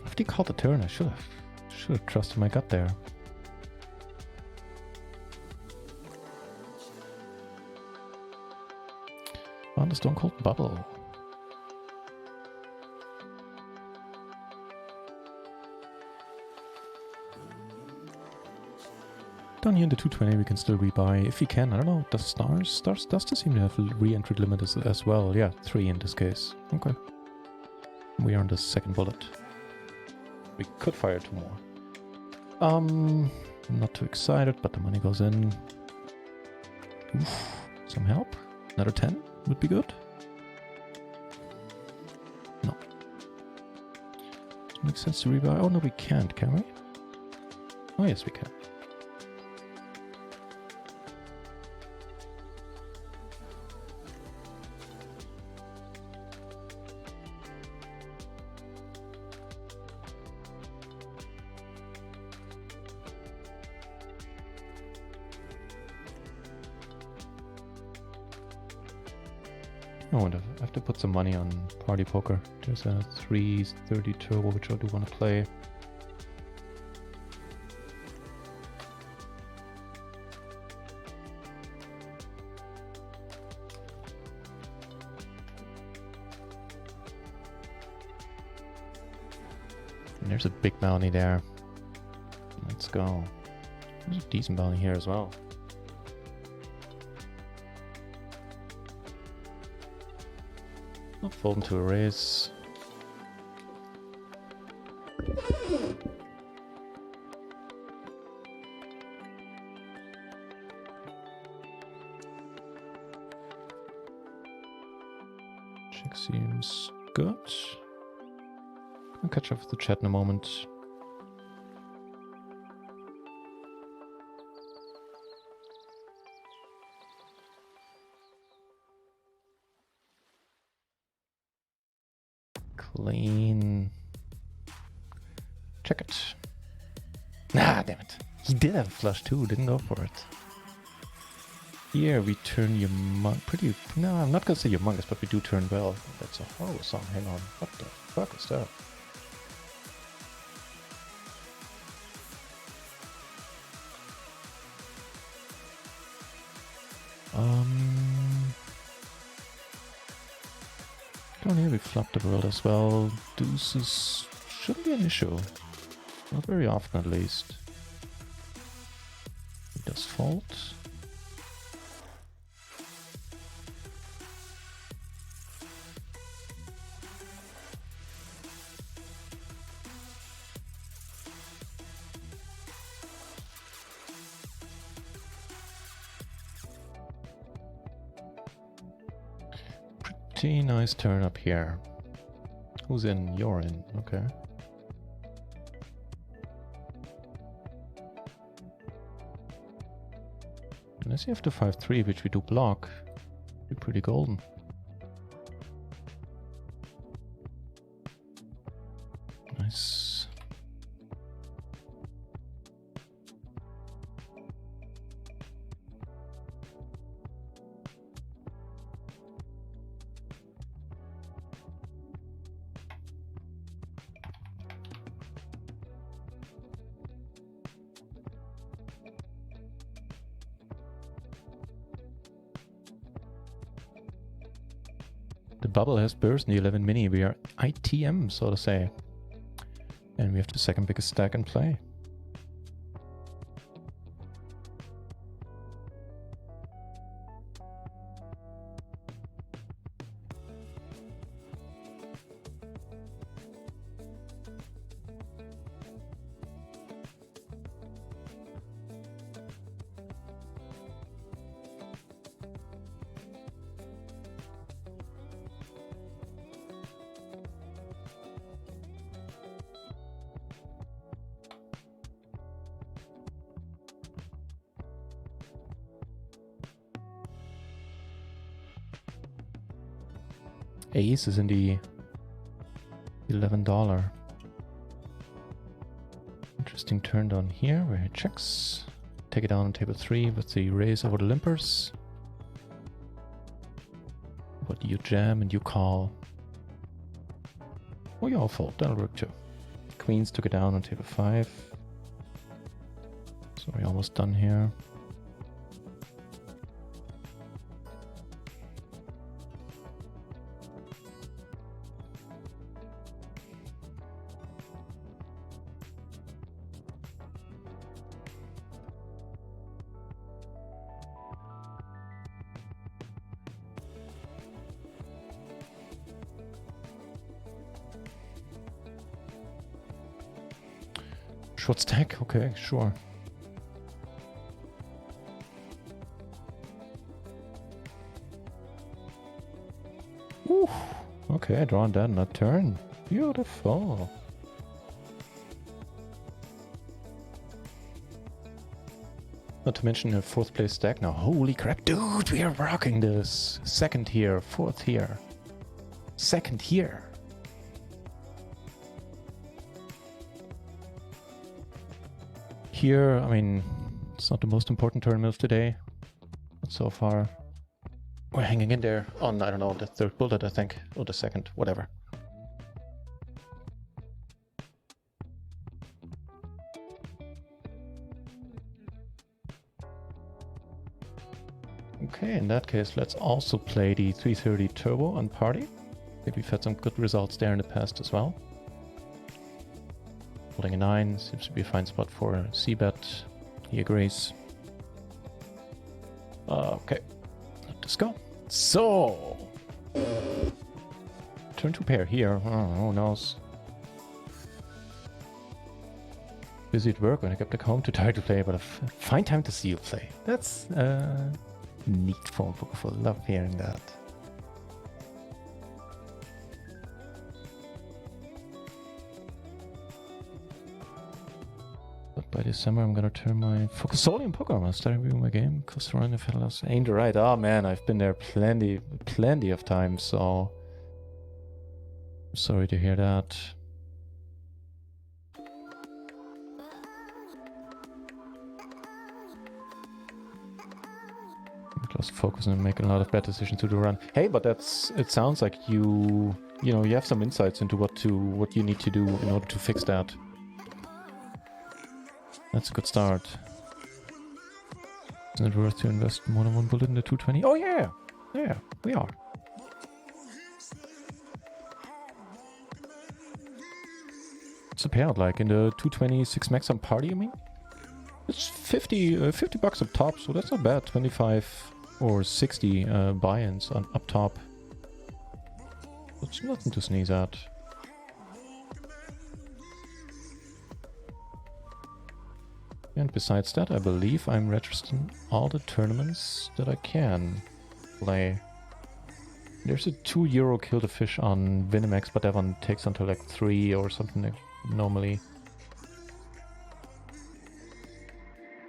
After he called the turn, I should have trusted my gut there. Found a Stone Cold Bubble. Down here in the 220 we can still rebuy if we can. I don't know, does Stars does seem to have a re-entry limit as well. Yeah, 3 in this case. Okay. We are on the second bullet. We could fire 2 more. Not too excited, but the money goes in. Oof, some help. Another 10 would be good. No. Makes sense to rebuy. Oh no, we can't, can we? Oh yes, we can. Oh, and I have to put some money on Party Poker. There's a 330 turbo, which I do want to play. And there's a big bounty there. Let's go. There's a decent bounty here as well. Not fold into a raise. Check seems good. I'll catch up with the chat in a moment. Clean. Check it. Ah, damn it. He did have a flush too, didn't go for it. Here we turn your pretty... No, I'm not gonna say humongous, but we do turn well. That's a horrible song. Hang on. What the fuck is that? Down here we flop the world as well. Deuces shouldn't be an issue. Not very often at least. He does fault. Pretty nice turn up here. Who's in? You're in. Okay. Unless you have the 5-3, which we do block, be pretty golden. Nice. The bubble has burst in the 11 mini. We are ITM, so to say. And we have the second biggest stack in play. Ace is in the $11. Interesting turn down here where he checks. Take it down on table 3 with the raise over the limpers. What do you jam and you call? Oh, you all fold. That'll work too. Queens took it down on table 5. So we're almost done here. Short stack? Okay, sure. Ooh, okay, drawing that in a turn. Beautiful. Not to mention a 4th place stack now. Holy crap, dude, we are rocking this. 2nd here, 4th here. 2nd here. Here, I mean, it's not the most important tournament of today. But so far, we're hanging in there on, I don't know, the 3rd bullet, I think. Or the 2nd, whatever. Okay, in that case, let's also play the 330 Turbo on Party. I think we've had some good results there in the past as well. Holding a 9 seems to be a fine spot for C-bet. He agrees. Okay, let's go. So, turn 2 pair here. Oh, who knows? Busy at work when I get back home, too tired to play, but a fine time to see you play. That's neat phone poker. Love hearing that. But by this summer, I'm gonna turn my focus solely on poker. I'm gonna start reviewing my game. Cost run if it allows. Ain't right. Oh man, I've been there plenty of times. So sorry to hear that. Just focus on making a lot of bad decisions to do run. Hey, but it sounds like you have some insights into what you need to do in order to fix that. That's a good start. Isn't it worth to invest more than 1 bullet in the 220? Oh yeah! Yeah, we are. What's the payout like in the 220 6 max on Party, you mean? It's 50 bucks up top, so that's not bad. 25 or 60 buy-ins on up top. That's nothing to sneeze at. And besides that, I believe I'm registering all the tournaments that I can play. There's a €2 kill the fish on Vinimax, but that one takes until like 3 or something normally.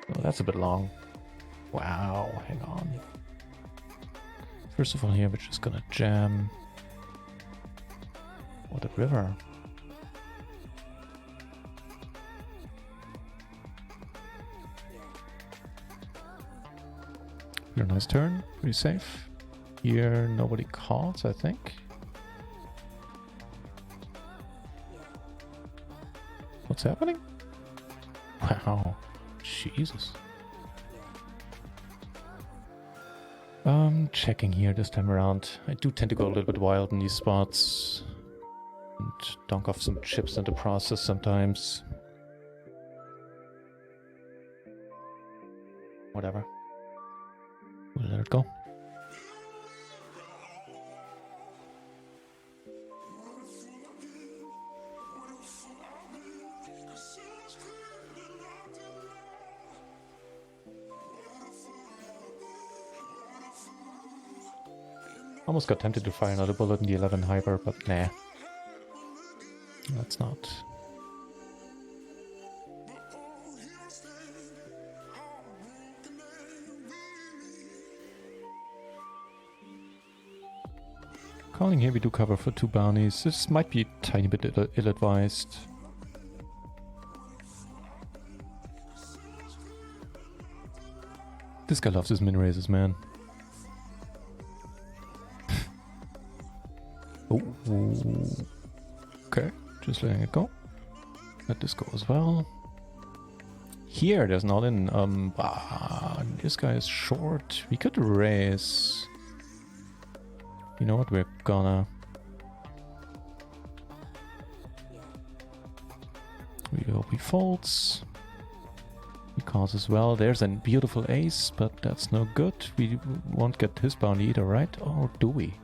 Oh, that's a bit long. Wow, hang on. First of all here, we're just gonna jam. Oh, the river. Here, nice turn, pretty safe. Here, nobody calls, I think. What's happening? Wow, Jesus. Checking here this time around. I do tend to go a little bit wild in these spots. And dunk off some chips in the process sometimes. Whatever. We'll let it go. Almost got tempted to fire another bullet in the 11 hyper, but nah. That's not. Calling here, we do cover for 2 bounties. This might be a tiny bit ill-advised. This guy loves his min raises, man. Oh, okay, just letting it go. Let this go as well. Here, there's not in. This guy is short. We could raise. You know what? We're gonna. We hope he folds. He calls as well. There's a beautiful ace, but that's no good. We won't get his bounty either, right? Or do we?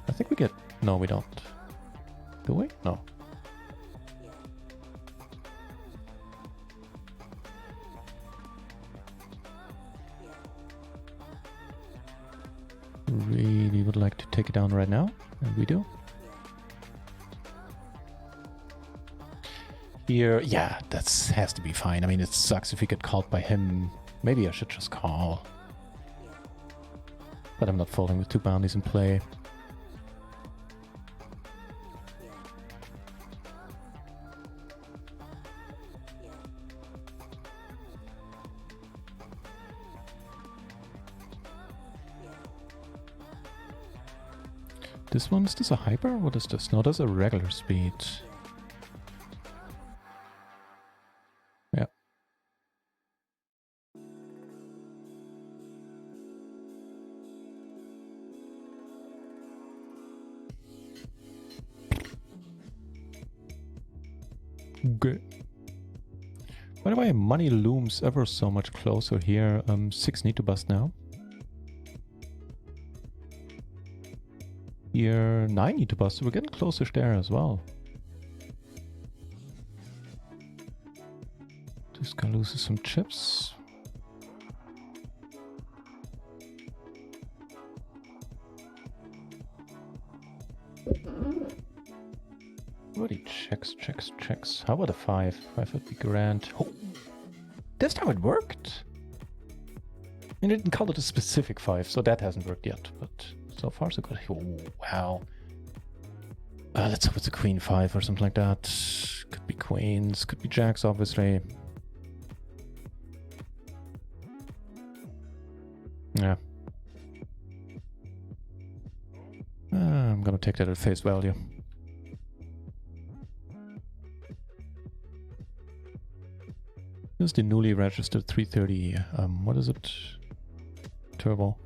I think we get... No, we don't. Do we? No. like to take it down right now, and we do. Here, yeah, that has to be fine. I mean, it sucks if we get called by him. Maybe I should just call. But I'm not folding with 2 bounties in play. This one, is this a hyper? What is this? No, that's a regular speed. Yeah. Okay. By the way, money looms ever so much closer here. 6 need to bust now. Here, 9 need to bust, so we're getting closer there as well. This guy loses some chips. Already checks. How about a 5? 5 would be grand. Oh, this time it worked. And it didn't call it a specific 5, so that hasn't worked yet, but so far so good. Oh, wow. Let's hope it's a queen 5 or something like that. Could be queens, could be jacks, obviously. Yeah. I'm gonna take that at face value. This is the newly registered 330. What is it? Turbo.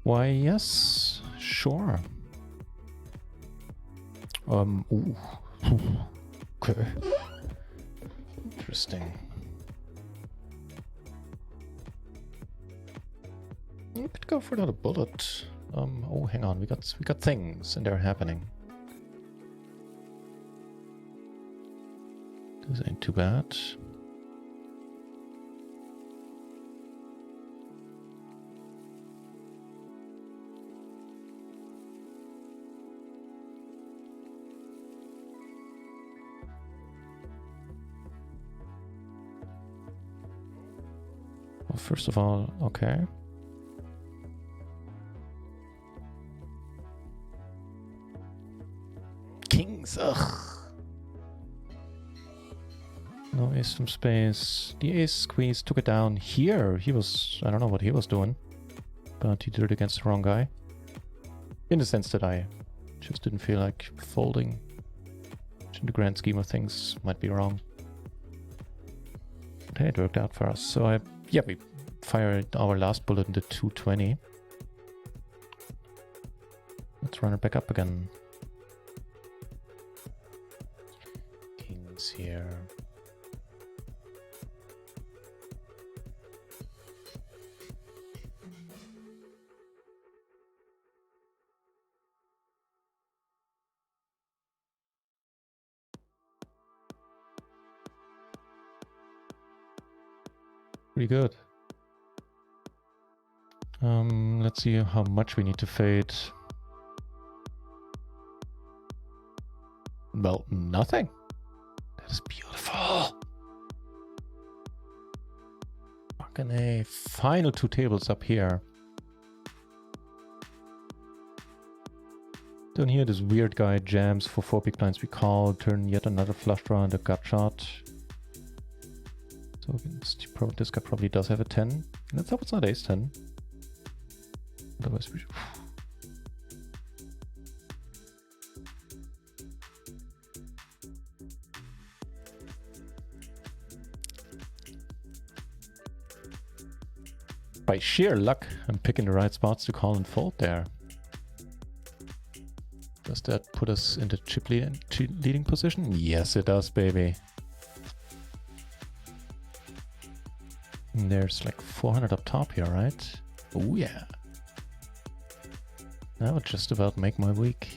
Why, yes, sure. Ooh. Okay. Interesting. You could go for another bullet. Oh, hang on, we got things and they're happening. This ain't too bad. Well, first of all, okay. Kings, ugh. No ace from space. The ace squeeze took it down here. He was, I don't know what he was doing, but he did it against the wrong guy. In the sense that I just didn't feel like folding, which in the grand scheme of things might be wrong. But hey, it worked out for us. So yeah, we fired our last bullet in the 220. Let's run it back up again. Kings here. Pretty good. Let's see how much we need to fade. Well, nothing. That is beautiful. Fucking A. Final 2 tables up here. Down here, this weird guy jams for 4 big blinds. We call, turn yet another flush draw and a gut shot. So this guy probably does have a 10. Let's hope it's not ace 10. Otherwise we should... By sheer luck, I'm picking the right spots to call and fold there. Does that put us in the chip leading position? Yes, it does, baby. And there's like 400 up top here, right? Oh yeah. That would just about make my week.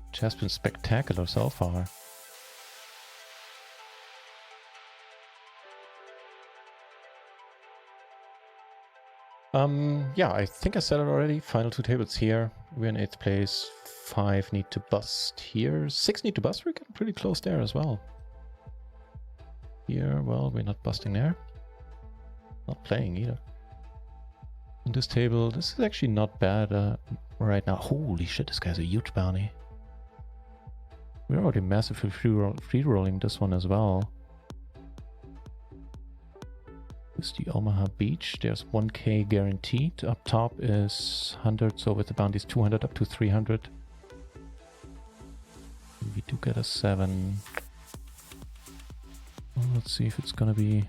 Which has been spectacular so far. Yeah, I think I said it already. Final 2 tables here. We're in 8th place. 5 need to bust here. 6 need to bust. We're getting pretty close there as well. Here, well, we're not busting there. Not playing either. On this table, this is actually not bad right now. Holy shit, this guy's a huge bounty. We're already massively free rolling this one as well. This is the Omaha Beach. There's 1k guaranteed. Up top is 100, so with the bounties 200 up to 300. We do get a 7. Well, let's see if it's gonna be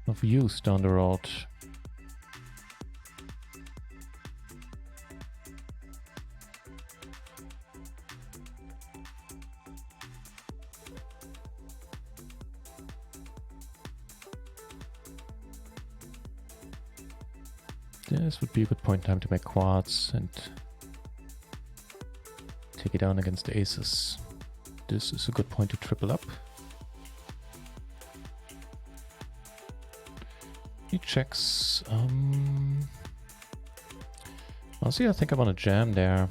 of use down the road. This would be a good point in time to make quads and take it down against the aces. This is a good point to triple up. He checks. I'll see, I think I want to jam there.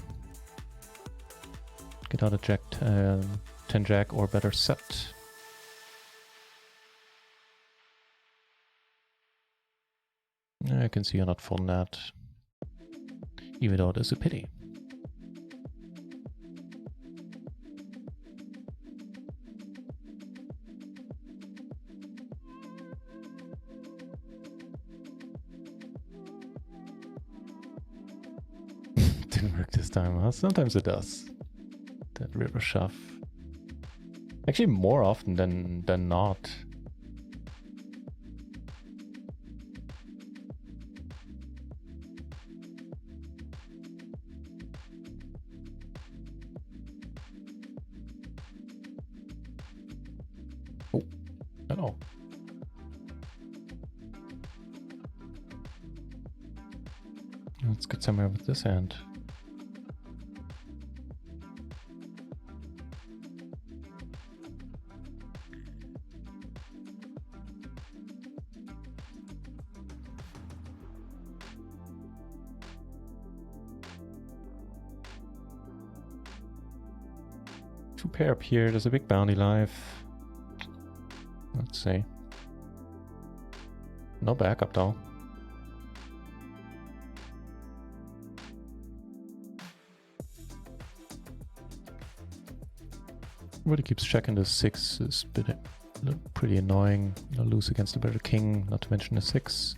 Get out a jack, 10 jack or better set. I can see you're not folding that, even though it is a pity. Didn't work this time, huh? Sometimes it does. That river shove. Actually, more often than not. Hello. Let's get somewhere with this hand. Two pair up here, there's a big bounty live. Let's see. No backup though. Everybody keeps checking the 6 is pretty annoying. I'll lose against the better king, not to mention a 6.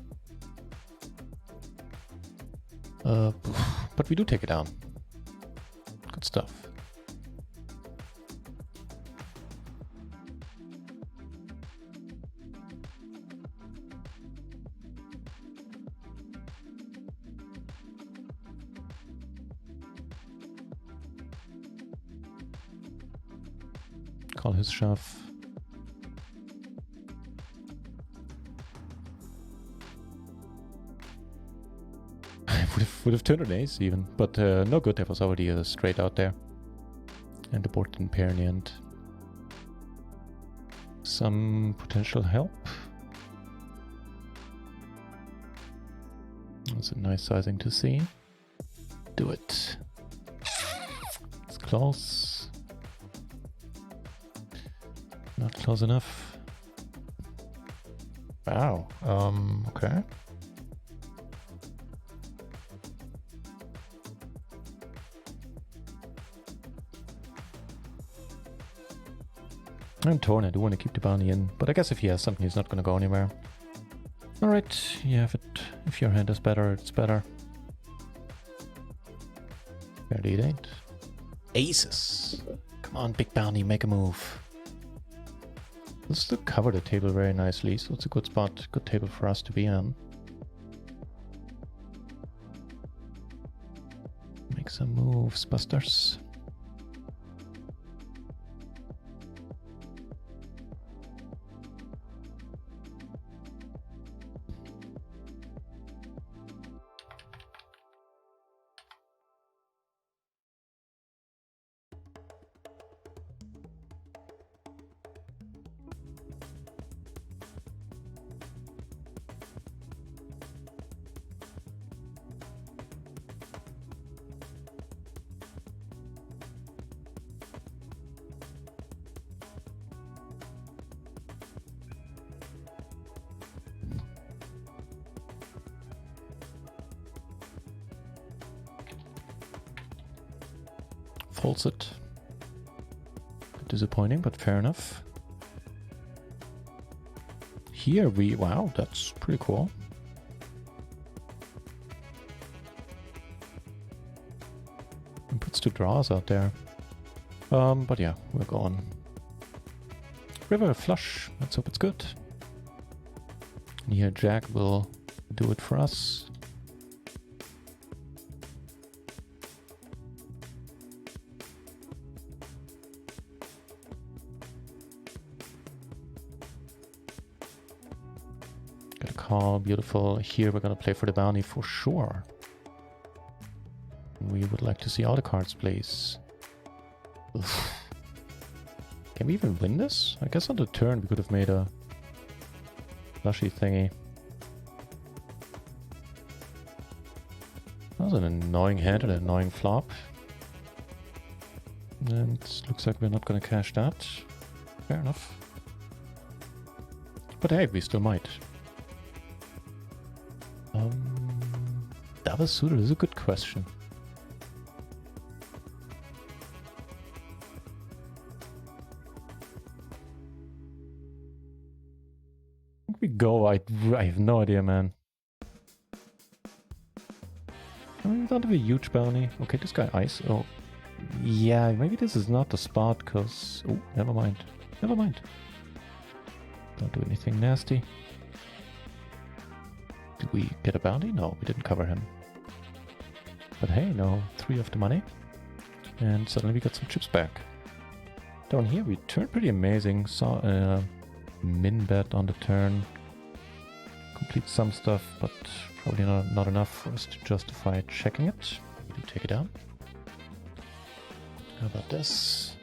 But we do take it down. Good stuff. Call his shove. would have turned an ace even, but no good. That was already straight out there, and the board didn't pair in the end. Some potential help. That's a nice sizing to see. Do it. It's close. Not close enough. Wow. Okay. I'm torn. I do want to keep the bounty in, but I guess if he has something, he's not going to go anywhere. Alright, you have it. If your hand is better, it's better. Apparently it ain't. Aces. Come on, big bounty, make a move. Let's still cover the table very nicely, so it's a good spot, good table for us to be on. Make some moves, busters. Folds it. Bit disappointing, but fair enough. Here we... wow, that's pretty cool. And puts 2 draws out there. But yeah, we're going. River flush. Let's hope it's good. And here Jack will do it for us. Call, beautiful. Here we're gonna play for the bounty for sure. We would like to see all the cards, please. Oof. Can we even win this? I guess on the turn we could have made a flushy thingy. That was an annoying hand and an annoying flop. And it looks like we're not gonna cash that. Fair enough. But hey, we still might. Double suited is a good question. I think we go. I have no idea, man. I mean, we don't have a huge bounty. Okay, this guy ice. Oh, yeah. Maybe this is not the spot, cause oh, never mind. Never mind. Don't do anything nasty. Did we get a bounty? No, we didn't cover him. But hey, no, 3 of the money. And suddenly we got some chips back. Down here we turned pretty amazing. Saw a min bet on the turn. Complete some stuff, but probably not enough for us to justify checking it. We do take it down. How about this?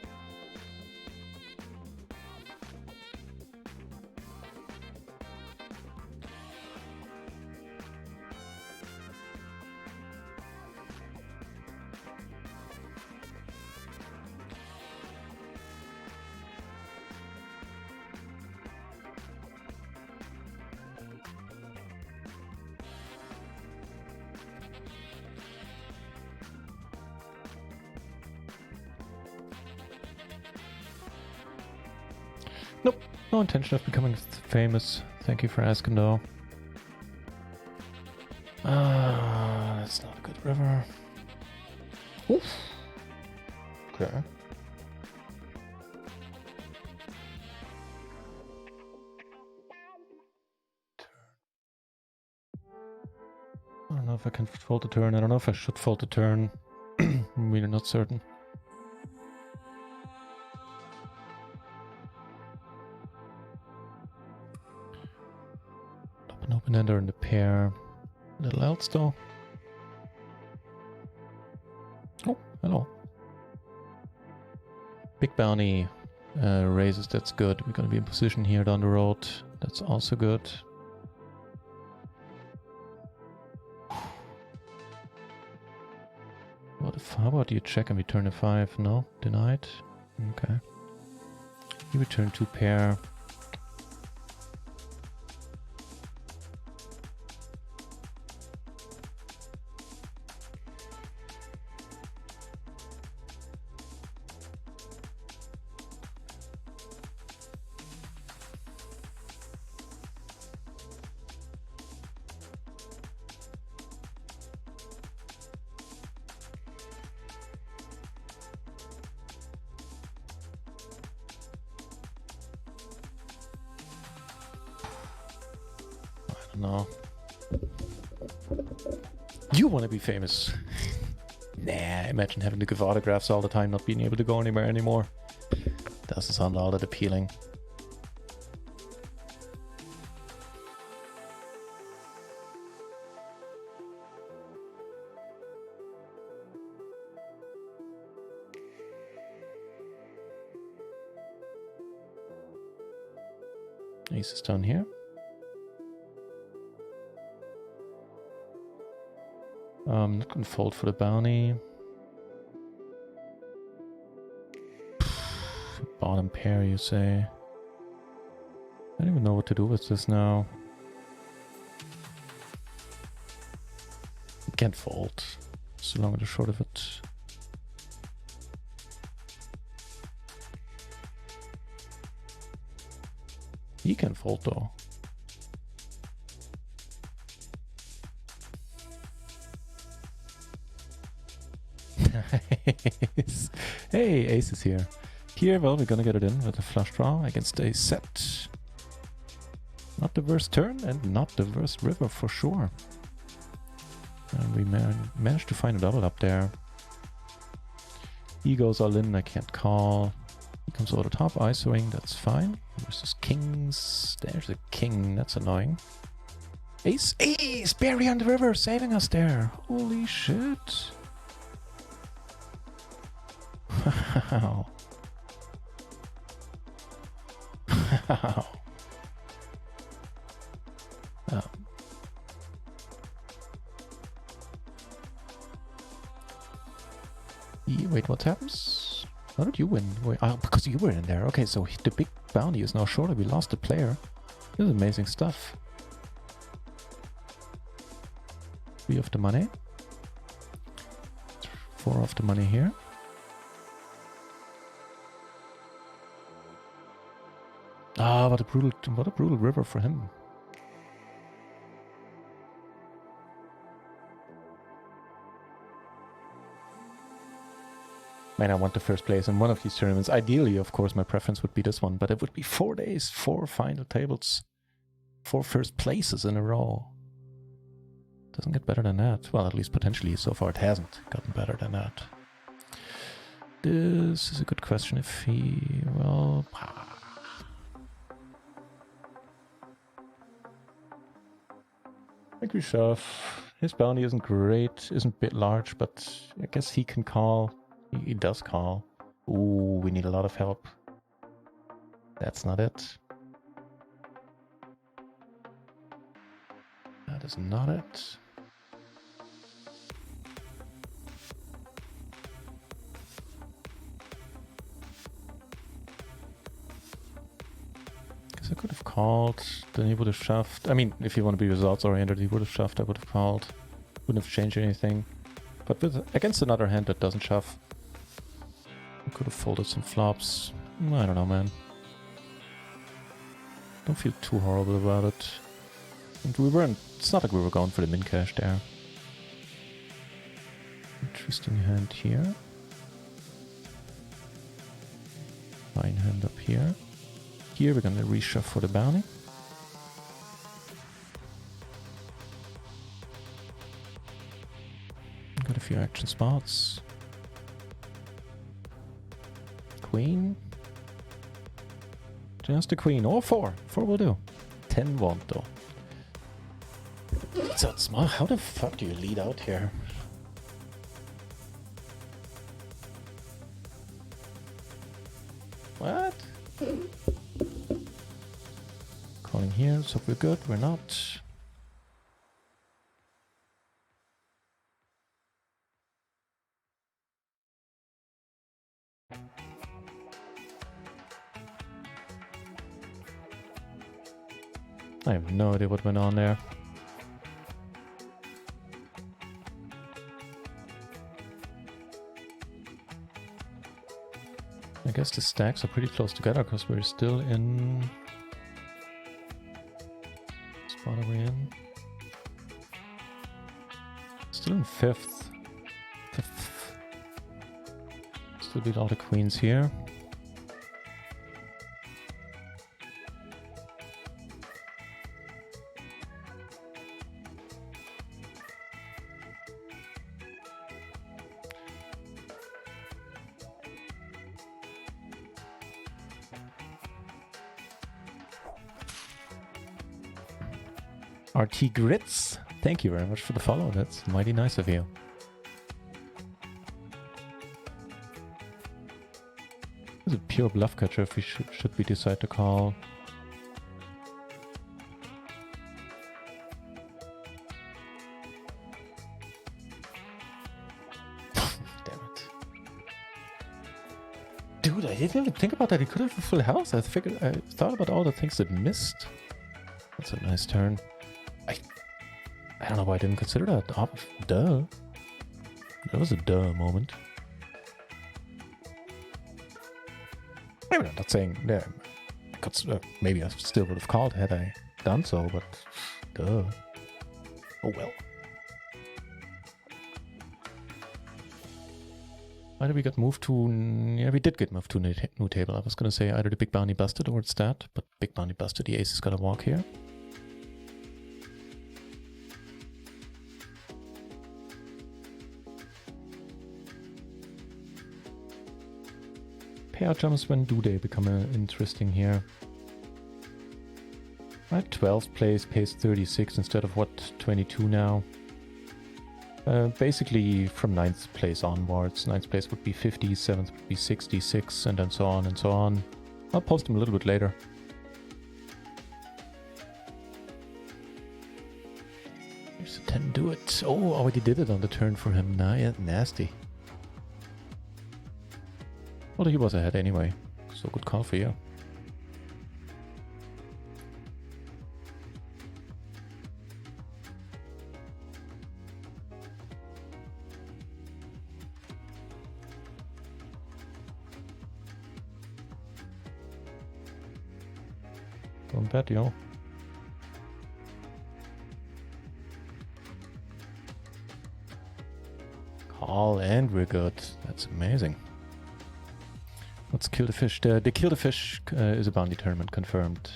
Nope, no intention of becoming famous. Thank you for asking though. That's not a good river. Oof. Okay. I don't know if I can fold the turn. I don't know if I should fold the turn. I'm really not certain. An open-ender in the pair. Little else though. Oh, hello. Big bounty raises, that's good. We're gonna be in position here down the road. That's also good. How about you check and return a 5? No? Denied? Okay. You return 2 pair. No. You want to be famous. Nah, imagine having to give autographs all the time, not being able to go anywhere anymore. Doesn't sound all that appealing. Ace is down here. Not gonna fold for the bounty. Bottom pair, you say? I don't even know what to do with this now. Can't fold. It's the long and the short of it. He can fold though. Nice. Hey, ace is here. Here, well, we're gonna get it in with a flush draw against a set. Not the worst turn and not the worst river for sure. And we managed to find a double up there. He goes all in, I can't call. He comes over the top, ISOing, that's fine. Versus kings. There's a king, that's annoying. Ace, ace! Barry on the river, saving us there. Holy shit. Wow. Wow. Oh. Wait, what happens? How did you win? Wait, oh, because you were in there. Okay, so the big bounty is now shorter. We lost the player. This is amazing stuff. 3 of the money. 4 of the money here. Ah, what a brutal river for him. Man, I want the first place in one of these tournaments. Ideally, of course, my preference would be this one, but it would be 4 days, 4 final tables, 4 first places in a row. Doesn't get better than that. Well, at least potentially. So far, it hasn't gotten better than that. This is a good question. If he, well, I think we shove. His bounty isn't great, isn't bit large, but I guess he can call. He does call. Ooh, we need a lot of help. That's not it. That is not it. Guess I could have called, then he would have shoved. I mean, if you want to be results oriented, he would have shoved, I would have called. Wouldn't have changed anything. But against another hand that doesn't shove, I could have folded some flops. I don't know, man. Don't feel too horrible about it. And we weren't, it's not like we were going for the min cash there. Interesting hand here. Fine hand up here. Here we're gonna reshove for the bounty. Got a few action spots. Queen. Just a queen. Or 4. 4 will do. 10 won't though. So it's small. How the fuck do you lead out here? What? Calling here, so we're good. We're not. I have no idea what went on there. I guess the stacks are pretty close together because we're still in... Spot are we in? Still in 5th. 5th. Still beat all the queens here. RT Grits, thank you very much for the follow. That's mighty nice of you. This is a pure bluff catcher if we should we decide to call. Damn it. Dude, I didn't even think about that. He could have a full house. I thought about all the things that missed. That's a nice turn. I don't know why I didn't consider that. Oh, duh. That was a duh moment. Maybe I'm not saying, yeah, maybe I still would have called had I done so, but duh. Oh well. Why did we get moved to... Yeah, we did get moved to new table. I was going to say either the big bounty busted or it's that, but big bounty busted, the ace is going to walk here. Payout jumps, when do they become interesting here? Right, 12th place pays 36 instead of what, 22 now. Basically from 9th place onwards. 9th place would be 50, 7th would be 66, and then so on and so on. I'll post them a little bit later. Here's a 10, do it. Oh, already did it on the turn for him. Nah, yeah, nasty. Well, he was ahead anyway, so good call for you. Don't bet, yo. Call and we're good. That's amazing. Let's kill the fish. The kill the fish is a bounty tournament confirmed.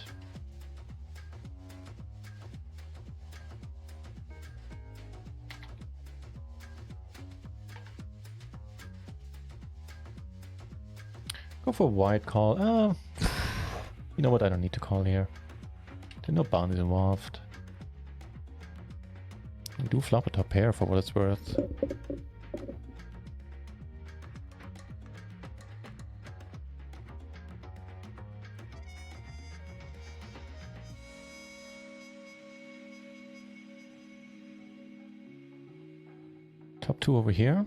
Go for a wide call. You know what? I don't need to call here. There are no bounties involved. We do flop a top pair for what it's worth. Top 2 over here.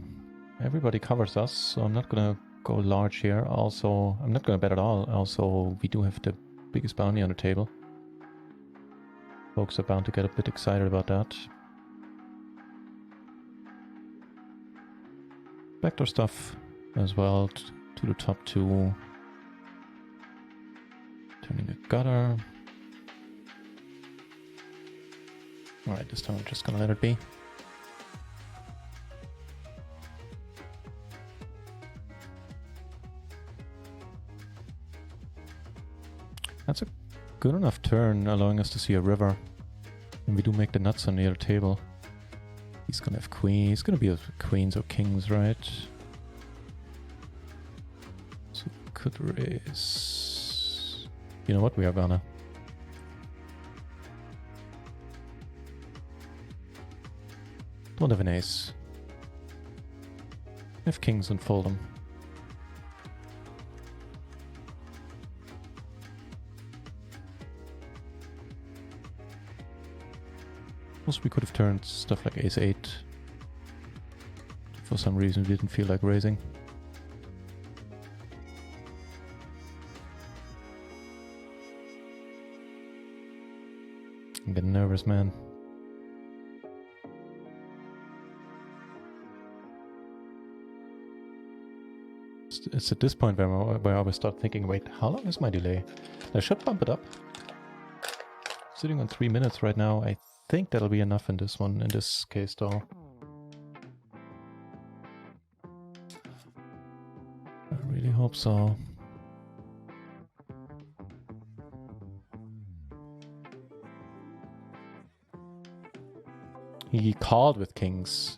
Everybody covers us, so I'm not gonna go large here. Also, I'm not gonna bet at all. Also, we do have the biggest bounty on the table. Folks are bound to get a bit excited about that. Backdoor stuff as well to the top 2. Turning a gutter. Alright, this time I'm just gonna let it be. That's a good enough turn, allowing us to see a river. And we do make the nuts on the other table. He's gonna have queen. He's gonna be a queens or kings, right? So we could raise. You know what? We are gonna. Don't have an ace. Have kings and fold them. Also, we could have turned stuff like ace 8. For some reason, we didn't feel like raising. I'm getting nervous, man. It's at this point where I always start thinking, wait, how long is my delay? I should bump it up. Sitting on 3 minutes right now. I think that'll be enough in this one, in this case though. I really hope so. He called with kings.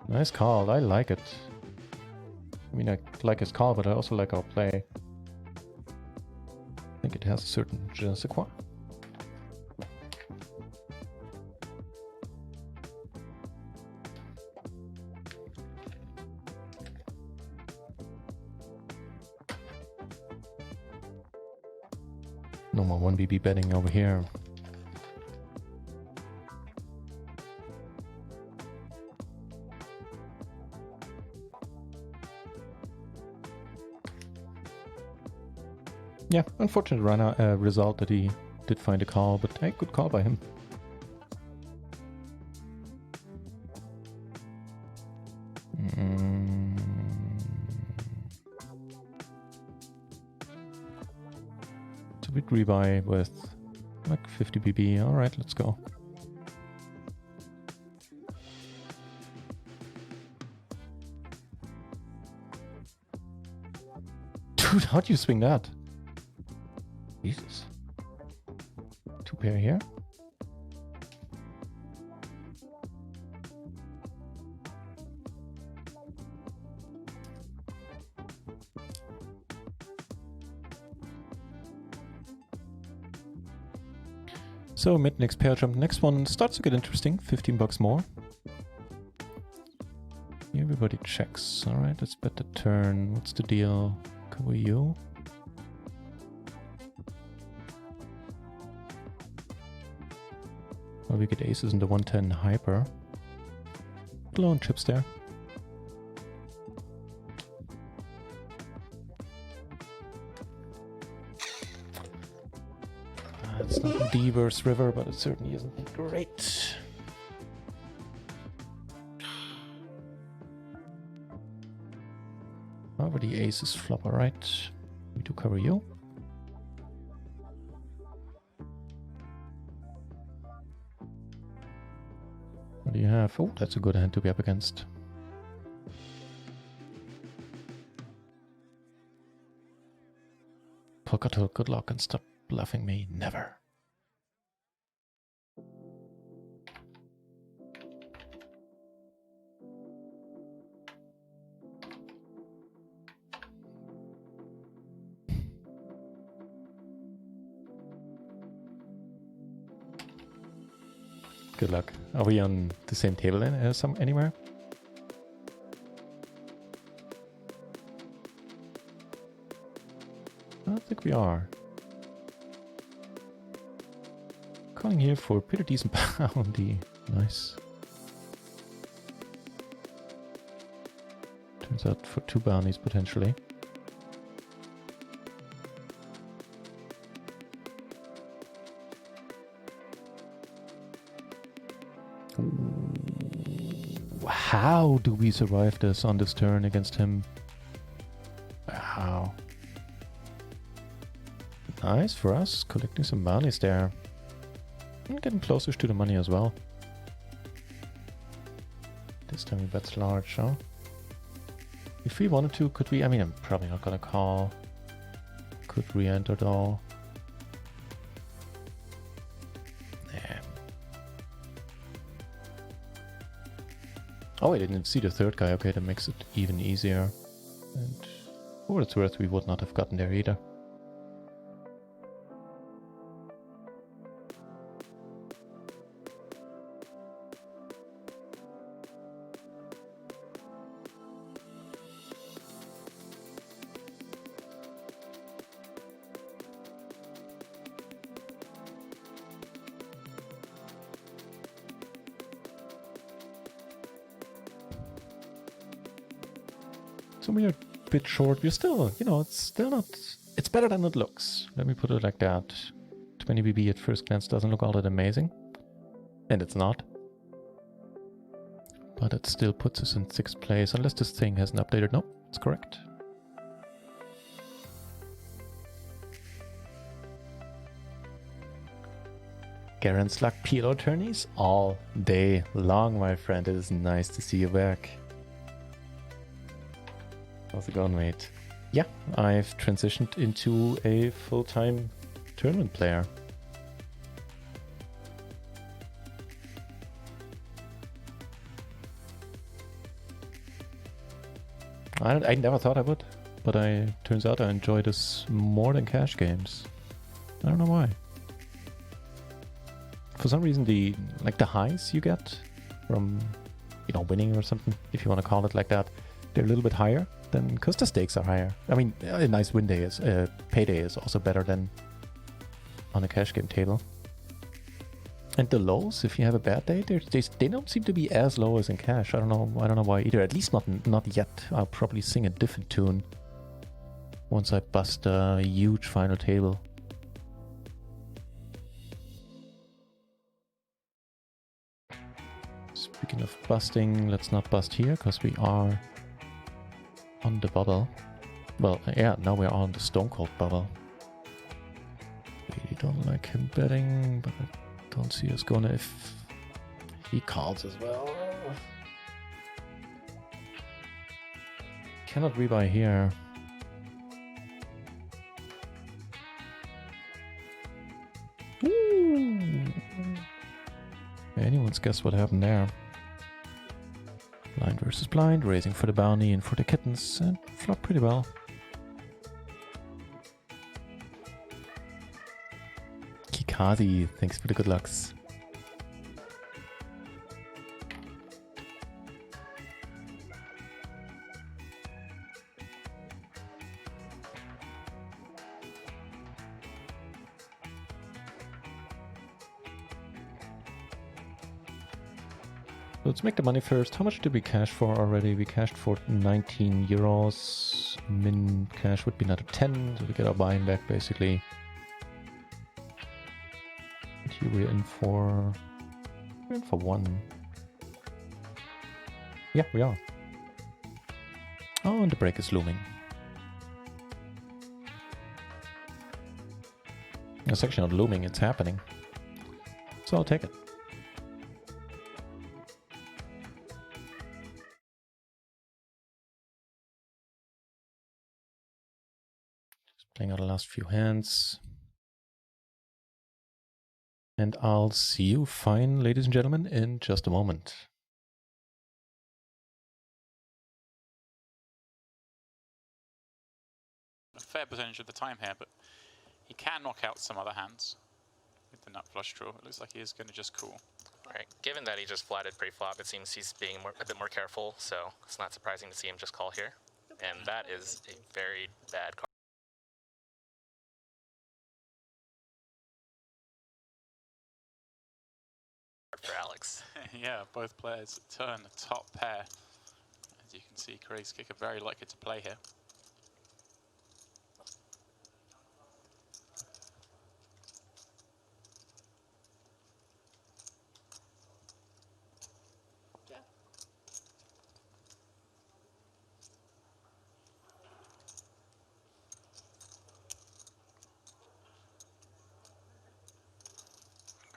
Nice call, I like it. I mean, I like his call, but I also like our play. I think it has a certain je ne sais quoi. No more 1BB betting over here. Yeah, unfortunate result that he did find a call, but hey, good call by him. So we rebuy with like 50 BB. All right, let's go. Dude, how'd you swing that? Jesus. 2 pair here. So mid next pair jump. Next one starts to get interesting. 15 bucks more. Everybody checks. All right, let's bet the turn. What's the deal? Cover you. Well, we get aces in the 110 hyper. Low on chips there. It's not D versus river, but it certainly isn't great. However, the aces flop, alright. We do cover you. What do you have? Oh, that's a good hand to be up against. Polkato, good luck and stop bluffing me. Never. Good luck. Are we on the same table anywhere? I don't think we are. Calling here for a pretty decent bounty. Nice. Turns out for 2 bounties potentially. How do we survive this on this turn against him? How? Nice for us, collecting some bounties there. And getting closer to the money as well. This time we bet large, huh? If we wanted to, could we? I mean, I'm probably not gonna call. Could re-enter though. Oh, I didn't see the third guy. Okay, that makes it even easier. And for what it's worth, we would not have gotten there either. So we are a bit short. We're still, you know, it's still not... It's better than it looks. Let me put it like that. 20 BB at first glance doesn't look all that amazing. And it's not. But it still puts us in 6th place, unless this thing hasn't updated. No, it's correct. Garen's Luck PLO tourneys all day long, my friend. It is nice to see you back. How's it going, mate? Yeah, I've transitioned into a full-time tournament player. I never thought I would, but turns out I enjoy this more than cash games. I don't know why. For some reason, the highs you get from, you know, winning or something, if you want to call it like that, they're a little bit higher than, because the stakes are higher. I mean, a nice win day is, payday is also better than on a cash game table. And the lows, if you have a bad day, they don't seem to be as low as in cash. I don't know why either. At least not yet. I'll probably sing a different tune once I bust a huge final table. Speaking of busting, let's not bust here because we are on the bubble. Well, yeah, now we're on the Stone Cold bubble. Really don't like him betting, but I don't see us gonna if he calls as well. Cannot rebuy here. Ooh. Anyone's guess what happened there. Blind versus blind, raising for the bounty and for the kittens, and flop pretty well. Kikazi, thanks for the good lucks. Let's make the money first. How much did we cash for already? We cashed for 19 euros. Min cash would be another 10, so we get our buying back basically. And here we're in for 1. Yeah, we are. Oh, and the break is looming. It's actually not looming, it's happening. So I'll take it. Playing out the last few hands. And I'll see you fine, ladies and gentlemen, in just a moment. A fair percentage of the time here, but he can knock out some other hands with the nut flush draw. It looks like he is going to just call. Right. Given that he just flatted pre-flop, it seems he's being a bit more careful, so it's not surprising to see him just call here. And that is a very bad card. For Alex. Yeah, both players turn the top pair. As you can see, Craig's kicker very likely to play here.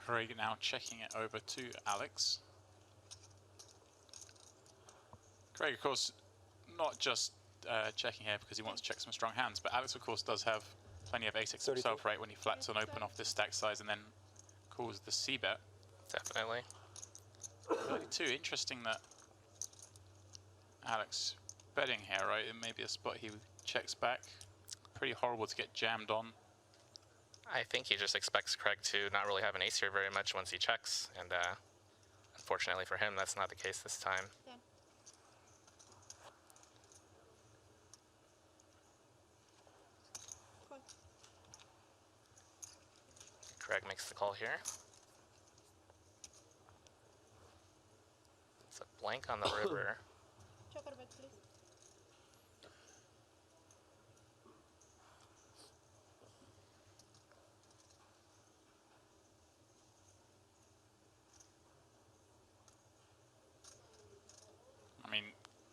Craig now checking it over to Alex. Craig, of course, not just checking here because he wants to check some strong hands, but Alex, of course, does have plenty of ace-X himself, right, when he flats on open off this stack size and then calls the C-bet. Definitely. 32, interesting that Alex betting here, right? It may be a spot he checks back. Pretty horrible to get jammed on. I think he just expects Craig to not really have an ace here very much once he checks, and unfortunately for him, that's not the case this time. Yeah. Cool. Craig makes the call here. It's a blank on the river. Joker bet, please. I mean,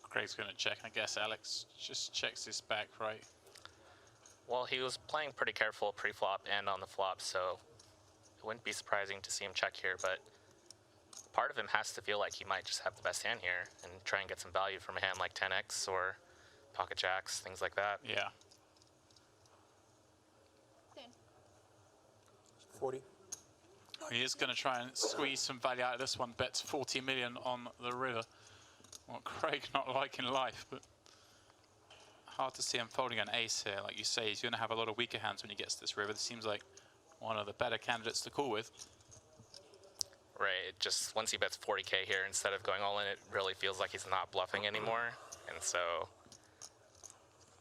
Craig's going to check. I guess Alex just checks this back, right? Well, he was playing pretty careful pre-flop and on the flop, so it wouldn't be surprising to see him check here, but part of him has to feel like he might just have the best hand here and try and get some value from a hand like 10x or pocket jacks, things like that. Yeah. 10. 40. He is going to try and squeeze some value out of this one. Bets 40 million on the river. Well, Craig not liking life, but hard to see him folding an ace here. Like you say, he's going to have a lot of weaker hands when he gets to this river. This seems like one of the better candidates to call with. Right, it just once he bets 40k here, instead of going all in, it really feels like he's not bluffing anymore. And so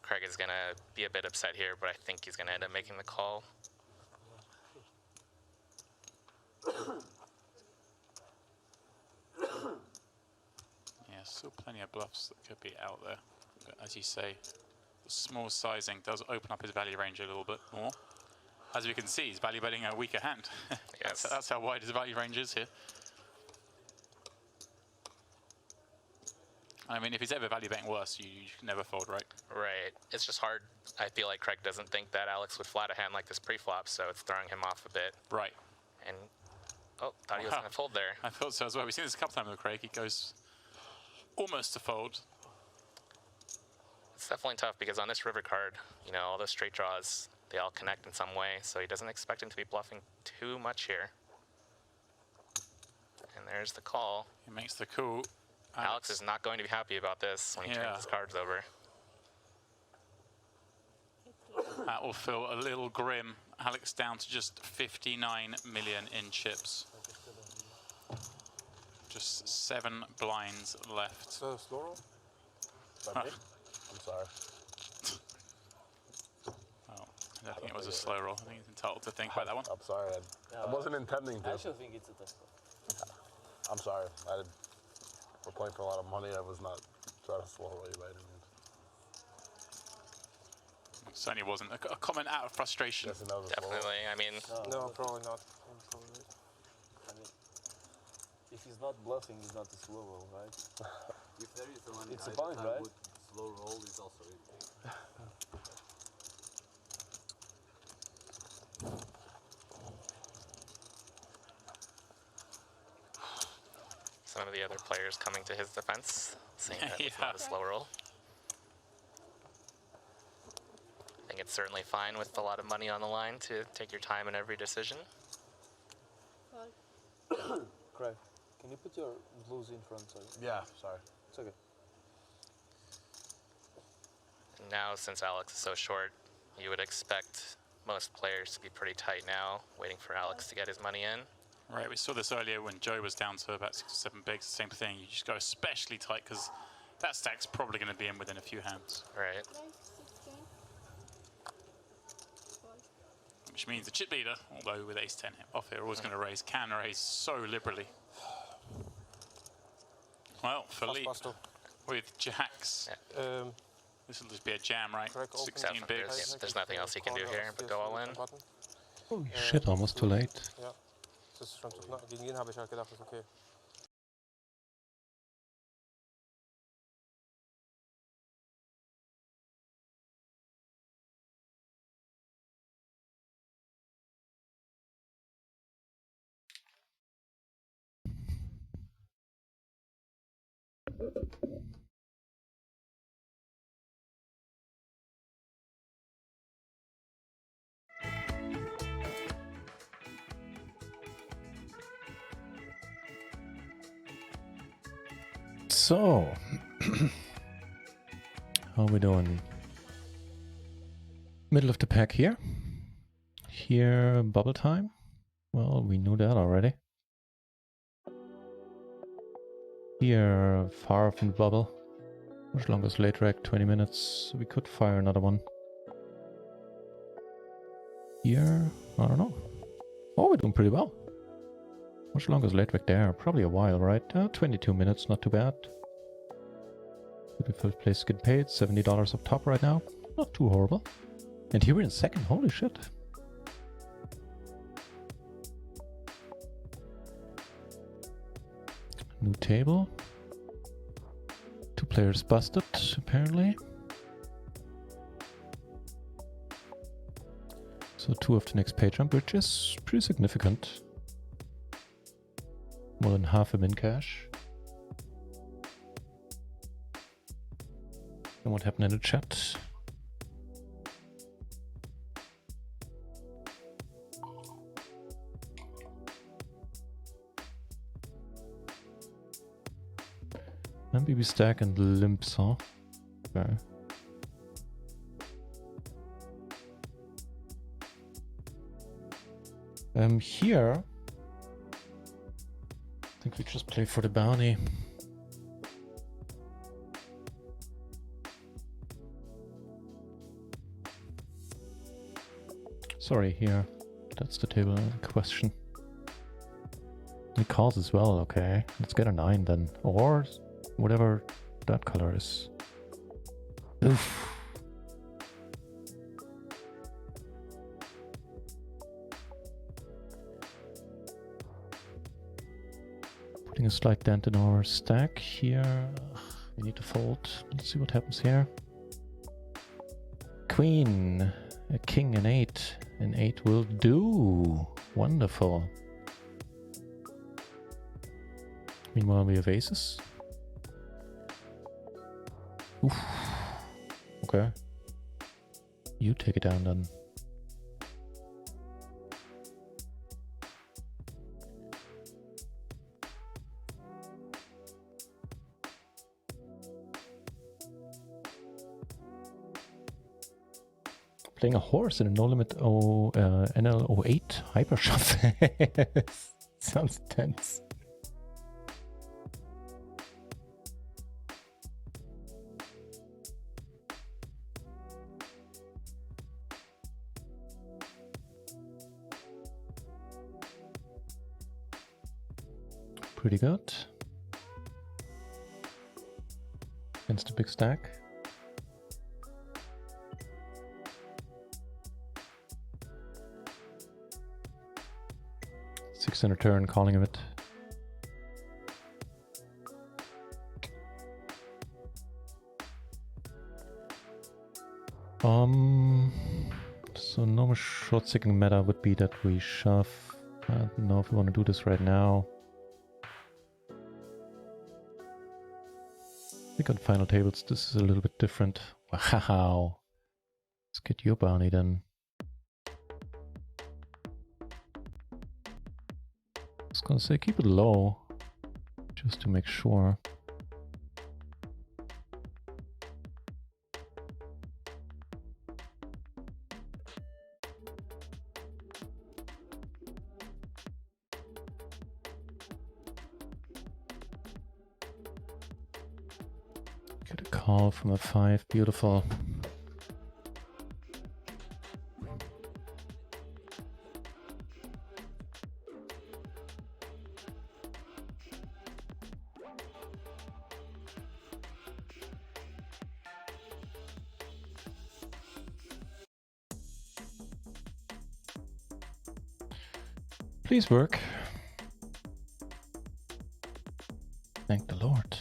Craig is going to be a bit upset here, but I think he's going to end up making the call. Yeah, still plenty of bluffs that could be out there. But as you say, the small sizing does open up his value range a little bit more. As we can see, he's value betting a weaker hand. That's how wide his value range is here. I mean, if he's ever value betting worse, you can never fold, right? Right. It's just hard. I feel like Craig doesn't think that Alex would flat a hand like this pre-flop, so it's throwing him off a bit. Right. And, oh, thought he was going to fold there. I thought so as well. We've seen this a couple times with Craig. He goes almost to fold. It's definitely tough because on this river card, you know, all those straight draws, they all connect in some way, so he doesn't expect him to be bluffing too much here. And there's the call. He makes the call. Alex is not going to be happy about this when he turns his cards over. That will feel a little grim. Alex down to just 59 million in chips. Just 7 blinds left. So slow roll? I'm sorry. Well, I don't think it was a slow roll. I think he's entitled to think about that one. I'm sorry. I wasn't intending to. I actually think it's a test. I'm sorry. We're playing for a lot of money. I was not trying to slow roll you by any means. It certainly wasn't a comment out of frustration. Definitely. I mean, No, probably not. I mean, if he's not bluffing, he's not a slow roll, right? If there is a money It's a high bind, that I right? would slow roll is also it. some of the other players coming to his defense, saying that it's not a slow roll. I think it's certainly fine with a lot of money on the line to take your time in every decision. Craig, can you put your blues in front? Sorry. Yeah, sorry. It's okay. And now, since Alex is so short, you would expect most players to be pretty tight now, waiting for Alex to get his money in. Right, we saw this earlier when Joe was down to about 6 or 7 bigs, same thing. You just go especially tight because that stack's probably going to be in within a few hands. Right. Which means the chip leader, although with ace-10 off here, always going to raise, can raise so liberally. Well, Philippe with jacks. This will just be a jam, right? 16 bigs. There's nothing else he can do here but go all in. Holy shit, almost too late. Ja, das ist schon zu knapp. Gegen ihn habe ich halt gedacht, das ist okay. So, how are we doing? Middle of the pack here. Here, bubble time. Well, we knew that already. Here, far from the bubble. Much longer is late rack, 20 minutes. We could fire another one. Here, I don't know. Oh, we're doing pretty well. Much longer is late rack there? Probably a while, right? 22 minutes, not too bad. Beautiful place to get paid. $70 up top right now. Not too horrible. And here we're in second. Holy shit. New table. 2 players busted, apparently. So 2 of the next pay jump, which is pretty significant. More than half a min cash. And what happened in the chat? And BB stack and limps, huh? Okay. Here, I think we just play for the bounty. Sorry, here. That's the table in question. He calls as well, okay. Let's get a 9 then. Or whatever that color is. Oof. Putting a slight dent in our stack here. Ugh, we need to fold. Let's see what happens here. Queen, a king, an 8. An 8 will do. Wonderful. Meanwhile, we have aces. Oof. Okay. You take it down then. Playing a horse in a no-limit NL08 hyper shove. Sounds tense. Pretty good. Against a big stack. 6 in a turn, calling him it. So normal short sticking meta would be that we shove. I don't know if we want to do this right now. I think on final tables this is a little bit different. Wow. Let's get your bounty then. I was gonna say keep it low, just to make sure. Get a call from a 5, beautiful. Please work. Thank the Lord.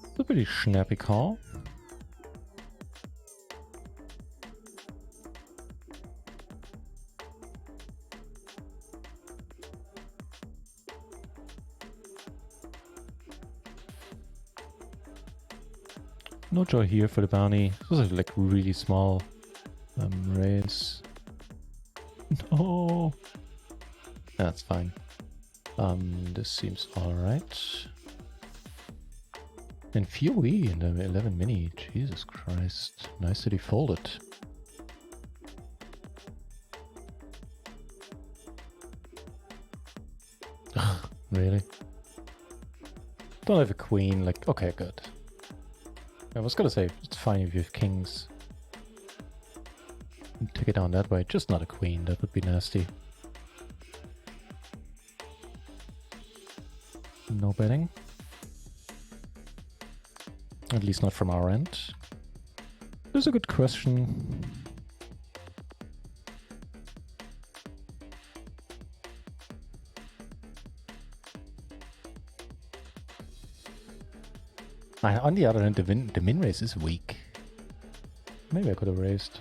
It's a pretty snappy call. No joy here for the bounty. This was like really small raise. No, that's fine. This seems all right. And FUE in the 11 mini. Jesus Christ! Nice that he folded. Really? Don't have a queen. Like, okay, good. I was gonna say, it's fine if you have kings. Take it down that way, just not a queen, that would be nasty. No betting. At least not from our end. There's a good question. On the other hand, the min raise is weak. Maybe I could have raised.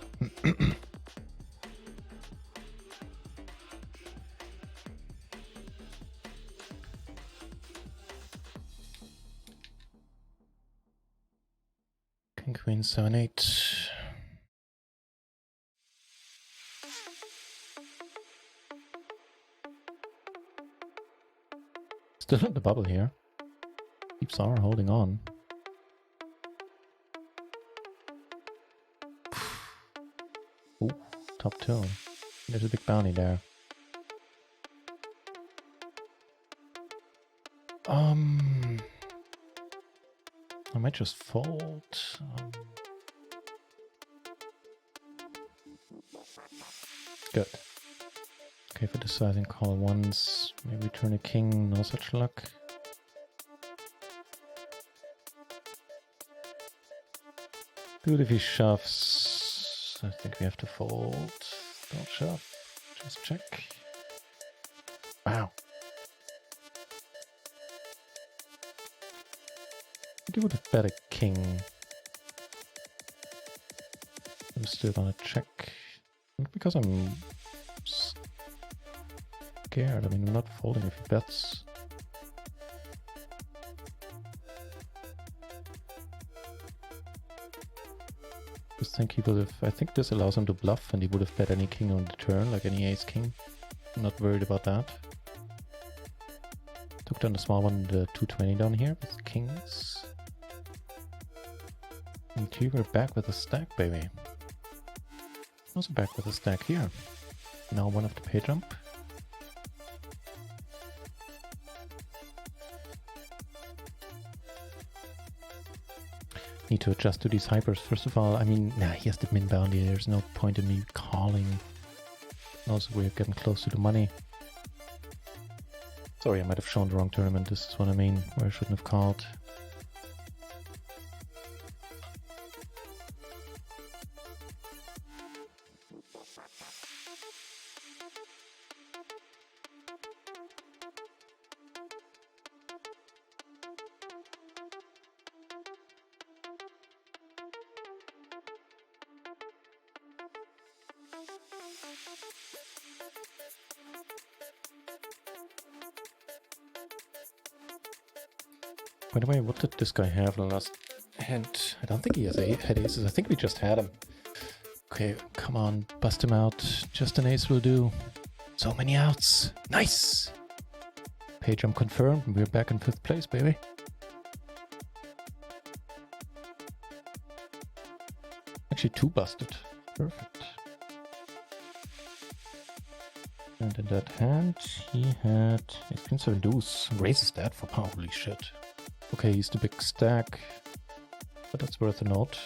King, queen, 7, 8. Still in the bubble here. Keeps our holding on. Ooh, top 2. There's a big bounty there. I might just fold. Good. Okay, for deciding call once, maybe turn a king, no such luck. Dude, if he shoves, I think we have to fold. Don't shove, just check. Wow. I do would have bet a king. I'm still gonna check. Not because I'm scared. I mean, I'm not folding if he bets. Just think he would have. I think this allows him to bluff, and he would have bet any king on the turn, like any ace king. I'm not worried about that. Took down the small one, the 220 down here with kings. And here we're back with a stack, baby. Also back with a stack here. Now one of the pay jump. Need to adjust to these hypers. First of all, I mean, nah, he has the min bounty. There's no point in me calling. Also, we're getting close to the money. Sorry, I might have shown the wrong tournament. This is what I mean, where I shouldn't have called. By the way, what did this guy have in the last hand? I don't think he had aces. I think we just had him. Okay, come on, bust him out. Just an ace will do. So many outs. Nice! Pay jump confirmed, and we're back in 5th place, baby. Actually, 2 busted. Perfect. And in that hand, he had ace queen 7 deuce. Raises that for power. Holy shit. Okay, he's the big stack, but that's worth a note.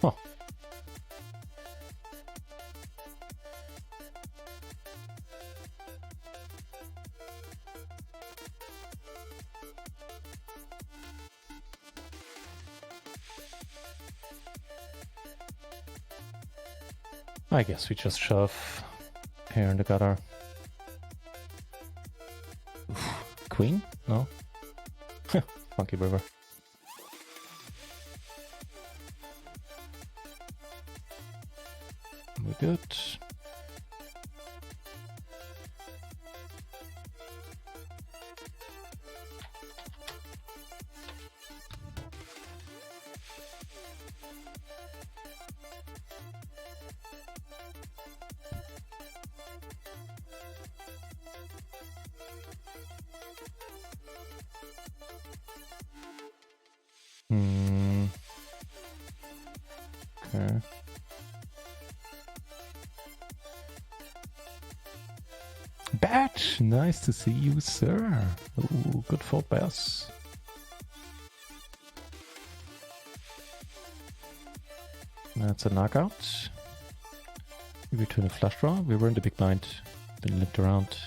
Huh. I guess we just shove. Here in the gutter. Oof. Queen? No? Funky river. We're good. Okay. Batch! Nice to see you, sir. Ooh, good fold by us. That's a knockout. We return a flush draw. We were in the big blind. Been limped around.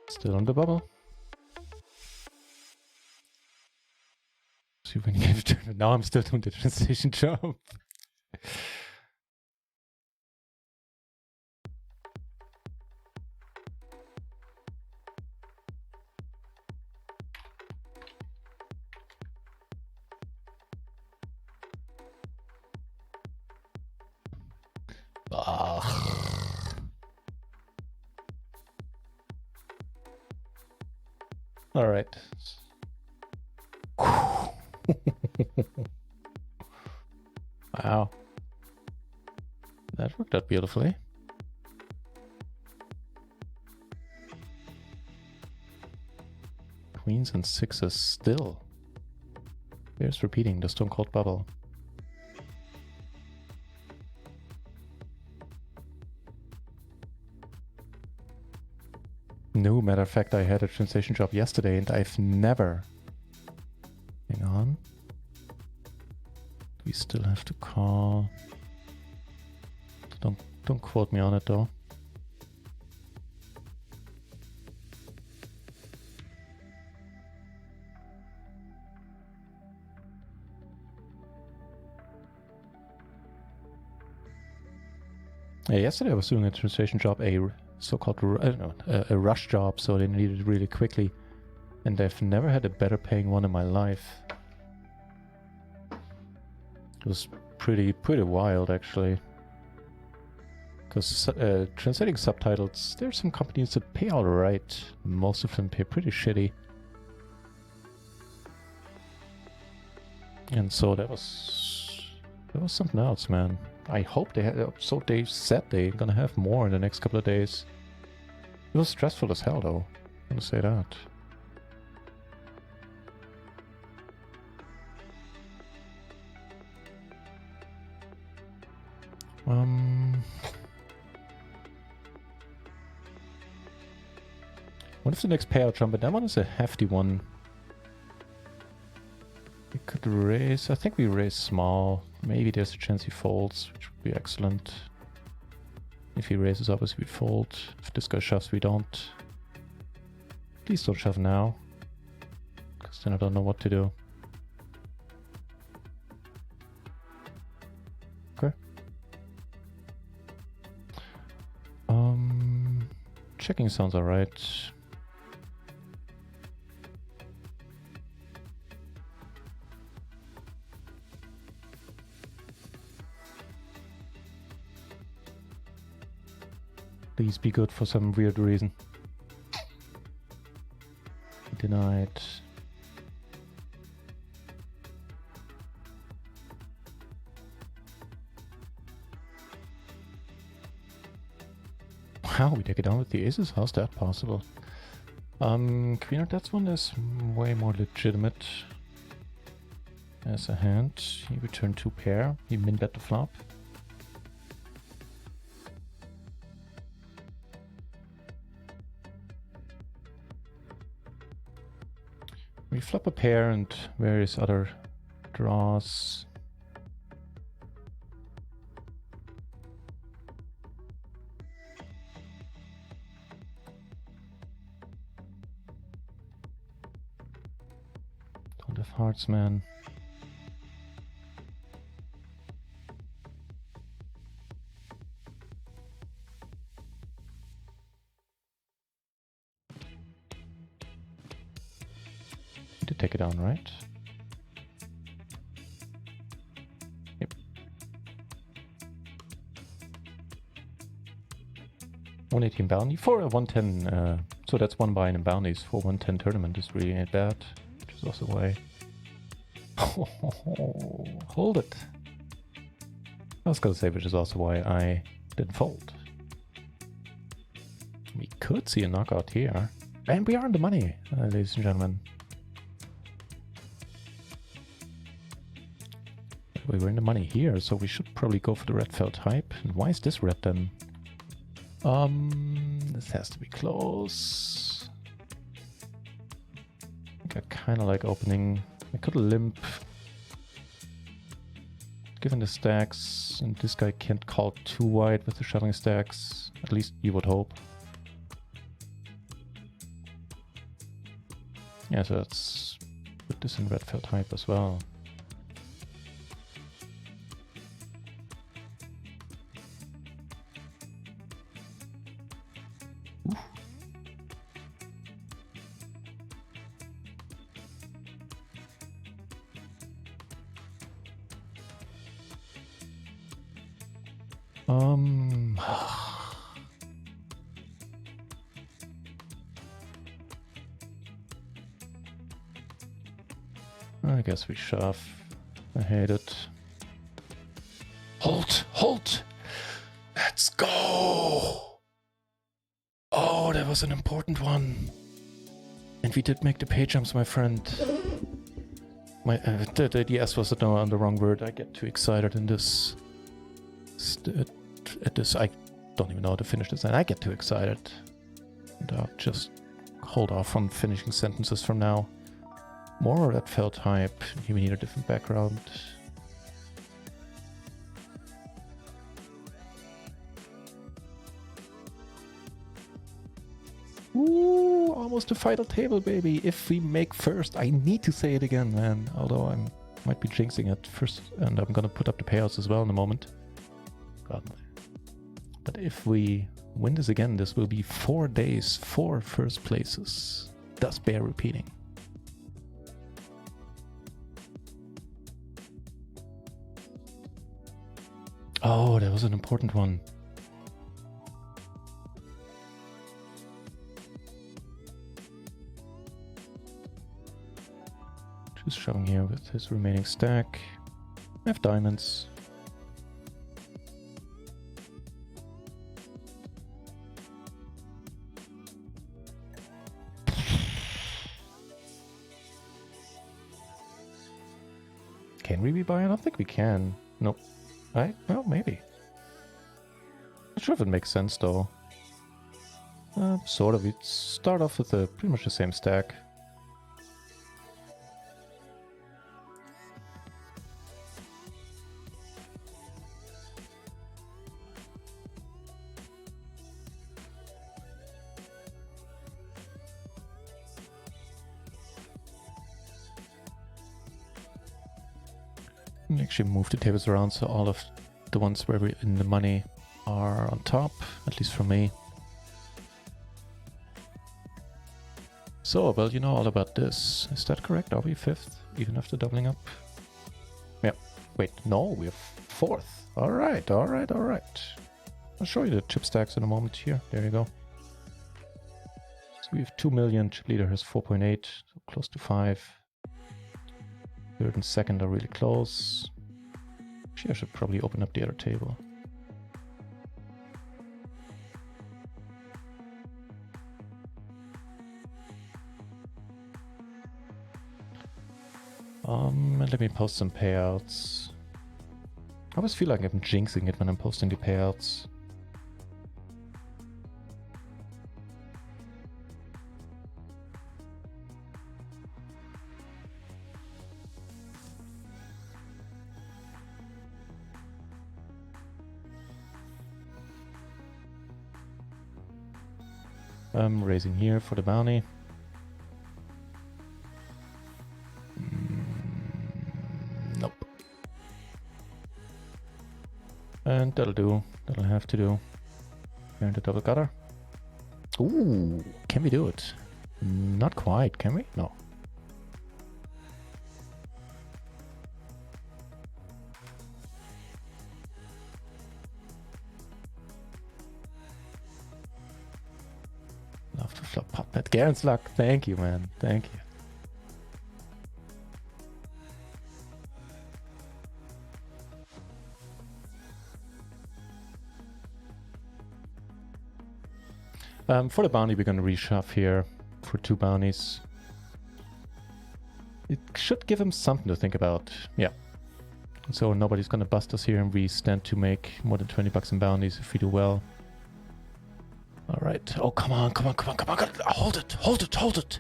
Still on the bubble. See when you get it. Now I'm still doing the transition job. All right. Wow. That worked out beautifully. Queens and sixes still. Here's repeating the Stone Cold Bubble. No, matter of fact, I had a translation job yesterday and I've never... Hang on. We still have to call... Don't quote me on it though. Yeah, yesterday I was doing a translation job, a so-called, I don't know, a rush job, so they needed it really quickly. And I've never had a better paying one in my life. It was pretty wild, actually. Because translating subtitles, there's some companies that pay alright. Most of them pay pretty shitty. And so that was something else, man. I hope they had, so they said they're gonna have more in the next couple of days. It was stressful as hell though, I'm gonna say that. What is the next payout jump? But that one is a hefty one. We could raise, I think we raise small. Maybe there's a chance he folds, which would be excellent. If he raises, obviously we fold. If this guy shoves, we don't. Please don't shove now, because then I don't know what to do. Okay. Checking sounds alright. Please be good for some weird reason. Denied. Wow, we take it down with the aces? How's that possible? Queen of Death's one is way more legitimate as a hand. He returned 2 pair. He min-bet the flop. We flop a pair and various other draws. Don't have hearts, man. To take it down, right? Yep. 118 bounty for a 110. So that's 1 buy in bounties for 110 tournament is really ain't bad. Which is also why. Hold it. I was gonna say, which is also why I didn't fold. We could see a knockout here, and we are in the money, ladies and gentlemen. We were in the money here, so we should probably go for the red felt hype. And why is this red then? This has to be close. I think I kind of like opening. I could limp. Given the stacks, and this guy can't call too wide with the shuttling stacks. At least you would hope. Yeah, so let's put this in red felt hype as well. I guess we shove. I hate it. Halt! Halt! Let's go! Oh, that was an important one. And we did make the pay jumps, my friend. My the S was on the wrong word. I get too excited in this. At this, I don't even know how to finish this, and I get too excited. And I'll just hold off on finishing sentences from now. More of that felt hype. We need a different background. Ooh, almost a final table, baby. If we make first, I need to say it again, man. Although I might be jinxing it first, and I'm gonna put up the payouts as well in a moment. But if we win this again, this will be 4 days, 4 first places. Thus bear repeating. Oh, that was an important one. Just showing here with his remaining stack. I have diamonds. Can we be buying? I don't think we can. Nope. Right? Well, maybe. Not sure if it makes sense though. Sort of. We start off with pretty much the same stack. Actually move the tables around so all of the ones where we're in the money are on top, at least for me. So, well, you know all about this. Is that correct? Are we 5th, even after doubling up? Yeah. Wait, no, we're 4th. Alright, alright, alright. I'll show you the chip stacks in a moment here. There you go. So we have 2 million, chip leader has 4.8, so close to 5. Third and second are really close. Actually, I should probably open up the other table. And let me post some payouts. I always feel like I'm jinxing it when I'm posting the payouts. I'm raising here for the bounty. Nope. And that'll do. That'll have to do. And the double gutter. Ooh, can we do it? Not quite, can we? No. Love to flop pop that. Garen's luck. Thank you, man. Thank you. For the bounty, we're going to reshove here for 2 bounties. It should give him something to think about. Yeah. So nobody's going to bust us here, and we stand to make more than 20 bucks in bounties if we do well. All right. Oh, come on, come on, come on, come on. Hold it, hold it, hold it.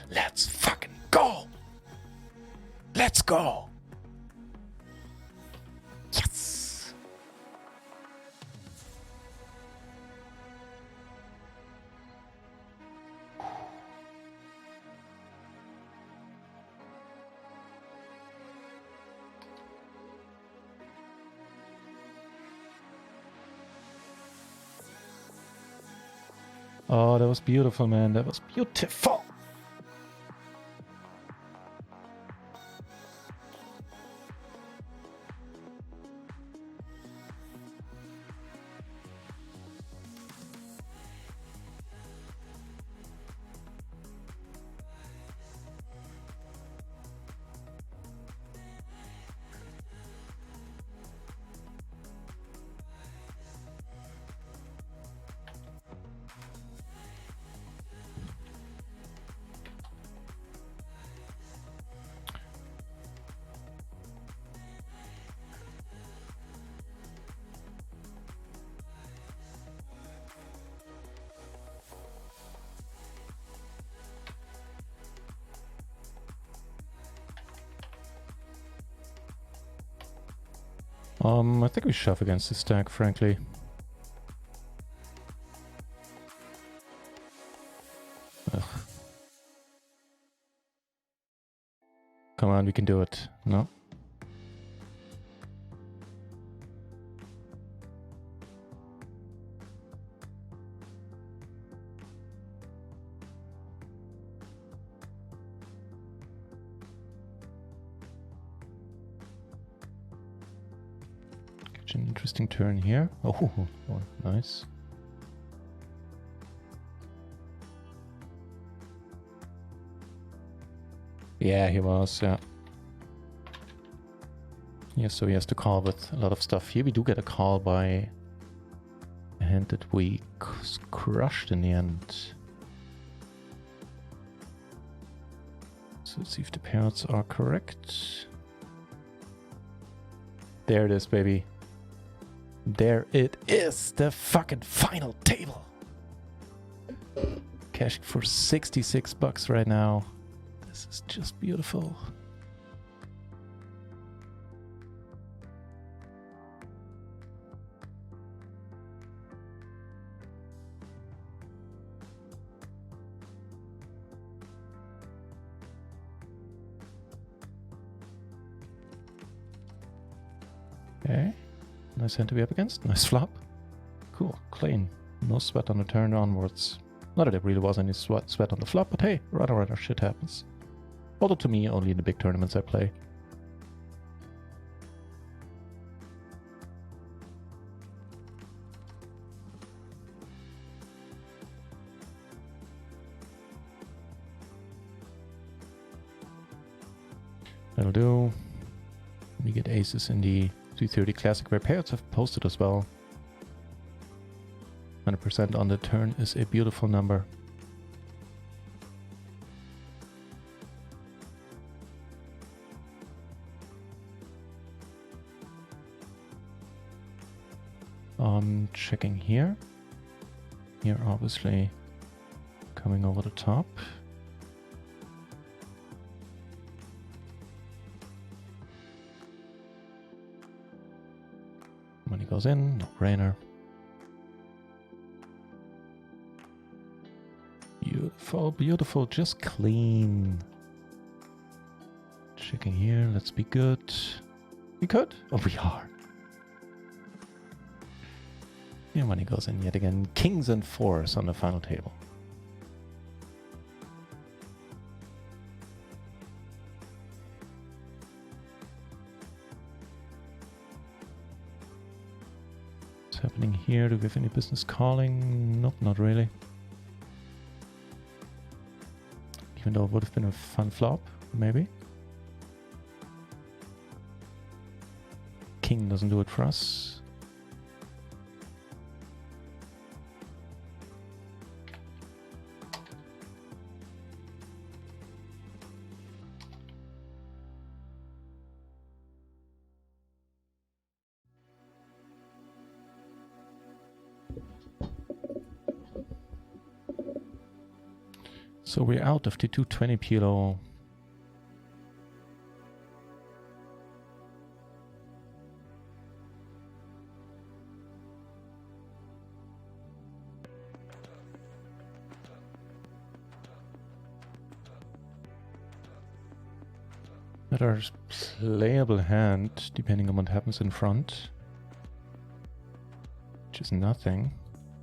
Let's fucking go. Let's go. Yes. Oh, that was beautiful, man. That was beautiful. I think we shove against the stack, frankly. Ugh. Come on, we can do it. No? An interesting turn here. Oh, nice. Yeah, he was, yeah. Yeah, so he has to call with a lot of stuff. Here we do get a call by a hand that we crushed in the end. So let's see if the pairs are correct. There it is, baby. There it is, the fucking final table. Cashing for 66 bucks right now. This is just beautiful. Okay. Nice hand to be up against. Nice flop. Cool. Clean. No sweat on the turn onwards. Not that there really was any sweat on the flop, but hey, rather shit happens. Although to me, only in the big tournaments I play. That'll do. We get aces in the 330 Classic, where pairs have posted as well. 100% on the turn is a beautiful number. Checking here. Here obviously coming over the top. Money goes in, no brainer. Beautiful, beautiful, just clean. Checking here, let's be good. We could? Oh, we are. Yeah, money goes in yet again. Kings and fours on the final table. What's happening here? Do we have any business calling? Nope, not really. Even though it would have been a fun flop, maybe. King doesn't do it for us. So we're out of the 220 PLO. Another playable hand, depending on what happens in front. Which is nothing.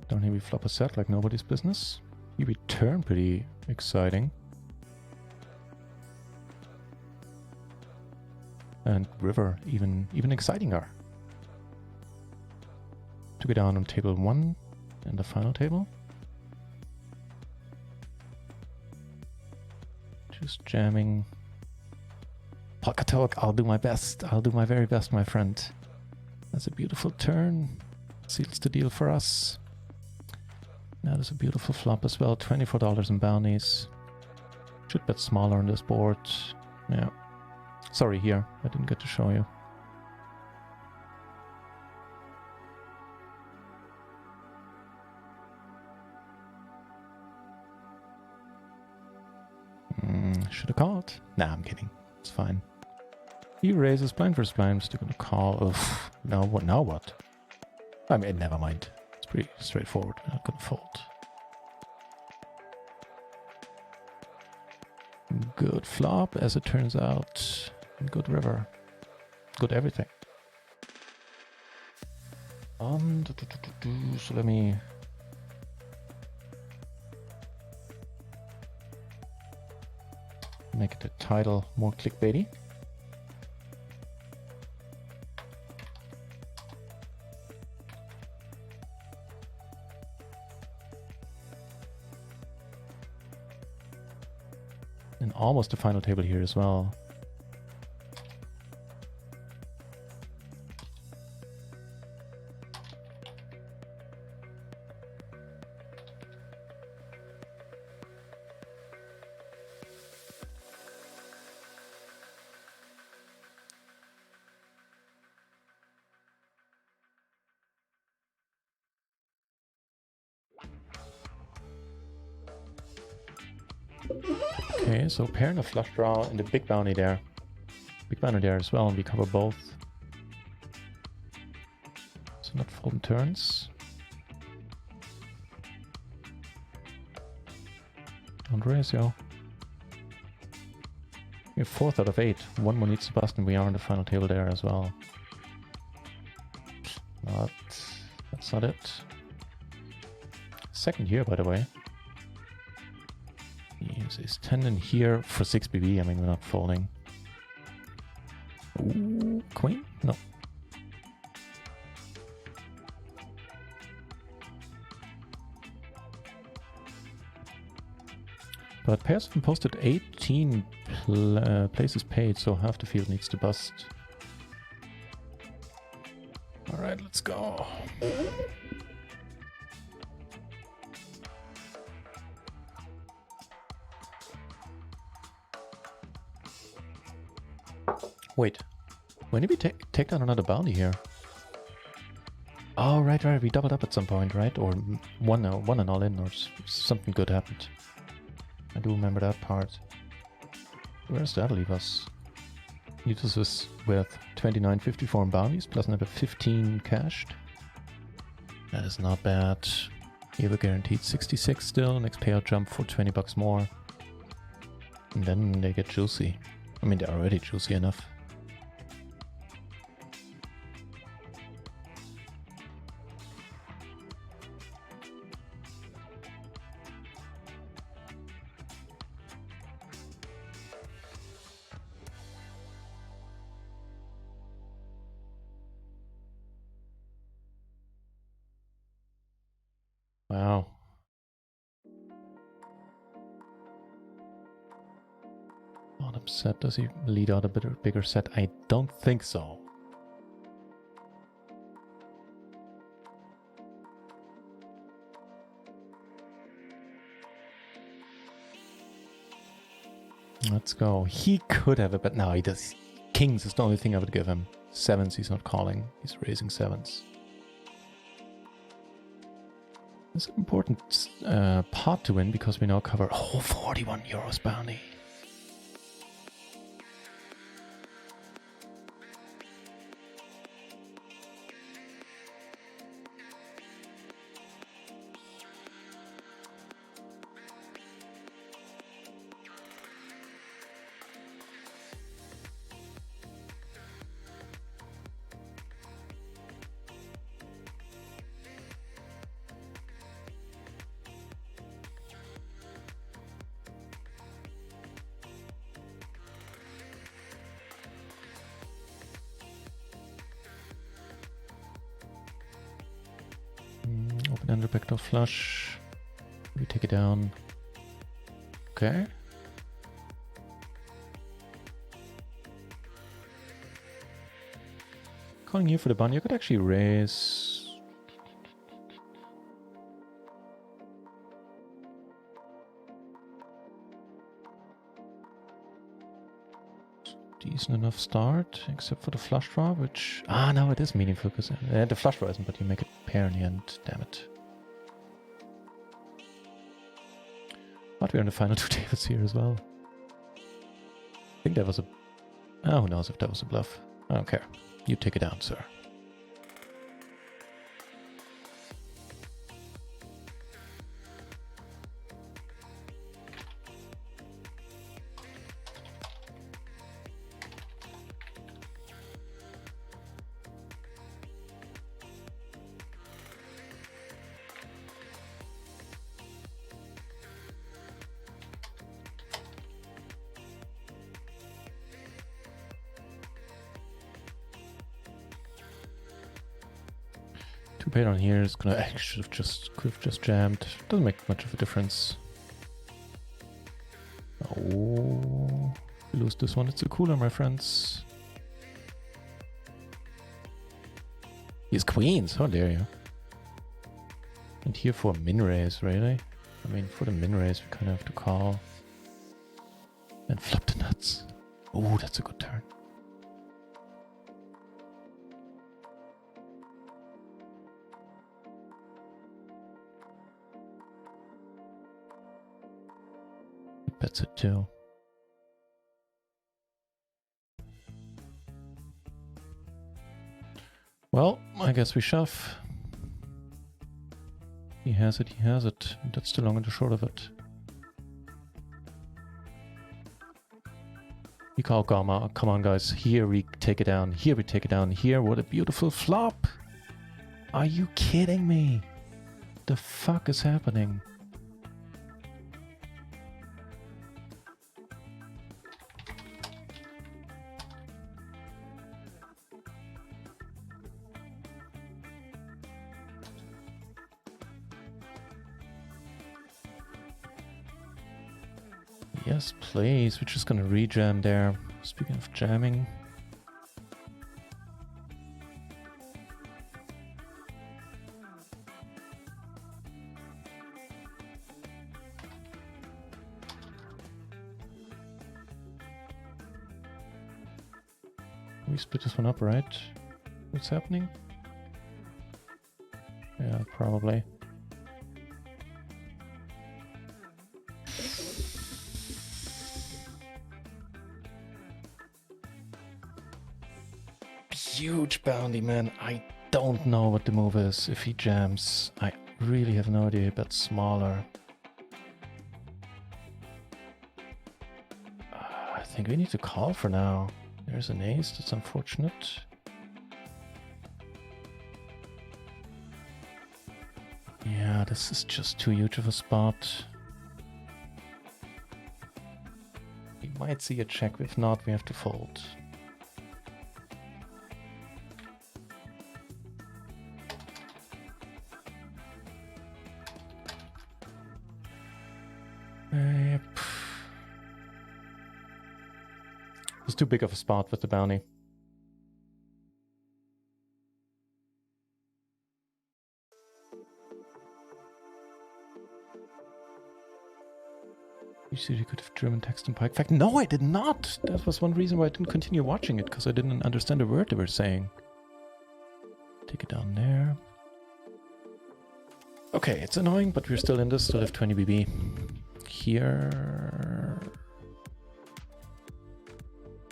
Down here we flop a set like nobody's business. Here we turn pretty exciting. And river even excitingar. To go down on table 1 and the final table. Just jamming. Pocket talk, I'll do my best. I'll do my very best, my friend. That's a beautiful turn. Seals the deal for us. Now there's a beautiful flop as well. $24 in bounties. Should bet smaller on this board. Yeah. Sorry here, I didn't get to show you. Should have called. Nah, I'm kidding. It's fine. He raises blind versus blind. Still gonna call. Oof. Now what? Now what? I mean, never mind. It's pretty straightforward. I'm not gonna fold. Good flop, as it turns out. Good river. Good everything. So let me. Make the title more clickbaity. And almost the final table here as well. Okay, so pair and a flush draw and the big bounty there. Big bounty there as well, and we cover both. So not folding turns. Andresio. We have 4th out of 8. One more needs to bust and we are on the final table there as well. That's not it. Second here, by the way. Is 10 in here for 6 BB. I mean, we're not folding. Ooh, queen? No. But pairs have been posted 18 places paid, so half the field needs to bust. Alright, let's go. Wait, when did we take down another bounty here? Oh, right, we doubled up at some point, right? Or one and all in, or something good happened. I do remember that part. Where does that leave us? Leaves us with 29.54 in bounties, plus another 15 cashed. That is not bad. Here we're guaranteed 66 still, next payout jump for 20 bucks more. And then they get juicy. I mean, they're already juicy enough. Wow. Not upset. Does he lead out a bigger set? I don't think so. Let's go. He could have it, but no, he does. Kings is the only thing I would give him. Sevens he's not calling. He's raising sevens. It's an important pot to win because we now cover 41 euros bounty. Open-ender backdoor flush. We take it down. Okay. Calling here for the bounty. I could actually raise. Decent enough start, except for the flush draw, which... Ah, no, it is meaningful, because the flush draw isn't, but you make it pair in the end. Damn it. But we're in the final two tables here as well. I think that was a... Oh, who knows if that was a bluff. I don't care. You take it down, sir. Two pair on here is gonna actually could have just jammed. Doesn't make much of a difference. Oh, we lose this one. It's a cooler, my friends. He's queens. How dare you? And here for a min raise, really? I mean, for the min raise, we kind of have to call and flop the nuts. Oh, that's a good turn. That's it too. Well, I guess we shove. He has it, he has it. That's the long and the short of it. We call Gamma. Come on, guys. Here we take it down. Here we take it down. Here, what a beautiful flop. Are you kidding me? The fuck is happening? Yes, please. We're just gonna rejam there. Speaking of jamming. We split this one up, right? What's happening? Yeah, probably. Huge bounty, man. I don't know what the move is if he jams. I really have no idea, but smaller. I think we need to call for now. There's an ace, that's unfortunate. Yeah, this is just too huge of a spot. We might see a check, if not, we have to fold. Yep. It's too big of a spot with the bounty. You said you could have German text and pike. In fact, no, I did not. That was one reason why I didn't continue watching it, because I didn't understand a word they were saying. Take it down there. Okay, it's annoying, but we're still in this. Still have 20 BB. Here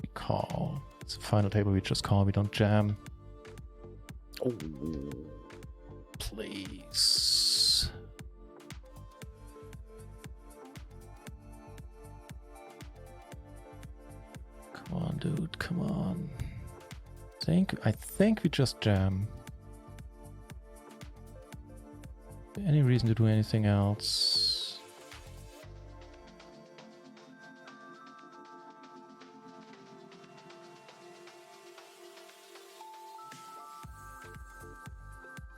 we call. It's a final table. We just call. We don't jam. Oh, please. Come on, dude. Come on. I think we just jam. Any reason to do anything else?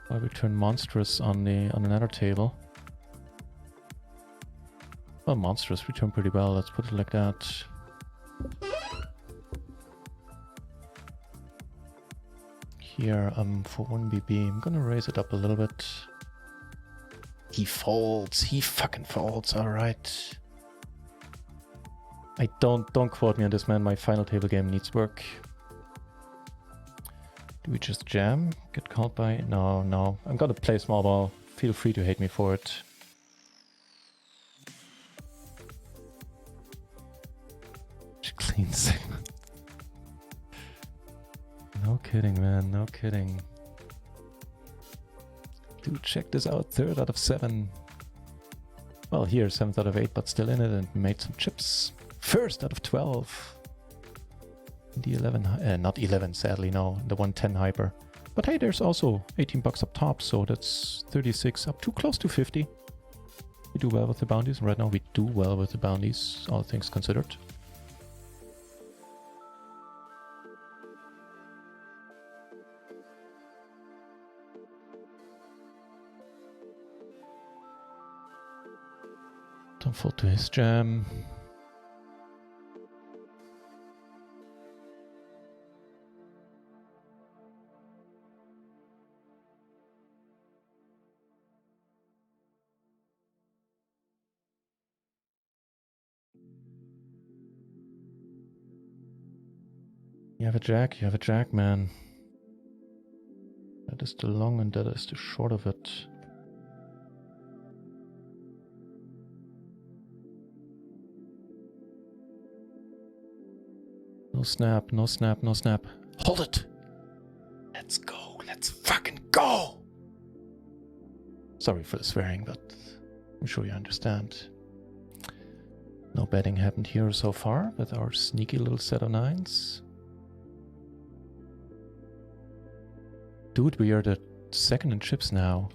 Why we turn monstrous on another table? Well, monstrous we turn pretty well. Let's put it like that. Here, for 1 BB, I'm gonna raise it up a little bit. He folds. He fucking folds. All right. I don't quote me on this, man. My final table game needs work. Do we just jam? Get called by? No. I'm gonna play small ball. Feel free to hate me for it. Clean segment. No kidding, man. No kidding. Dude, check this out. 3rd out of 7. Well, here, 7th out of 8, but still in it and made some chips. 1st out of 12. The 11, not 11, sadly, no. The 110 hyper. But hey, there's also 18 bucks up top, so that's 36 up to close to 50. We do well with the bounties. Right now we do well with the bounties, all things considered. Don't fall to his jam. You have a jack, man. That is the long and that is the short of it. No snap, no snap, no snap. Hold it! Let's go, let's fucking go! Sorry for the swearing, but I'm sure you understand. No betting happened here so far with our sneaky little set of 9s. Dude, we are the 2nd in chips now.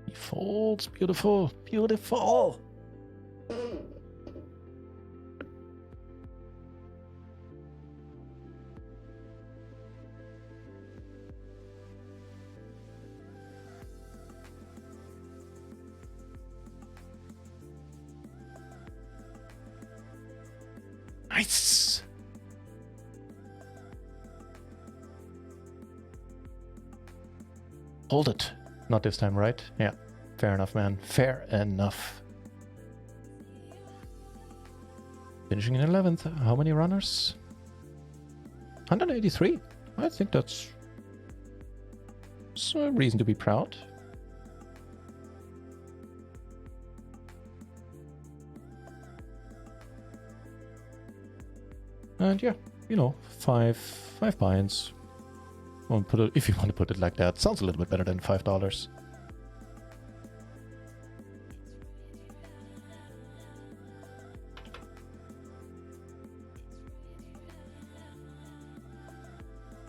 He folds. Beautiful. Beautiful. Nice. Hold it. Not this time, right? Yeah. Fair enough, man. Fair enough. Finishing in 11th. How many runners? 183. I think that's a reason to be proud. And yeah, you know, five buy-ins. If you want to put it like that, sounds a little bit better than $5.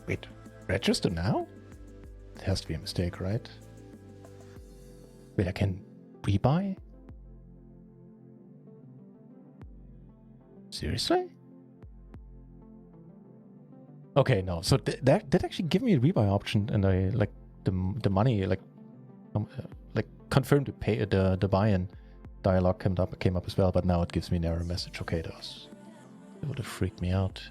Wait, register now? It has to be a mistake, right? Wait, I can rebuy? Seriously? Okay, no. So that did actually give me a rebuy option, and I like the money like confirmed to pay the buy-in dialogue came up as well, but now it gives me an error message. Okay, it would have freaked me out.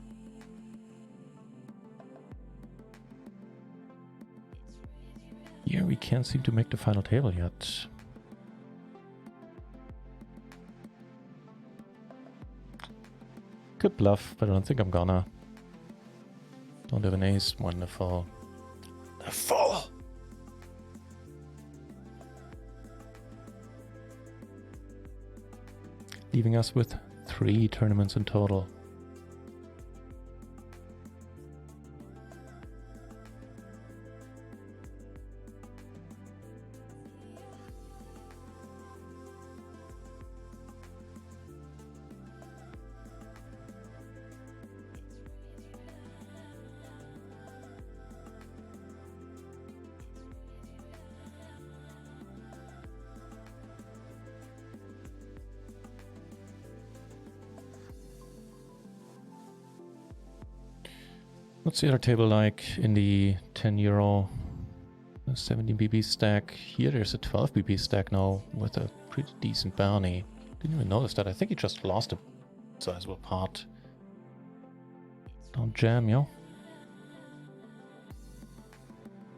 Here we can't seem to make the final table yet. Could bluff, but I don't think I'm gonna. Don't have an ace. Wonderful. Wonderful! Leaving us with 3 tournaments in total. What's the other table like in the 10 euro 17 BB stack? Here there's a 12 BB stack now with a pretty decent bounty. Didn't even notice that. I think he just lost a sizable part. Don't jam, yo.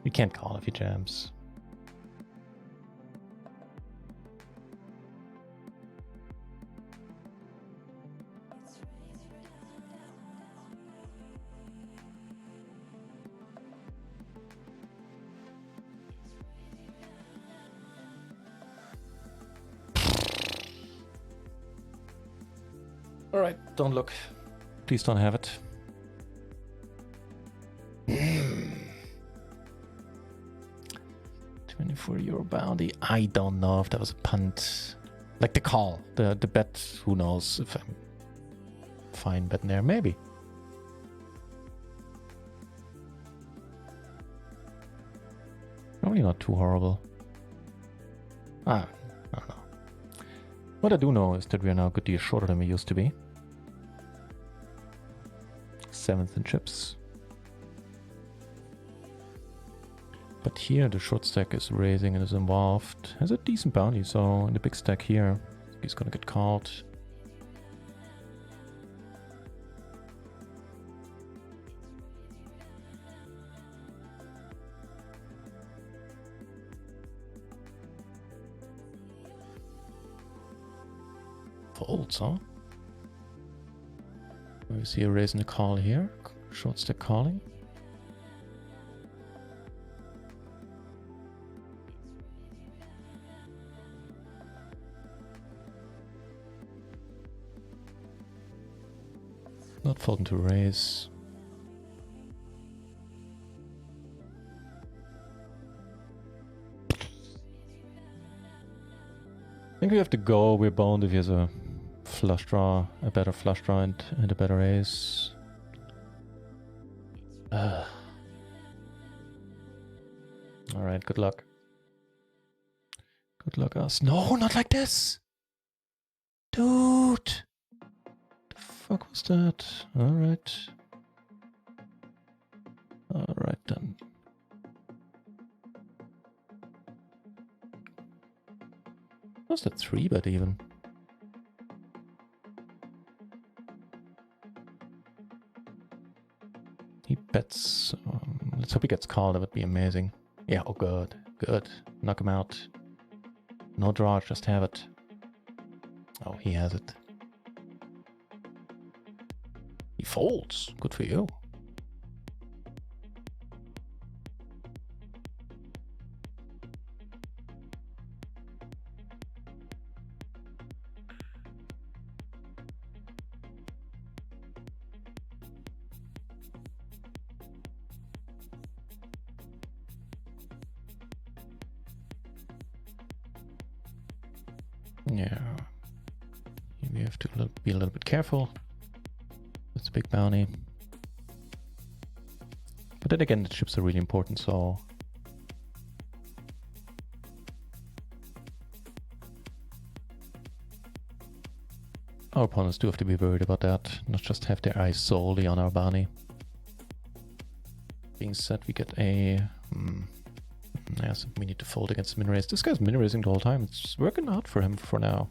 You can't call if he jams. don't look. Please don't have it. 24 euro bounty. I don't know if that was a punt. Like the call, the bet. Who knows if I'm fine betting there? Maybe. Probably not too horrible. I don't know. What I do know is that we are now a good deal shorter than we used to be. 7th in chips. But here the short stack is raising and is involved. Has a decent bounty, so in the big stack here, he's gonna get called. Folds, huh? We see a raise in the call here. Short stack calling. Not folding to raise. I think we have to go. We're boned if he has a flush draw, a better flush draw and a better ace. Alright, good luck. Good luck us. No, not like this! Dude! The fuck was that? Alright. Alright then. Was that 3-bet even? He bets. Let's hope he gets called. That would be amazing. Yeah, oh good. Good. Knock him out. No draw, just have it. Oh, he has it. He folds. Good for you. Yeah, we have to be a little bit careful. It's a big bounty. But then again, the chips are really important, so... Our opponents do have to be worried about that, not just have their eyes solely on our bounty. Being said, we get a... Yeah, so we need to fold against min raise. This guy's min raising the whole time. It's working out for him for now.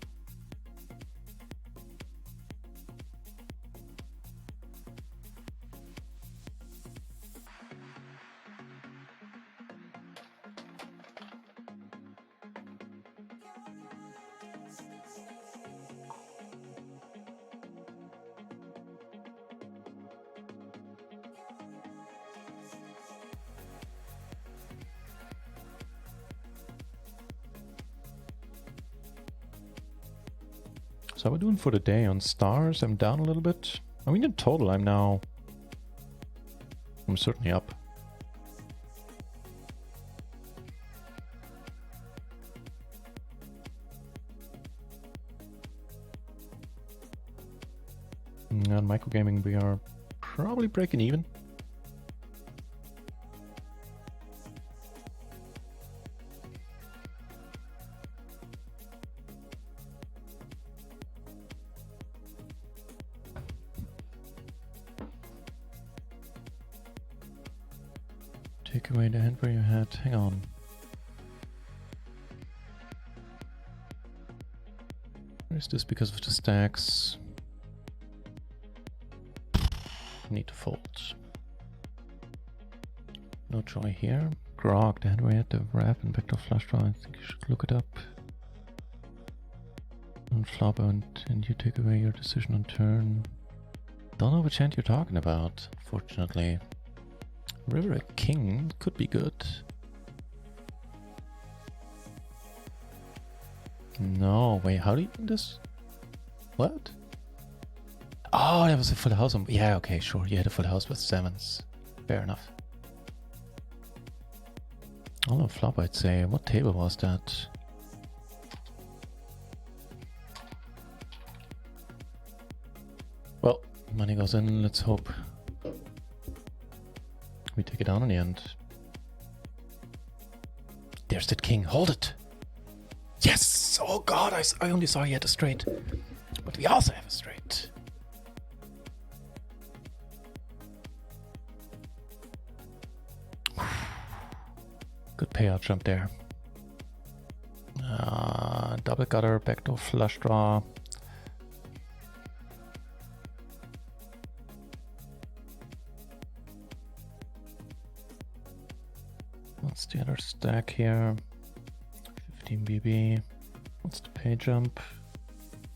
So how are we doing for the day on stars? I'm down a little bit. I mean, in total, I'm certainly up. On microgaming, we are probably breaking even. Take away the hand where you had. Hang on. Or is this because of the stacks? Need to fold. No joy here. Grog, the hand where you had the wrap and backdoor flush draw. I think you should look it up. On flop and you take away your decision on turn. Don't know which hand you're talking about, unfortunately. River a king could be good. No, wait, how do you do this? What? Oh, that was a full house. Yeah, okay, sure. You had a full house with 7s. Fair enough. On a flop, I'd say. What table was that? Well, money goes in. Let's hope we take it down in the end. There's that king. Hold it. Yes! Oh god, I only saw he had a straight. But we also have a straight. Good payout jump there. Double gutter, backdoor flush draw. What's the other stack here? 15 BB. What's the pay jump?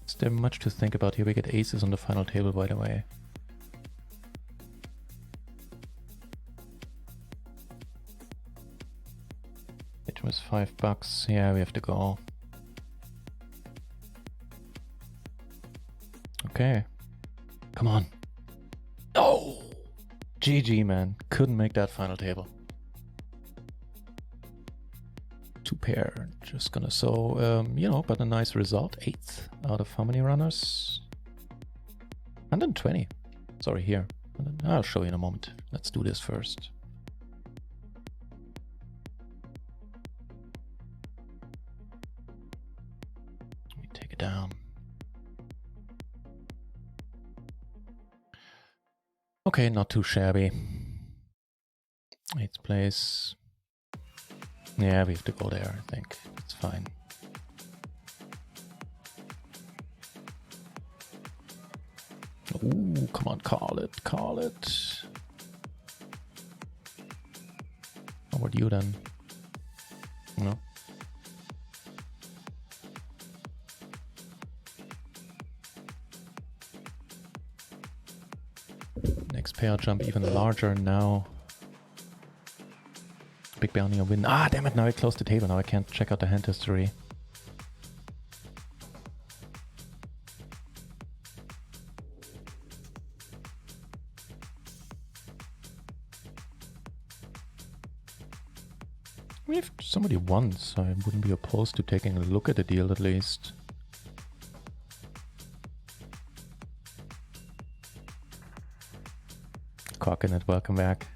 Is there much to think about here? We get aces on the final table, by the way. It was $5. Yeah, we have to go. Okay. Come on. Oh! GG, man. Couldn't make that final table. 2 pair. Just gonna you know, but a nice result. 8th out of how many runners? 120. Sorry, here. I'll show you in a moment. Let's do this first. Let me take it down. Okay, not too shabby. 8th place. Yeah, we have to go there, I think. It's fine. Ooh, come on, call it, call it. How about you then? No? Next payout jump even larger now. Big bounty on win. Ah, damn it, now I closed the table. Now I can't check out the hand history. I mean, if somebody wants, I wouldn't be opposed to taking a look at the deal at least. Cocking it, welcome back.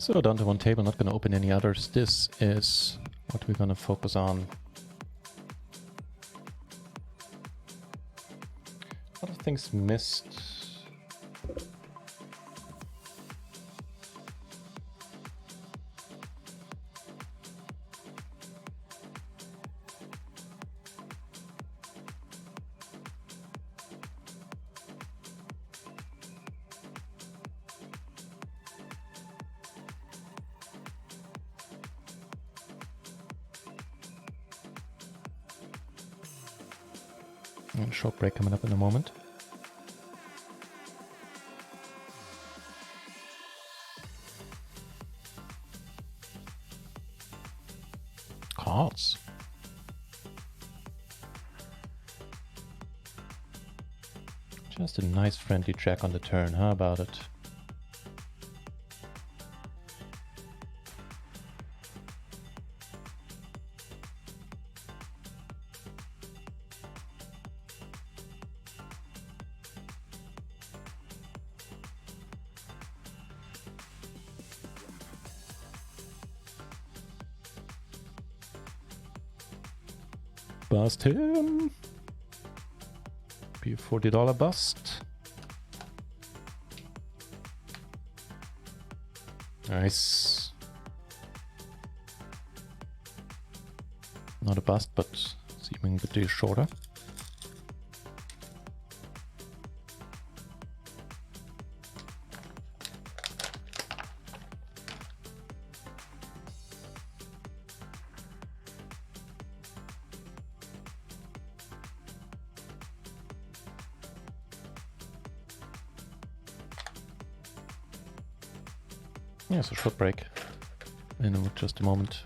So down to one table, not going to open any others. This is what we're going to focus on. A lot of things missed. And short break coming up in a moment. Cards. Just a nice friendly check on the turn. How about it? Bust him. Be a $40 bust. Nice. Not a bust, but seeming a bit shorter. Yeah, so short break in just a moment.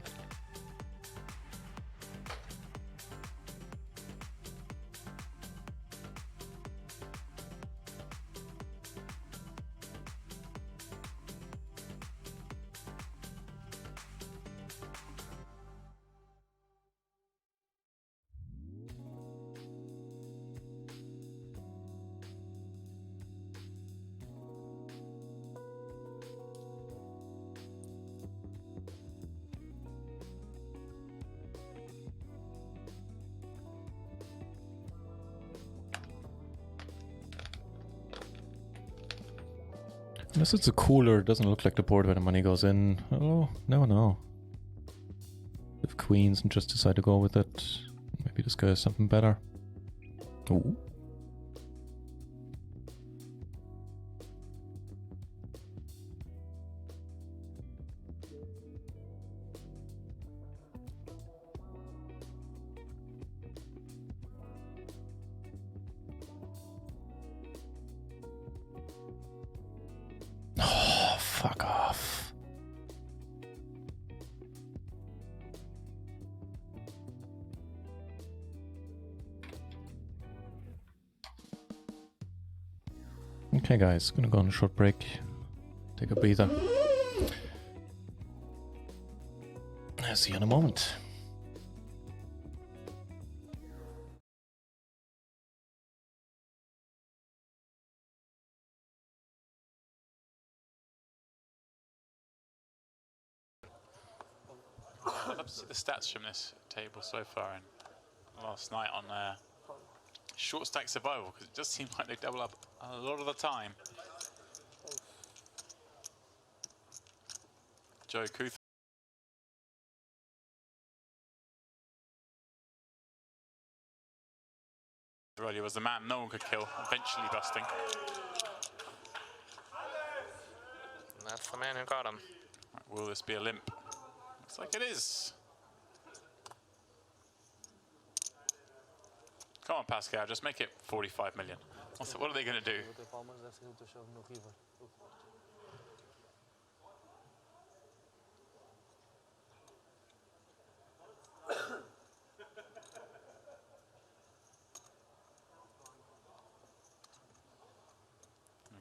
Unless it's a cooler, it doesn't look like the board where the money goes in. Oh, no. If queens and just decide to go with it, maybe this guy has something better. Ooh. Oh, fuck off. Okay guys, gonna go on a short break. Take a breather. I'll see you in a moment. I'd love to see the stats from this table so far and last night on short stack survival, because it does seem like they double up a lot of the time. Joe Kuth earlier was the man no one could kill, eventually busting. And that's the man who got him. Right, will this be a limp? Looks like it is. Come on, Pascal, just make it 45 million. What are they going to do?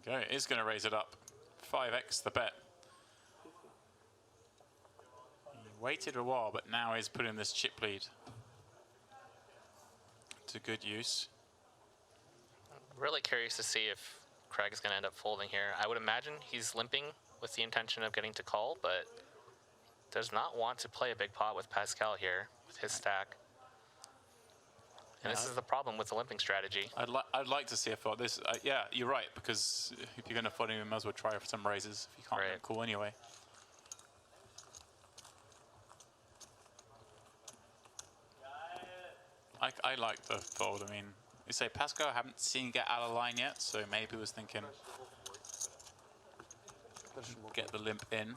Okay, it is going to raise it up. 5x the bet. He waited a while, but now he's putting this chip lead to good use. Really curious to see if Craig's going to end up folding here. I would imagine he's limping with the intention of getting to call, but does not want to play a big pot with Pascal here with his stack. And this is the problem with the limping strategy. I'd like to see a fold. This, yeah, you're right, because if you're going to fold him, you might as well try for some raises if you can't get call anyway. I like the fold. I mean, you say Pascal, I haven't seen get out of line yet, so maybe he was thinking get the limp in.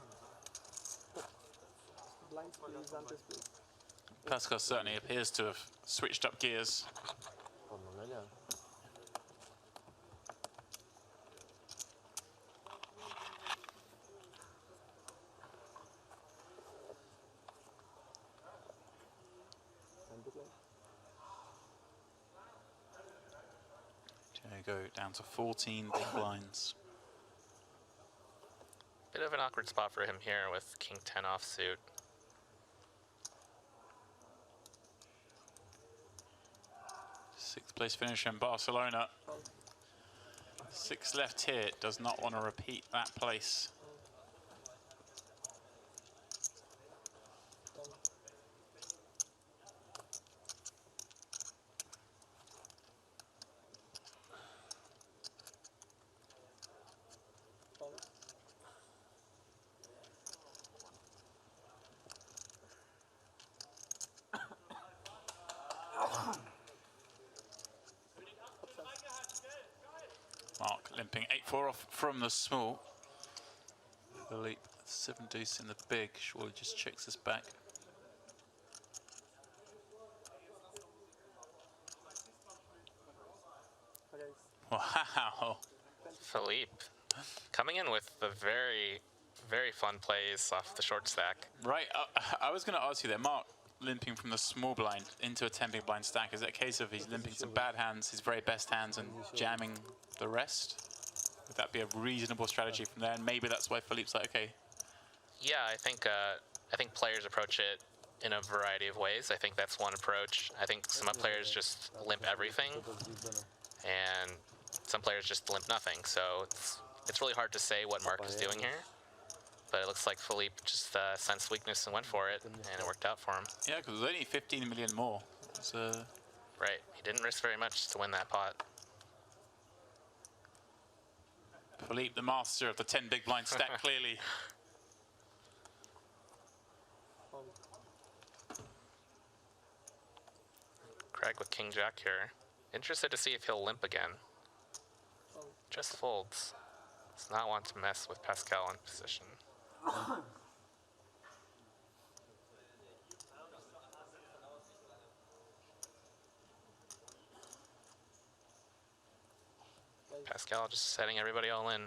Pascal certainly appears to have switched up gears. There you go, down to 14 big blinds. Bit of an awkward spot for him here with King 10 offsuit. Sixth place finish in Barcelona. 6 left here, does not want to repeat that place. Mark limping 8-4 off from the small. The leap 7 deuce in the big. Surely just checks this back. Wow. Philippe coming in with a very, very fun plays off the short stack. Right, I was going to ask you there, Mark, limping from the small blind into a 10 big blind stack. Is that a case of he's limping some bad hands, his very best hands, and jamming the rest? Would that be a reasonable strategy from there? And maybe that's why Philippe's like, okay. Yeah, I think players approach it in a variety of ways. I think that's one approach. I think some players just limp everything, and some players just limp nothing. So it's really hard to say what Mark is doing here. But it looks like Philippe just sensed weakness and went for it, and it worked out for him. Yeah, because there's only 15 million more. Right, he didn't risk very much to win that pot. Philippe, the master of the 10 big blind stack, clearly. Craig with King Jack here. Interested to see if he'll limp again. Just folds. Does not want to mess with Pascal in position. Pascal just setting everybody all in.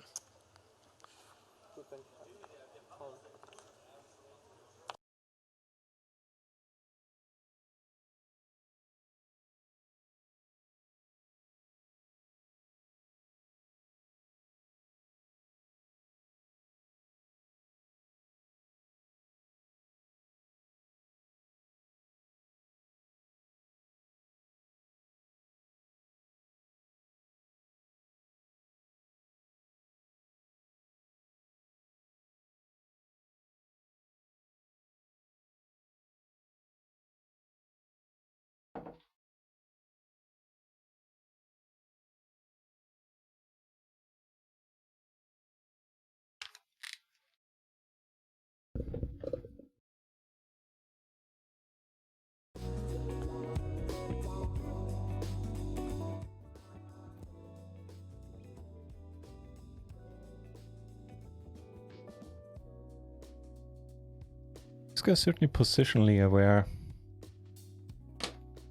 This guy's certainly positionally aware.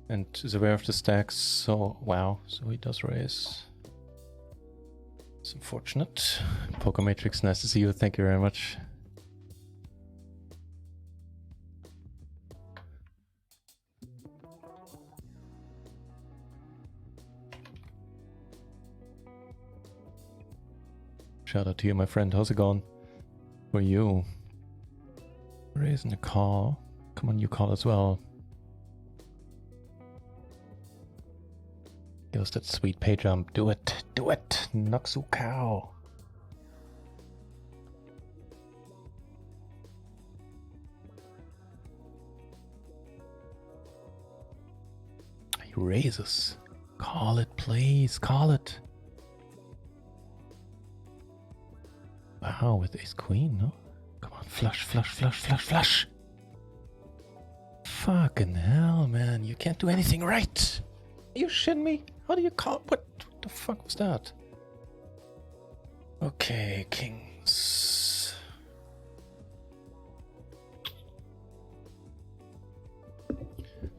And is aware of the stacks, so wow, so he does raise. It's unfortunate. Poker Matrix, nice to see you, thank you very much. Shout out to you, my friend, how's it going? For you. Raising a call. Come on, you call as well. Give us that sweet pay jump. Do it. Do it. Noxu cow. He raises. Call it, please. Call it. Wow, with ace queen, no? Come on, flush, flush, flush, flush, flush. Fucking hell, man. You can't do anything right. Are you shitting me? How do you call? What the fuck was that? Okay, kings.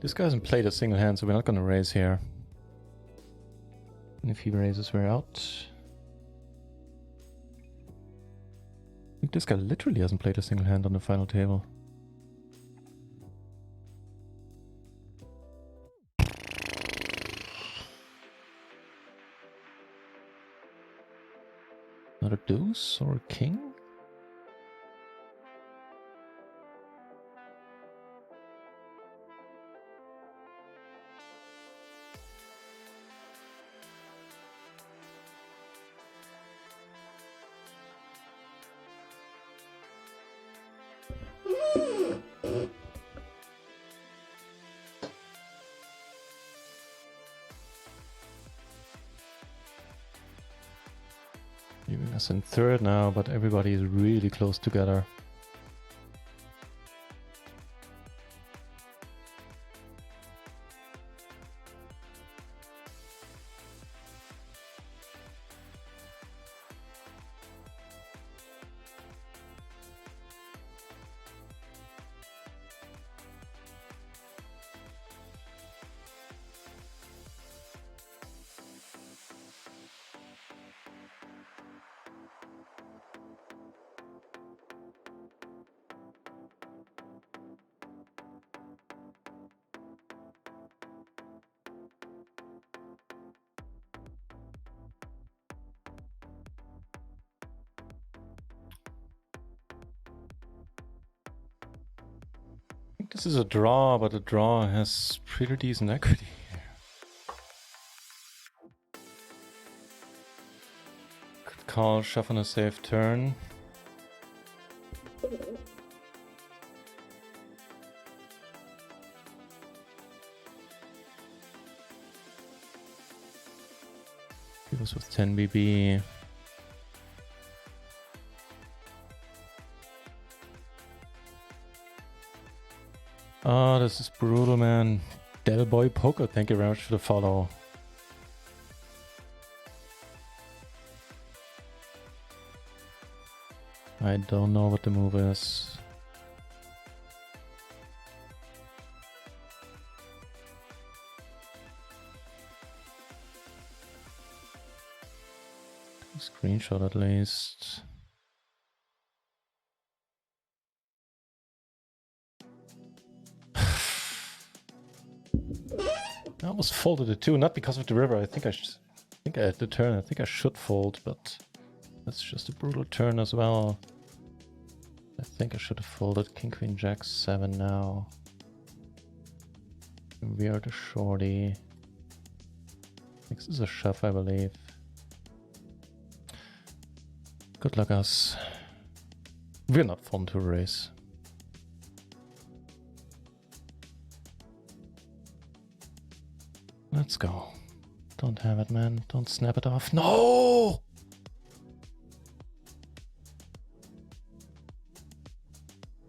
This guy hasn't played a single hand, so we're not gonna raise here. And if he raises, we're out. I think this guy literally hasn't played a single hand on the final table. Not a deuce or a king? Leaving us in third now, but everybody is really close together. think this is a draw, but a draw has pretty decent equity here. Could call shove on a safe turn. He was with 10 BB. Oh, this is brutal, man. Del Boy Poker, thank you very much for the follow. I don't know what the move is. Screenshot at least. I almost folded it too, not because of the river. I think I had the turn. I think I should fold, but that's just a brutal turn as well. I think I should have folded King Queen Jack 7 now. We are the shorty. Next is a shove, I believe. Good luck, us. We're not fun to race. Let's go. Don't have it, man. Don't snap it off. No!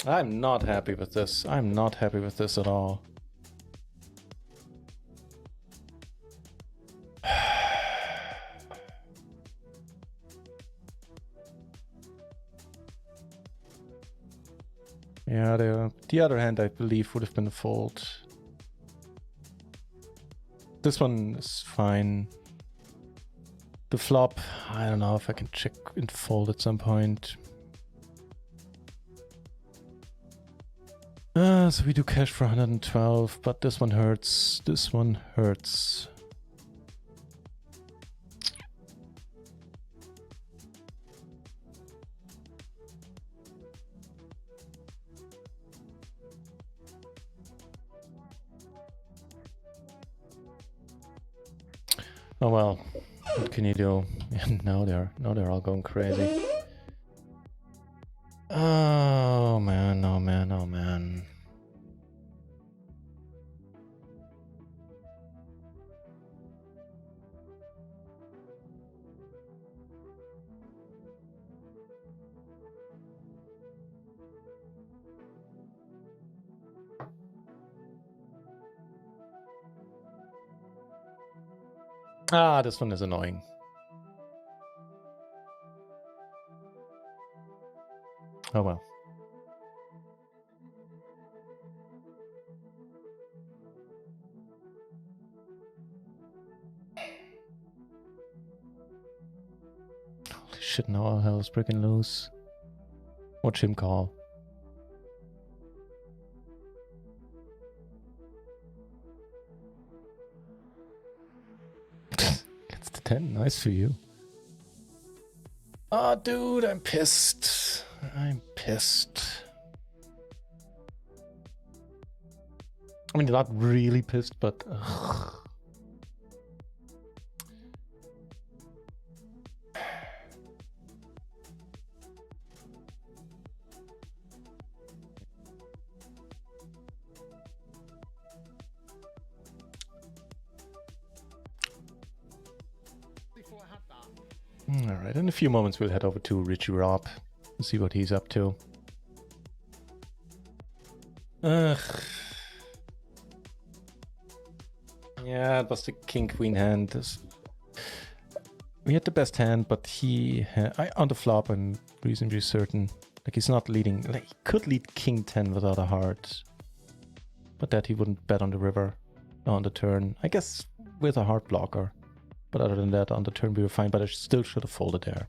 I'm not happy with this. I'm not happy with this at all. Yeah, the other hand, I believe, would have been a fold. This one is fine. The flop, I don't know if I can check and fold at some point. So we do cash for 112, but this one hurts. This one hurts. Oh well, what can you do? now they're all going crazy. Oh man, oh man, oh man. Ah, this one is annoying. Oh well. Holy shit, now all hell is breaking loose. Watch him call. Gets the 10, nice for you. Oh dude, I'm pissed. I'm pissed. I mean, not really pissed, but ugh. Alright, in a few moments we'll head over to Richie Rob and see what he's up to. Ugh. Yeah, it was the king-queen hand. We had the best hand, but he had, on the flop I'm reasonably certain. Like, he's not leading. Like, he could lead king 10 without a heart. But that he wouldn't bet on the river on the turn. I guess with a heart blocker. But other than that, on the turn we were fine, but I still should have folded there.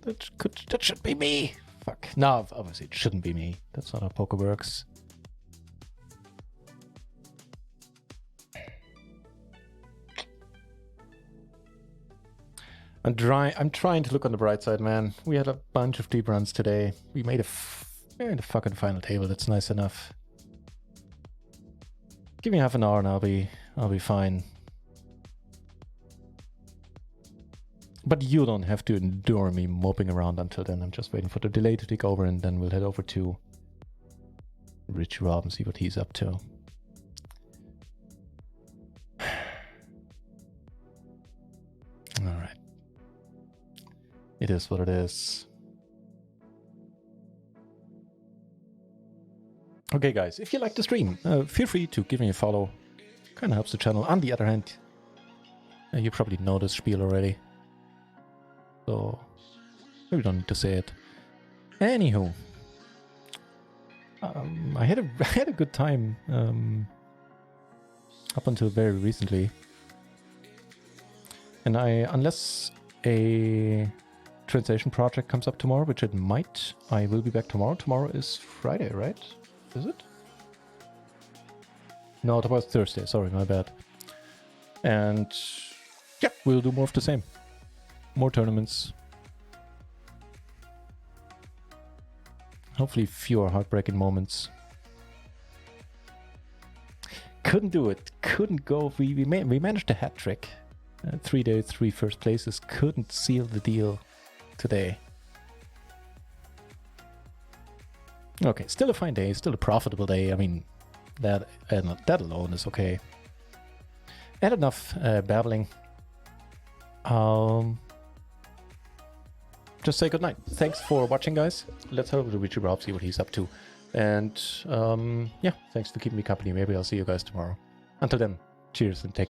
That should be me. Fuck. No, obviously it shouldn't be me. That's not how poker works. I'm trying to look on the bright side, man. We had a bunch of deep runs today. We made we're in the fucking final table. That's nice enough. Give me half an hour and I'll be fine. But you don't have to endure me moping around until then. I'm just waiting for the delay to take over, and then we'll head over to Rich Rob and see what he's up to. Alright. It is what it is. Okay, guys, if you like the stream, feel free to give me a follow. Kind of helps the channel. On the other hand, you probably know this spiel already, so we don't need to say it. Anywho, I had a good time up until very recently, and unless a translation project comes up tomorrow, which it might, I will be back tomorrow. Tomorrow is Friday, right? Is it? No, it was Thursday. Sorry, my bad. And yeah, we'll do more of the same. More tournaments. Hopefully fewer heartbreaking moments. Couldn't do it. Couldn't go. We managed a hat trick. 3 days, 3 first places. Couldn't seal the deal today. Okay, still a fine day, still a profitable day. I mean, that alone is okay. And enough babbling. Just say goodnight. Thanks for watching, guys. Let's head over to Richie Rob, see what he's up to. And yeah, thanks for keeping me company. Maybe I'll see you guys tomorrow. Until then, cheers and take care.